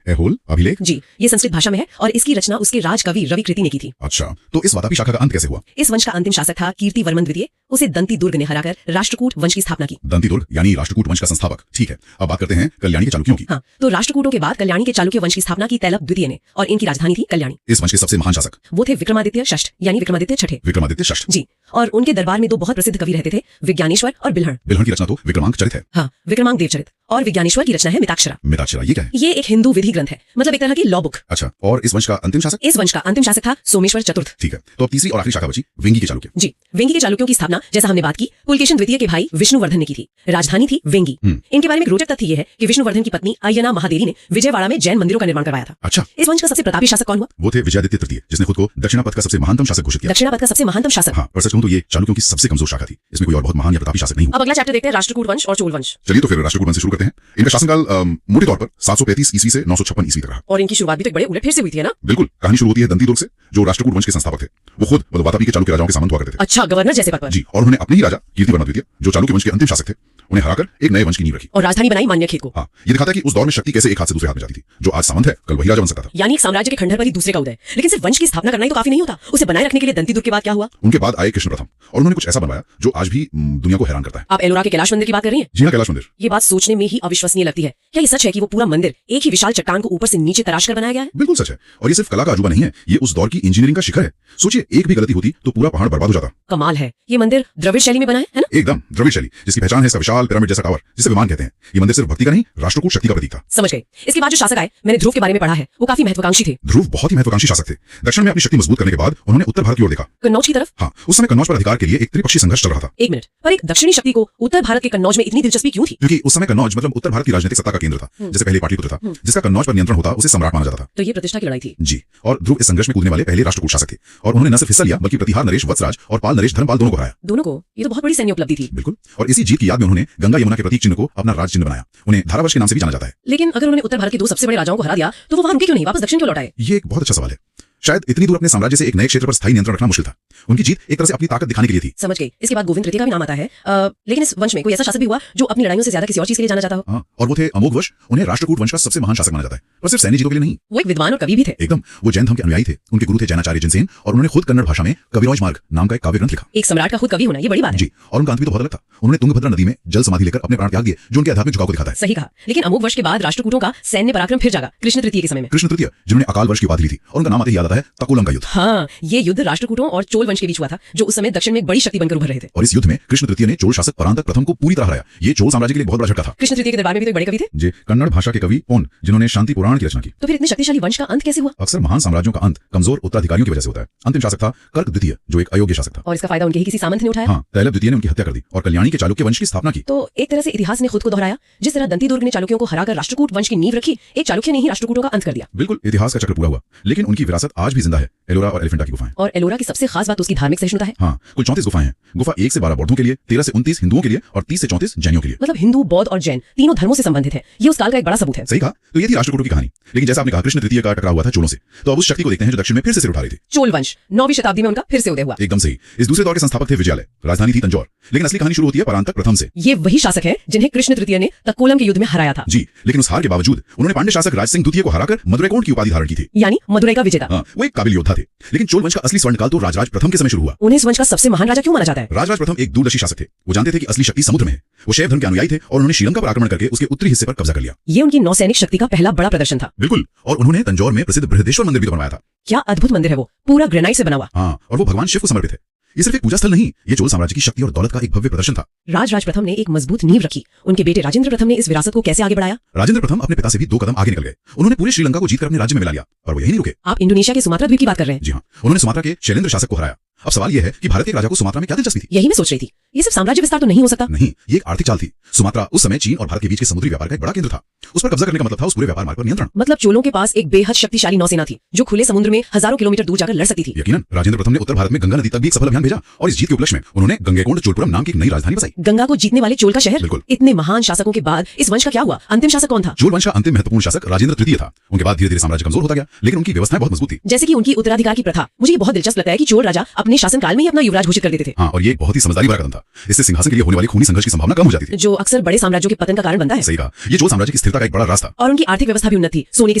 ऐहोल अभिलेख? जी, ये संस्कृत भाषा में है और इसकी रचना उसके राजकवि रवि कृति ने की थी। अच्छा, तो इस वातापी शाखा का अंत कैसे हुआ? इस वंश का अंतिम शासक था कीर्ति वर्मन द्वितीय। उसे दंती दुर्ग ने हराकर राष्ट्रकूट वंश की स्थापना की। दंती दुर्ग यानी राष्ट्रकूट वंश का संस्थापक। ठीक है, अब बात करते हैं कल्याणी के चालुक्यों की। हाँ, तो राष्ट्रकूटों के बाद कल्याणी के चालुक्य वंश की स्थापना की तैलप द्वितीय ने, और इनकी राजधानी थी कल्याणी। इस वंश के सबसे महान शासक वो थे विक्रमादित्य षष्ठ यानी विक्रमादित्य छठे। विक्रमादित्य षष्ठ। जी, और उनके दरबार में दो बहुत प्रसिद्ध कवि रहते थे, विज्ञानेश्वर और बिल्हण। बिल्हण की रचना तो विक्रमांक चरित है। हाँ, विक्रमांक देवचरित। और विज्ञानेश्वर की रचना है मिताक्षरा। मिताक्षरा ये क्या है? ये एक हिंदू विधि ग्रंथ है, मतलब एक तरह की लॉ बुक। अच्छा, और इस वंश का अंतिम शासक? इस वंश का अंतिम शासक था सोमेश्वर चतुर्थ। ठीक है, तो अब तीसरी और आखिरी शाखा बची वेंगी के चालुक्य। जी, वेंगी के चालुक्यों की स्थापना जैसा हमने बात की पुलकेशिन द्वितीय के भाई विष्णुवर्धन ने की थी। राजधानी थी वेंगी। इनके बारे में एक रोचक तथ्य ये है कि विष्णुवर्धन की पत्नी अय्यना महादेवी ने विजयवाड़ा में जैन मंदिरों का निर्माण करवाया था। अच्छा, इस वंश का सबसे प्रतापी शासक कौन हुआ? वो थे विजयादित्य तृतीय, जिसने खुद को दक्षिणापथ का सबसे महानतम शासक घोषित किया। दक्षिणापथ का सबसे महानतम शासक। हाँ, और सच कहूं तो ये चालुक्यों की सबसे कमजोर शाखा थी। इसमें कोई और बहुत महान या प्रतापी शासक नहीं हुआ। अब अगला चैप्टर देखते हैं राष्ट्रकूट वंश और चोल वंश। चलिए तो फिर राष्ट्रकूट वंश से शुरू करते हैं। इनका शासनकाल मोटे तौर पर 735 ईस्वी से 956 ईस्वी तक रहा। और इनकी शुरुआत भी तो एक बड़े उलटफेर से हुई थी, है ना? बिल्कुल, कहानी शुरू होती है दंती दुर्ग से, जो राष्ट्रकूट वंश के संस्थापक थे। वो खुद वातापी के चालुक्य राजाओं के सामंत हुआ करते थे। अच्छा, गवर्नर जैसे पद पर। जी, और उन्होंने अपने ही राजा कीर्तिवर्मन द्वितीय, जो चालुक्य वंश के अंतिम शासक थे, उन्हें हराकर एक नए वंश की नींव रखी और राजधानी बनाई मान्यखेत को। हाँ, ये दिखाता है कि उस दौर में शक्ति कैसे एक हाथ से दूसरे हाथ में जाती थी। जो आज सामंत है, कल वही राजा बन सकता था। यानी एक साम्राज्य के खंडहर पर ही दूसरे का उदय। लेकिन सिर्फ वंश की स्थापना करना ही तो काफी नहीं होता, उसे बनाए रखने के लिए दंती दुर्ग के बाद क्या हुआ? उनके बाद आए कृष्ण प्रथम, और उन्होंने कुछ ऐसा बनवाया जो आज भी दुनिया को हैरान करता है। आप एलोरा के कैलाश मंदिर की बात कर रही हैं? जी हाँ, कैलाश मंदिर। ये बात सोचने में ही अविश्वसनीय लगती है। क्या ये सच है कि वो पूरा मंदिर एक ही विशाल चट्टान को ऊपर से नीचे तराश कर बनाया गया है? बिल्कुल सच है, और ये सिर्फ कला का अजूबा नहीं है, ये उस दौर की इंजीनियरिंग का शिखर है। सोचिए, एक भी गलती होती तो पूरा पहाड़ बर्बाद हो जाता। कमाल है। ये मंदिर द्रविड़ शैली में बना है ना? एकदम द्रविड़ शैली, जिसकी पहचान है इसका विशाल पिरामिड जैसा टावर, जिसे विमान कहते हैं। ये मंदिर सिर्फ भक्ति का नहीं, राष्ट्रकूट शक्ति का प्रतीक था। समझ गए। इसके बाद जो शासक आए, मैंने ध्रुव के बारे में पढ़ा है, वो काफी महत्वाकांक्षी थे। ध्रुव बहुत ही महत्वाकांक्षी शासक थे। दक्षिण में अपनी शक्ति मजबूत करने के बाद उन्होंने उत्तर भारत की ओर देखा। कन्नौज की तरफ? हाँ, उस समय कन्नौज पर अधिकार के लिए एक त्रिपक्षीय संघर्ष चल रहा था। एक मिनट, पर एक दक्षिणी शक्ति को उत्तर भारत के कन्नौज में इतनी दिलचस्पी क्यों थी? क्योंकि उस समय कन्नौज मतलब उत्तर भारत की राजनीतिक सत्ता का केंद्र था। जैसे पहले पाटलिपुत्र था, जिसका कन्नौज पर नियंत्रण होता उसे सम्राट माना जाता था। तो ये प्रतिष्ठा की लड़ाई थी। जी, और ध्रुव इस संघर्ष में कूदने वाले पहले राष्ट्रकूट शासक थे, और उन्होंने न सिर्फ हिस्सा लिया बल्कि प्रतिहार नरेश वत्सराज और पाल नरेश धर्मपाल दोनों को हराया। दोनों को? ये तो बहुत बड़ी सैन्य उपलब्धि थी। बिल्कुल, और इसी जीत की याद में उन्होंने गंगा यमुना के प्रतीक चिन्ह को अपना राज चिन्ह बनाया। उन्हें धारावर्ष के नाम से भी जाना जाता है। लेकिन अगर उन्होंने उत्तर भारत के दो सबसे बड़े राजाओं को हरा दिया तो वो वहां रुके क्यों नहीं, वापस दक्षिण क्यों लौट आए? ये एक बहुत अच्छा सवाल है। शायद इतनी दूर अपने साम्राज्य से एक नए क्षेत्र पर स्थायी नियंत्रण रखना मुश्किल था। उनकी जीत एक तरह से अपनी ताकत दिखाने के लिए थी। समझ गई। इसके बाद गोविंद तृतीय का भी नाम आता है। लेकिन इस वंश में कोई ऐसा शासक भी हुआ जो अपनी लड़ाइयों से ज्यादा किसी और चीज के लिए जाना चाहता हो? हाँ, और वो थे अमोघवश। उन्हें राष्ट्रकूट वंश का सबसे महान शासक माना जाता है, पर सिर्फ सैन्य जीतों के लिए नहीं। वो एक विद्वान और कवि भी थे। एकदम, वो जैन धर्म के अनुयायी थे। उनके गुरु थे जैनाचार्य जिनसेन, और उन्होंने खुद कन्नड़ भाषा में कविराज मार्ग नाम का एक काव्य ग्रंथ लिखा। एक सम्राट का खुद कवि होना ये बड़ी बात है। जी, और उनका अंत भी तो बहुत अलग था। उन्होंने तुंगभद्रा नदी में जल समाधि लेकर अपने प्राण त्याग दिए, जो उनके आध्यात्मिक झुकाव को दिखाता है। सही कहा। लेकिन अमोघ वर्ष के बाद राष्ट्रकूटों का सैन्य पराक्रम फिर जागा कृष्ण तृतीय के समय में। कृष्ण तृतीय, जिन्होंने अकाल वर्ष की उपाधि ली थी, और उनका नाम आते ही याद आता है तकोलम का युद्ध। हाँ, ये युद्ध राष्ट्रकूटों और चोल वंश के बीच हुआ था, जो उस समय दक्षिण में एक बड़ी शक्ति बनकर उभर रहे थे। और इस युद्ध में कृष्ण तृतीय ने चोल शासक परांतक प्रथम को पूरी तरह हराया। ये चोल साम्राज्य के लिए बहुत बड़ा झटका था। कृष्ण तृतीय के दरबार में भी तो एक बड़े कवि थे। जी, कन्नड़ भाषा के कवि पोन, जिन्होंने शांति पुराण की रचना की। तो फिर इतने शक्तिशाली वंश का अंत कैसे हुआ? अक्सर महान साम्राज्यों का अंत कमजोर उत्तराधिकारियों की वजह से होता है। अंतिम शासक था कर्क द्वितीय, जो एक अयोग्य शासक था, और इसका फायदा उनके ही किसी सामंत ने उठाया। हाँ, तैलप द्वितीय ने उनकी हत्या कर दी और कल्याणी के चालुक्य वंश की स्थापना की। तो एक तरह से इतिहास ने खुद को दोहराया। जिस तरह दंती दुर्ग ने चालुक्यों को हराकर राष्ट्रकूट वंश की नींव रखी, एक चालुक्य ने ही राष्ट्रकूटों का अंत कर दिया। बिल्कुल, इतिहास का चक्र पूरा हुआ, लेकिन उनकी विरासत आज भी जिंदा है। एलोरा और एलिफेंटा की गुफाएं। और एलोरा की सबसे खास बात उसकी धार्मिक सहिष्णुता है। हाँ, कुल 34 गुफाएं हैं। गुफा 1 से 12 बौद्धों के लिए, 13 से 29 हिंदुओं के लिए और 30 से 34 जैनियों के लिए। मतलब हिंदू, बौद्ध और जैन तीनों धर्मों से संबंधित है। ये उस काल का एक बड़ा सबूत है। सही कहा। तो ये थी राष्ट्रकूटों की कहानी। लेकिन जैसा आपने कहा, कृष्ण तृतीय का टकराव हुआ था चोलों से, तो अब उस शक्ति को देखते हैं जो दक्षिण में फिर से सिर उठा रही थी। चोल वंश 9वीं शताब्दी में उनका फिर से उदय हुआ। एकदम सही। इस दूसरे दौर के संस्थापक थे विजयालय, राजधानी थी तंजौर। लेकिन असली कहानी शुरू होती है परांतक प्रथम से। ये वही शासक है जिन्हें कृष्ण तृतीय ने तक्कोलम के युद्ध में हराया था। जी, लेकिन उस हार के बावजूद उन्होंने पांड्य शासक राजसिंह द्वितीय को हराकर मदुरै कोंड की उपाधि धारण की थी, यानी मदुरै का विजेता। हाँ, वो एक काबिल योद्धा थे। लेकिन चोल वंश का असली स्वर्णकाल तो राजराज प्रथम के समय शुरू हुआ। उन्हें इस वंश का सबसे महान राजा क्यों माना जाता है? राजराज प्रथम एक दूरदर्शी शासक थे। वो जानते थे कि असली शक्ति समुद्र में है। वो शैव धर्म के अनुयायी थे और उन्होंने श्रीलंका पर आक्रमण करके उसके उत्तरी हिस्से पर कब्जा कर लिया। ये उनकी नौसैनिक शक्ति का पहला बड़ा प्रदर्शन था। बिल्कुल, और उन्होंने तंजौर में प्रसिद्ध बृहदेश्वर मंदिर भी बनवाया था। क्या अद्भुत मंदिर है वो, पूरा ग्रेनाइट से बना हुआ। हाँ, और वो भगवान शिव को समर्पित है। ये सिर्फ एक पूजा स्थल नहीं, ये चोल साम्राज्य की शक्ति और दौलत का एक भव्य प्रदर्शन था। राजराज प्रथम ने एक मजबूत नींव रखी। उनके बेटे राजेंद्र प्रथम ने इस विरासत को कैसे आगे बढ़ाया? राजेंद्र प्रथम अपने पिता से भी 2 कदम आगे निकल गए। उन्होंने पूरे श्रीलंका को जीतकर अपने राज्य में मिला लिया, और वो यही नहीं रुके। आप इंडोनेशिया के सुमात्रा द्वीप की बात कर रहे हैं? जी हाँ, उन्होंने सुमात्रा के शैलेंद्र शासक को हराया अब सवाल यह है कि भारत के एक राजा को सुमात्रा में क्या दिलचस्पी थी? यही मैं सोच रही थी, ये सिर्फ साम्राज्य विस्तार तो नहीं हो सकता। नहीं, ये एक आर्थिक चाल थी। सुमात्रा उस समय चीन और भारत के बीच के समुद्री व्यापार का एक बड़ा केंद्र था। उस पर कब्जा करने का मतलब था उस पूरे व्यापार मार्ग पर नियंत्रण। मतलब चोलों के पास एक बेहद शक्तिशाली नौसेना थी जो खुले समुद्र में हजारों किलोमीटर दूर जाकर लड़ सकती थी। यकीनन राजेंद्र प्रथम ने उत्तर भारत में गंगा नदी तक भी एक सफल अभियान भेजा और इस जीत के उपलक्ष्य में उन्होंने गंगैकोंड चोलपुरम नाम की एक नई राजधानी बसाई। गंगा को जीतने वाले चोल का शहर। बिल्कुल। इतने महान शासकों के बाद इस वंश का क्या हुआ? अंतिम शासक कौन था? चोल वंश का अंतिम महत्वपूर्ण शासक राजेंद्र तृतीय था। उनके बाद धीरे धीरे साम्राज्य कमजोर होता गया, लेकिन उनकी व्यवस्थाएं बहुत मजबूत थी। जैसे कि उनकी उत्तराधिकार की प्रथा। मुझे ये बहुत दिलचस्प लगता है कि चोल राजा अपने शासनकाल में ही अपना युवराज घोषित कर देते थे। हाँ, और ये एक बहुत ही समझदारी भरा कदम था। इससे सिंहासन के लिए होने वाली खूनी संघर्ष की संभावना कम हो जाती थी, जो अक्सर बड़े साम्राज्यों के पतन का कारण बनता है। सही कहा, ये चोल साम्राज्य की स्थिरता का एक बड़ा राज था। और उनकी आर्थिक व्यवस्था भी उन्नत थी। सोने के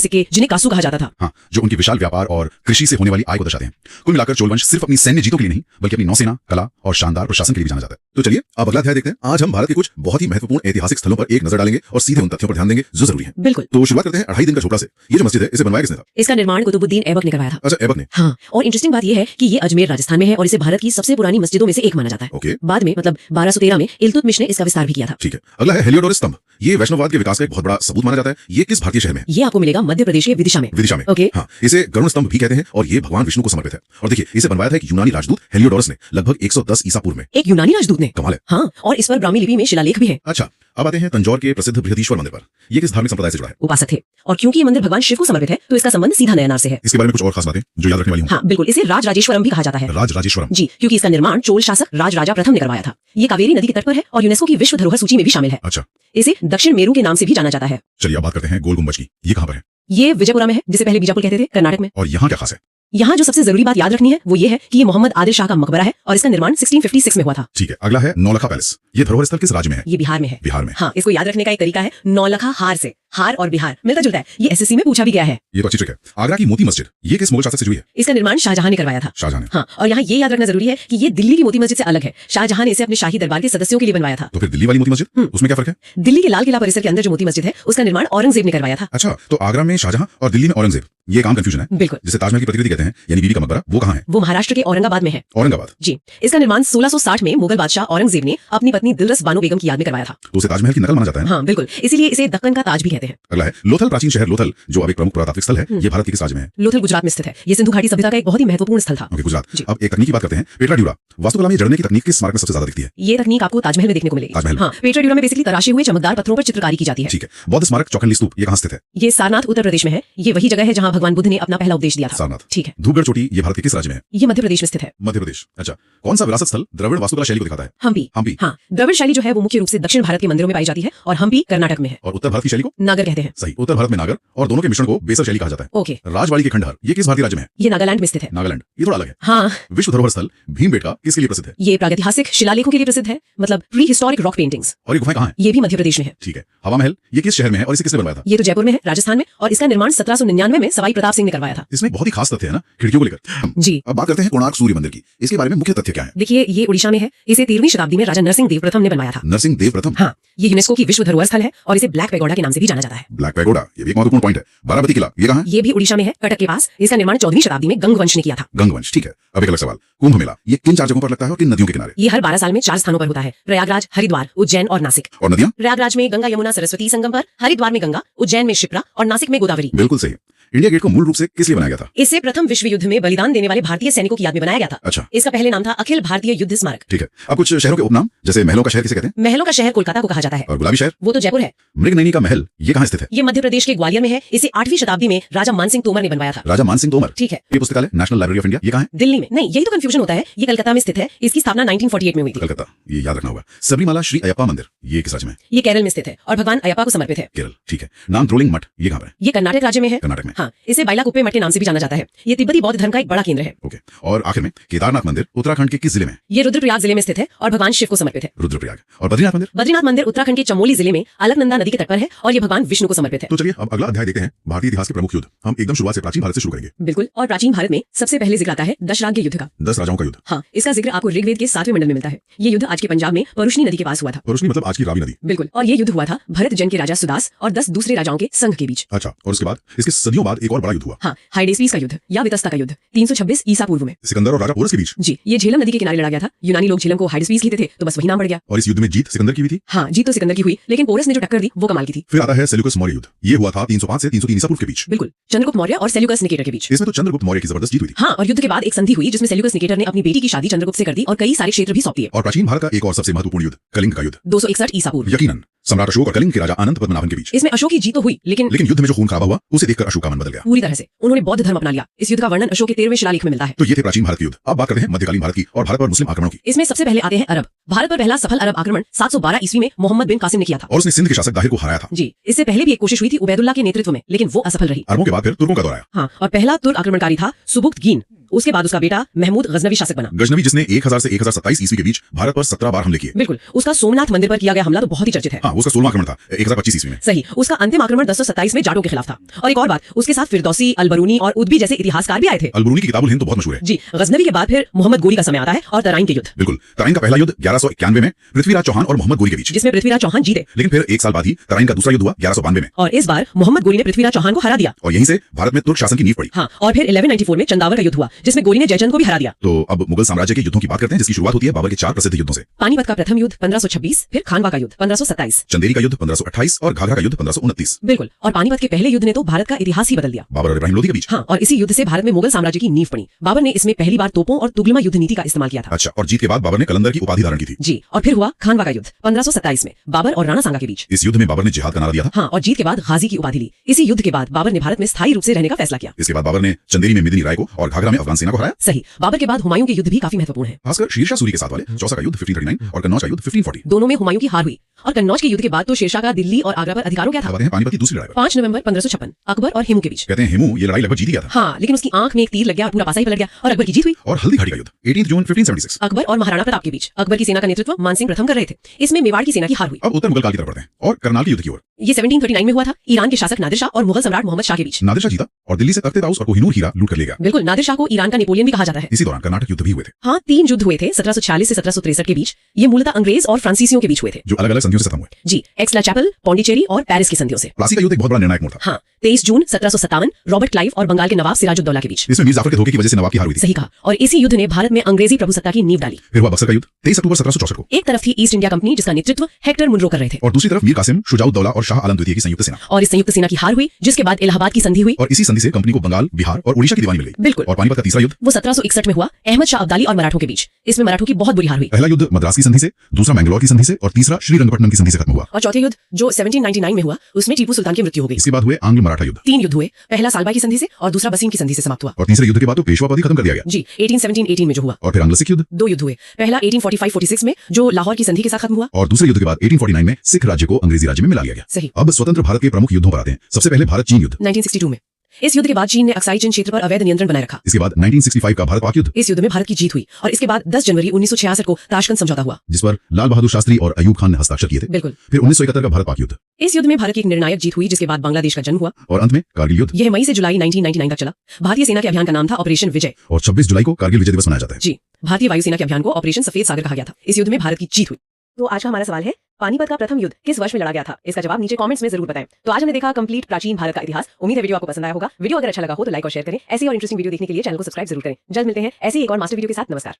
सिक्के जिन्हें कासू कहा जाता था। हाँ, जो उनकी विशाल व्यापार और कृषि से होने वाली आय को दर्शाते हैं। कुल मिलाकर चोल वंश सिर्फ अपनी सैन्य जीतों के लिए नहीं बल्कि अपनी नौसेना, कला और शानदार प्रशासन के लिए भी जाना जाता है। तो चलिए अब अगला अध्याय देखते हैं। आज हम भारत के कुछ बहुत ही महत्वपूर्ण ऐतिहासिक स्थलों पर एक नजर डालेंगे और सीधे उन तथ्यों पर ध्यान देंगे जो जरूरी है। बिल्कुल। तो शुरुआत करते हैं 2.5 दिन का झोपड़ा से। ये जो मस्जिद है, इसे बनवाया किसने था? इसका निर्माण कुतुबुद्दीन ऐबक ने करवाया था। अच्छा, ऐबक ने। हाँ, और इंटरेस्टिंग बात यह है कि ये अजमेर राजस्थान में है और इसे भारत की सबसे पुरानी मस्जिदों में से एक माना जाता है। ओके। बाद में मतलब 1213 में इल्तुतमिश ने इसका विस्तार भी किया था। ठीक है, अगला है हेलियोडोरस स्तंभ। ये वैष्णववाद के विकास का एक बहुत बड़ा सबूत माना जाता है। ये किस भारतीय शहर में है? ये आपको मिलेगा मध्य प्रदेश के विदिशा में। विदिशा में। ओके। हाँ, इसे गरुड़ स्तंभ भी कहते हैं और ये भगवान विष्णु को समर्पित है। और देखिए, इसे बनवाया था एक यूनानी राजदूत हेलियोडोरस ने लगभग 110 ईसा पूर्व में। एक यूनानी राजदूत ने? कमाल है। हाँ, और इस पर ब्राह्मी लिपि में शिलालेख भी है। अच्छा, अब आते हैं तंजौर के प्रसिद्ध बृहदीश्वर मंदिर पर। ये किस धार्मिक संप्रदाय से जुड़ा है? उपासक थे, और क्योंकि ये मंदिर भगवान शिव को समर्पित है तो इसका संबंध सीधा नयनार से है। इसके बारे में कुछ और खास बातें जो याद रखने वाली हों? हाँ बिल्कुल, इसे राजराजेश्वरम भी कहा जाता है। राजराजेश्वरम। जी, क्योंकि इसका निर्माण चोल शासक राजराजा प्रथम ने करवाया था। ये कावेरी नदी के तट पर है और यूनेस्को की विश्व धरोहर सूची में भी शामिल है। अच्छा, इसे दक्षिण मेरू के नाम से भी जाना जाता है। चलिए अब बात करते हैं गोल गुंबज की। ये कहाँ पर है? ये विजयपुरा में है, जिसे पहले बीजापुर कहते थे, कर्नाटक में। और यहाँ क्या खास है? यहाँ जो सबसे जरूरी बात याद रखनी है वो ये है कि ये मोहम्मद आदिल शाह का मकबरा है और इसका निर्माण 1656 में हुआ था। ठीक है, अगला है नौलखा पैलेस। ये धरोहर स्थल किस राज्य में है? ये बिहार में है। बिहार में। हाँ, इसको याद रखने का एक तरीका है नौलखा हार से। हार और बिहार मिलता जुलता है, ये एसएससी में पूछा भी गया है। ये तो अच्छी ट्रिक है। आगरा की मोती मस्जिद, ये किस मुगल शासक से जुड़ी है? इसका निर्माण शाहजहां ने करवाया था। शाहजहां ने। हाँ, और यहाँ ये याद रखना जरूरी है कि ये दिल्ली की मोती मस्जिद से अलग है। शाहजहां ने इसे अपने शाही दरबार के सदस्यों के लिए बनवाया था। तो फिर दिल्ली वाली मोती मस्जिद, उसमें क्या फर्क है? दिल्ली के लाल किला परिसर के अंदर जो मोती मस्जिद है उसका निर्माण औरंगजेब ने करवाया था। अच्छा, तो आगरा में शाहजहां और दिल्ली में औरंगजेब, ये काम कंफ्यूजन है। बिल्कुल। जिसे ताजमहल की प्रतिकृति कहते हैं, यानी बीवी का मकबरा, वो कहाँ है? वो महाराष्ट्र के औरंगाबाद में है। औरंगाबाद। जी, इसका निर्माण 1660 में मुगल बादशाह औरंगजेब ने अपनी पत्नी दिलरस बानो बेगम की याद में करवाया था। तो उसे ताजमहल की नकल माना जाता है। हाँ बिल्कुल, इसीलिए इसे दक्कन का ताज भी कहते हैं। अगला है लोथल। प्राचीन शहर लोथल, जो अब एक प्रमुख पुरातात्विक स्थल है, ये भारत के किस राज्य में है? लोथल गुजरात में स्थित है। ये सिंधु घाटी सभ्यता का एक बहुत ही महत्वपूर्ण स्थल था। ओके, गुजरात। अब एक तकनीक की बात करते हैं, पेट्रा ड्यूरा। वास्तुकला में जड़ने की तकनीक किस स्मारक में सबसे ज्यादा दिखती है? ये तकनीक आपको ताजमहल में देखने को मिलेगी। ताजमहल। हाँ, पेट्रा ड्यूरा में बेसिकली तराशे हुए चमकदार पत्थरों पर चित्रकारी की जाती है। ठीक है, बौद्ध स्मारक चौखंडी स्तूप, ये कहाँ स्थित है? ये सारनाथ उत्तर प्रदेश में है। ये वही जगह है जहाँ भगवान बुद्ध ने अपना पहला उपदेश दिया था। सारनाथ। ठीक है। धूपगढ़ चोटी, ये भारत के किस राज्य में है? ये मध्य प्रदेश में स्थित है। मध्य प्रदेश। अच्छा, कौन सा विरासत स्थल द्रविड़ वास्तुकला शैली को दिखाता है? हम्पी। हम्पी। हाँ, द्रविड़ शैली जो है वो मुख्य रूप से दक्षिण भारत के मंदिरों में पाई जाती है और हम्पी कर्नाटक में है। और उत्तर भारत की शैली को? नागर कहते हैं। सही, उत्तर भारत में नागर और दोनों के मिश्रण को बेसर शैली कहा जाता है। ओके। राजवाड़ी के खंडहर, ये किस भारतीय राज्य में है? ये नागालैंड में स्थित है। नागालैंड, ये थोड़ा अलग है। हाँ, विश्व धरोहर स्थल भीमबेटका किसके लिए प्रसिद्ध है? ये प्रागैतिहासिक शिलालेखों के लिए प्रसिद्ध है, मतलब प्री हिस्टोरिक रॉक पेंटिंग्स। और ये गुफाएं कहाँ है? ये भी मध्य प्रदेश में है। ठीक है, हवा महल, ये किस शहर में है और इसे किसने बनवाया था? ये तो जयपुर में है, राजस्थान में, और इसका निर्माण 1799 में सवाई प्रताप सिंह ने करवाया था। इसमें एक बहुत ही खास तथ्य है ना, खिड़कियों को लेकर। जी। अब बात करते हैं कोणार्क सूर्य मंदिर की। इसके बारे में मुख्य तथ्य क्या है? देखिए, ये उड़ीसा में है। इसे 13वीं शताब्दी में राजा नरसिंह देव प्रथम ने बनवाया था। नरसिंह देव प्रथम। हाँ, ये यूनेस्को की विश्व धरोहर स्थल है और इसे ब्लैक पैगोडा के नाम से भी जाना जाता है। ब्लैक पैगोडा, ये भी एक महत्वपूर्ण पॉइंट है। बाराबती किला, ये कहाँ है? ये भी उड़ीसा में है, कटक के पास। इसका निर्माण 14वीं शताब्दी में गंग वंश ने किया था। गंग वंश। ठीक है, अब एक अलग सवाल, कुंभ मेला, ये किन 4 जगहों पर लगता है और किन नदियों के किनारे? ये हर 12 साल में 4 स्थानों पर होता है, प्रयागराज, हरिद्वार, उज्जैन और नासिक। और नदियां? प्रयागराज में गंगा यमुना सरस्वती संगम पर, हरिद्वार में गंगा, उज्जैन में शिप्रा और नासिक में गोदावरी। बिल्कुल सही। इंडिया गेट को मूल रूप से किस लिए बनाया गया था? इसे प्रथम विश्व युद्ध में बलिदान देने वाले भारतीय सैनिकों की याद में बनाया गया था। अच्छा। इसका पहले नाम था अखिल भारतीय युद्ध स्मारक। ठीक है, अब कुछ शहरों के उपनाम, जैसे महलों का शहर किसे कहते हैं? महलों का शहर कोलकाता को कहा जाता है। और गुलाबी शहर? वो तो जयपुर है। मृगनयनी का महल, ये कहाँ स्थित है? ये मध्य प्रदेश के ग्वालियर में है। इसे 8वीं शताब्दी में राजा मानसिंह तोमर ने बनवाया था। राजा मानसिंह तोमर। ठीक है। ये पुस्तकालय नेशनल लाइब्रेरी ऑफ इंडिया, ये कहाँ है? दिल्ली में नहीं, यही तो कंफ्यूजन होता है। ये कलकत्ता में स्थित है। इसकी स्थापना 1948 में हुई थी। कलकत्ता, ये याद रखना होगा। सबरीमाला श्री अयप्पा मंदिर, ये किस राज्य में? ये केरल में स्थित है और भगवान अयप्पा को समर्पित है। केरल। ठीक है, नागद्रोलिंग मठ, ये कहाँ पर है? ये कर्नाटक राज्य में है। कर्नाटक में। हाँ, इसे बाइलाकुप्पे मठ के नाम से भी जाना जाता है। ये तिब्बती बौद्ध धर्म का एक बड़ा केंद्र है। ओके, और आखिर में केदारनाथ मंदिर उत्तराखंड के किस जिले में? ये रुद्रप्रयाग जिले में स्थित है और भगवान शिव को समर्पित है। रुद्रप्रयाग। और बद्रीनाथ मंदिर? बद्रीनाथ मंदिर उत्तराखंड के चमोली जिले में अलकनंदा नदी के तट पर है और ये भगवान विष्णु को समर्पित है। तो चलिए अब अगला अध्याय देखते हैं, भारतीय इतिहास के प्रमुख युद्ध। हम एकदम शुरुआत से प्राचीन भारत से शुरू करेंगे। बिल्कुल, और प्राचीन भारत में सबसे पहले जिक्र आता है दशराज्य युद्ध का। 10 राजाओं का युद्ध। हाँ, इसका जिक्र आपको ऋग्वेद के 7वें मंडल में मिलता है। ये युद्ध आज के पंजाब में परुष्णी नदी के पास हुआ था। परुष्णी मतलब आज की रावी नदी। बिल्कुल, और ये युद्ध हुआ था भरत जन के राजा सुदास और 10 दूसरे राजाओं के संघ के बीच। अच्छा, और उसके बाद इसके सदियों बाद एक और बड़ा युद्ध हुआ। हाँ, हाइडेस्पीस का युद्ध या वितस्ता का युद्ध 326 ईसा पूर्व में। सिकंदर और राजा पोरस के बीच। जी, ये झेलम नदी के किनारे लड़ा गया था। यूनानी लोग झेलम को हाइडेस्पीस कहते थे, तो बस वही नाम पड़ गया। और इस युद्ध में जीत सिकंदर की हुई थी। हाँ, जीत तो सिकंदर की हुई, लेकिन पोरस ने जो टक्कर दी वो कमाल की थी। फिर आता है सेल्यूकस मौर्य युद्ध। ये हुआ था 305 से 303 ईसा पूर्व के बीच। बिल्कुल, चंद्रगुप्त मौर्य और सेल्यूकस निकेटर के बीच। इसमें तो चंद्रगुप्त मौर्य की जबरदस्त जीत हुई थी। हाँ, और युद्ध के बाद एक संधि हुई जिसमें सेल्यूकस निकेटर ने अपनी बेटी की शादी चंद्रगुप्त से कर दी और कई सारे क्षेत्र भी सौंप दिए। और प्राचीन भारत का एक और सबसे महत्वपूर्ण युद्ध कलिंग का युद्ध 261 ईसा पूर्व। यकीनन सम्राट अशोक और कलिंग के राजा अनंत पद्मनाभन के बीच। इसमें अशोक की जीत तो हुई, लेकिन युद्ध में जो खून खराबा हुआ उसे देखकर अशोक का मन बदल गया पूरी तरह से। उन्होंने बौद्ध धर्म अपना लिया। इस युद्ध का वर्णन अशोक के 13वें शिलालेख में मिलता है। तो ये थे प्राचीन भारत के युद्ध। अब बात करते हैं मध्यकालीन भारत की और भारत पर मुस्लिम आक्रमणों की। इसमें सबसे पहले आते हैं अरब। भारत पर पहला सफल अरब आक्रमण 712 ईस्वी में मोहम्मद बिन कासिम ने किया था और उसने सिंध के शासक दाहिर को हराया था। जी, इससे पहले भी एक कोशिश हुई थी उबैदुल्ला के नेतृत्व में, लेकिन वो असफल रही। अरबों के बाद फिर तुर्कों का दौर आया। हाँ, और पहला तुर्क आक्रमणकारी था सुबुक्तगीन। उसके बाद उसका बेटा महमूद गजनवी शासक बना। गजनवी जिसने 1000 से 1027 ईस्वी के बीच भारत पर 17 बार हमले किए। बिल्कुल, उसका सोमनाथ मंदिर पर किया गया हमला तो बहुत ही चर्चित है। हाँ, उसका 16वां आक्रमण था 1025 ईस्वी में। सही, उसका अंतिम आक्रमण 1027 में जाटों के खिलाफ था। और एक और बात, उसके साथ फिरदौसी, अलबरूनी और उद्बी जैसे इतिहासकार भी आए थे। अलबरूनी की किताबुल हिंद तो बहुत मशहूर है। जी, गजनवी के बाद फिर मोहम्मद गोरी का समय आता है और तराइन के युद्ध। बिल्कुल, तराइन का पहला युद्ध 1191 में पृथ्वीराज चौहान और मोहम्मद गोरी के बीच, जिसमें पृथ्वीराज चौहान जीते। लेकिन फिर एक साल बाद ही तराइन का दूसरा युद्ध हुआ 1192 में, और इस बार मोहम्मद गोरी ने पृथ्वीराज चौहान को हरा दिया। और यहीं से भारत में तुर्क शासन की नींव पड़ी। हाँ, और फिर 1194 में चंदावर का युद्ध हुआ, जिसमें गोरी ने जयचंद को भी हरा दिया। तो अब मुगल साम्राज्य के युद्धों की बात करते हैं, जिसकी शुरुआत होती है बाबर के 4 प्रसिद्ध युद्धों से। पानीपत का प्रथम युद्ध 1526, फिर खानवा का युद्ध 1527, चंदेरी का युद्ध 1528 और घाघरा का युद्ध 1529। बिल्कुल, और पानीपत के पहले युद्ध ने तो भारत का इतिहास ही बदल दिया। बाबर और इब्राहिम लोदी के बीच। हाँ, और इसी युद्ध से भारत में मुगल साम्राज्य की नींव पड़ी। बाबर ने इसमें पहली बार तोपों और तुगलमा युद्ध नीति का इस्तेमाल किया था। अच्छा, और जीत के बाद बाबर ने कलंदर की उपाधि धारण की थी। जी, और फिर हुआ खानवा का युद्ध 1527 में बाबर और राणा सांगा के बीच। इस युद्ध में बाबर ने जिहाद का नारा दिया था। हाँ, और जीत के बाद गाजी की उपाधि ली। इसी युद्ध के बाद बाबर ने भारत में स्थायी रूप से रहने का फैसला किया। इसके बाद बाबर ने चंदेरी में मिदनी राय को और घाघरा में अफगान सेना को हराया। सही, बाबर के बाद हुमायूं के युद्ध भी काफी महत्वपूर्ण है। खासकर शेरशाह सूरी के साथ वाले चौसा का युद्ध 1539 और कन्नौज का युद्ध 1540। दोनों में हुमायूं की हार हुई। और कन्नौज के युद्ध के बाद तो शेरशाह का दिल्ली और आगरा पर अधिकारों क्या था। पानीपत की दूसरी लड़ाई 5 नवंबर 1556 अकबर और हिमू के बीच। कहते हैं हिमू ये लड़ाई लगभग जीत गया था। हाँ, लेकिन उसकी आंख में एक तीर लग गया और पूरा पासा ही पलट गया और अकबर की जीत हुई। और हल्दी घाटी का युद्ध 18 जून 1576 अकबर और महाराणा प्रताप के बीच। अकबर की सेना का नेतृत्व मानसिंह प्रथम कर रहे थे। इसमें मेवाड़ की सेना की हार हुई। अब उत्तर मुगल काल की तरफ बढ़ते हैं और करनाल के युद्ध की ओर। ये 1739 में हुआ था, ईरान के शासक नादिर शाह और मुगल सम्राट मोहम्मद शाह के बीच। नादिर शाह जीता और दिल्ली से तख्ते ताउस और कोहिनूर हीरा लूट कर ले गया। बिल्कुल, नादिर शाह को ईरान का नेपोलियन भी कहा जाता है। इसी दौरान कर्नाटक युद्ध भी हुए थे। हाँ, 3 युद्ध हुए थे 1746 से 1763 के बीच। ये मूलतः अंग्रेज और फ्रांसीसियों के बीच हुए थे, जो अलग अलग संधियों से खत्म हुए। जी, एक्सला चैपल, पौंडीचेरी और पेरिस की संधियों से। प्लासी का युद्ध एक बहुत बड़ा निर्णायक मोड़ था। हाँ, 23 जून 1757 रॉबर्ट क्लाइव और बंगाल के नवाब सिराजुद्दौला के बीच। इसमें मीर जाफर के धोखे की वजह से नवाब की हार हुई थी। सही कहा, और इसी युद्ध ने भारत में अंग्रेजी प्रभुसत्ता की नींव डाली। फिर हुआ बक्सर का युद्ध 23 अक्टूबर 1764 को। एक तरफ थी ईस्ट इंडिया कंपनी जिसका नेतृत्व हेक्टर मुनरो कर रहे थे, और दूसरी तरफ मीर कासिम, शुजाउद्दौला और शाह आलम द्वितीय की संयुक्त सेना। और इस संयुक्त सेना की हार हुई, जिसके बाद इलाहाबाद की संधि हुई। और इसी संधि से कंपनी को बंगाल, बिहार और उड़ीसा की दीवानी मिल गई। बिल्कुल, और पानीपत का तीसरा युद्ध वो 1761 में हुआ, अहमद शाह अब्दाली और मराठों के बीच। इसमें मराठों की बहुत बुरी हार हुई। पहला युद्ध मद्रास की संधि से, दूसरा मैंगलोर की संधि से और तीसरा श्रीरंगपट्टनम की संधि से खत्म हुआ। और चौथे युद्ध जो 1799 में हुआ, उसमें टीपू सुल्तान की मृत्यु हो गई। इसके बाद हुए आंग्ल मराठा युद्ध। 3 युद्ध हुए, पहला सालबा की संधि से और दूसरा बसीम की संधि से समाप्त हुआ। और तीसरे युद्ध के बाद तो पेशवा पद ही खत्म कर दिया गया। जी, 1817-18 में जो हुआ। और फिर आंग्ल सिख युद्ध। 2 युद्ध हुए, पहला 1845-46 में जो लाहौर की संधि के साथ खत्म हुआ। और दूसरे युद्ध के बाद 1849 में सिख राज्य को अंग्रेजी राज्य में मिला लिया गया। सही। अब स्वतंत्र भारत के प्रमुख युद्धों पर आते हैं। सबसे पहले भारत चीन युद्ध 1962 में। इस युद्ध के बाद चीन ने अक्साई चीन क्षेत्र पर अवैध नियंत्रण बनाए रखा। इसके बाद 1965 का भारत पाक युद्ध। इस युद्ध में भारत की जीत हुई और इसके बाद 10 जनवरी 1966 को ताशकंद समझौता हुआ, जिस पर लाल बहादुर शास्त्री और अयूब खान ने हस्ताक्षर किए थे। बिल्कुल। फिर 1971 का भारत पाक युद्ध। इस युद्ध में भारत की एक निर्णायक जीत हुई, जिसके बाद बांग्लादेश का जन्म हुआ। और अंत में कारगिल युद्ध। यह मई से जुलाई 1999 तक चला। भारतीय सेना के अभियान का नाम था ऑपरेशन विजय। और 26 जुलाई को कारगिल विजय दिवस मनाया जाता है। जी, भारतीय वायुसेना के अभियान को ऑपरेशन सफेद सागर कहा गया था। इस युद्ध में भारत की जीत हुई। तो आज का हमारा सवाल है, पानीपत का प्रथम युद्ध किस वर्ष में लड़ा गया था? इसका जवाब नीचे कमेंट्स में जरूर बताएं। तो आज हमने देखा कंप्लीट प्राचीन भारत का इतिहास। उम्मीद है वीडियो आपको पसंद आया होगा। वीडियो अगर अच्छा लगा हो तो लाइक और शेयर करें। ऐसी और इंटरेस्टिंग वीडियो देखने के लिए चैनल को सब्सक्राइब जरूर करें। जल्द मिलते हैं ऐसे ही एक और मास्टर वीडियो के साथ। नमस्कार।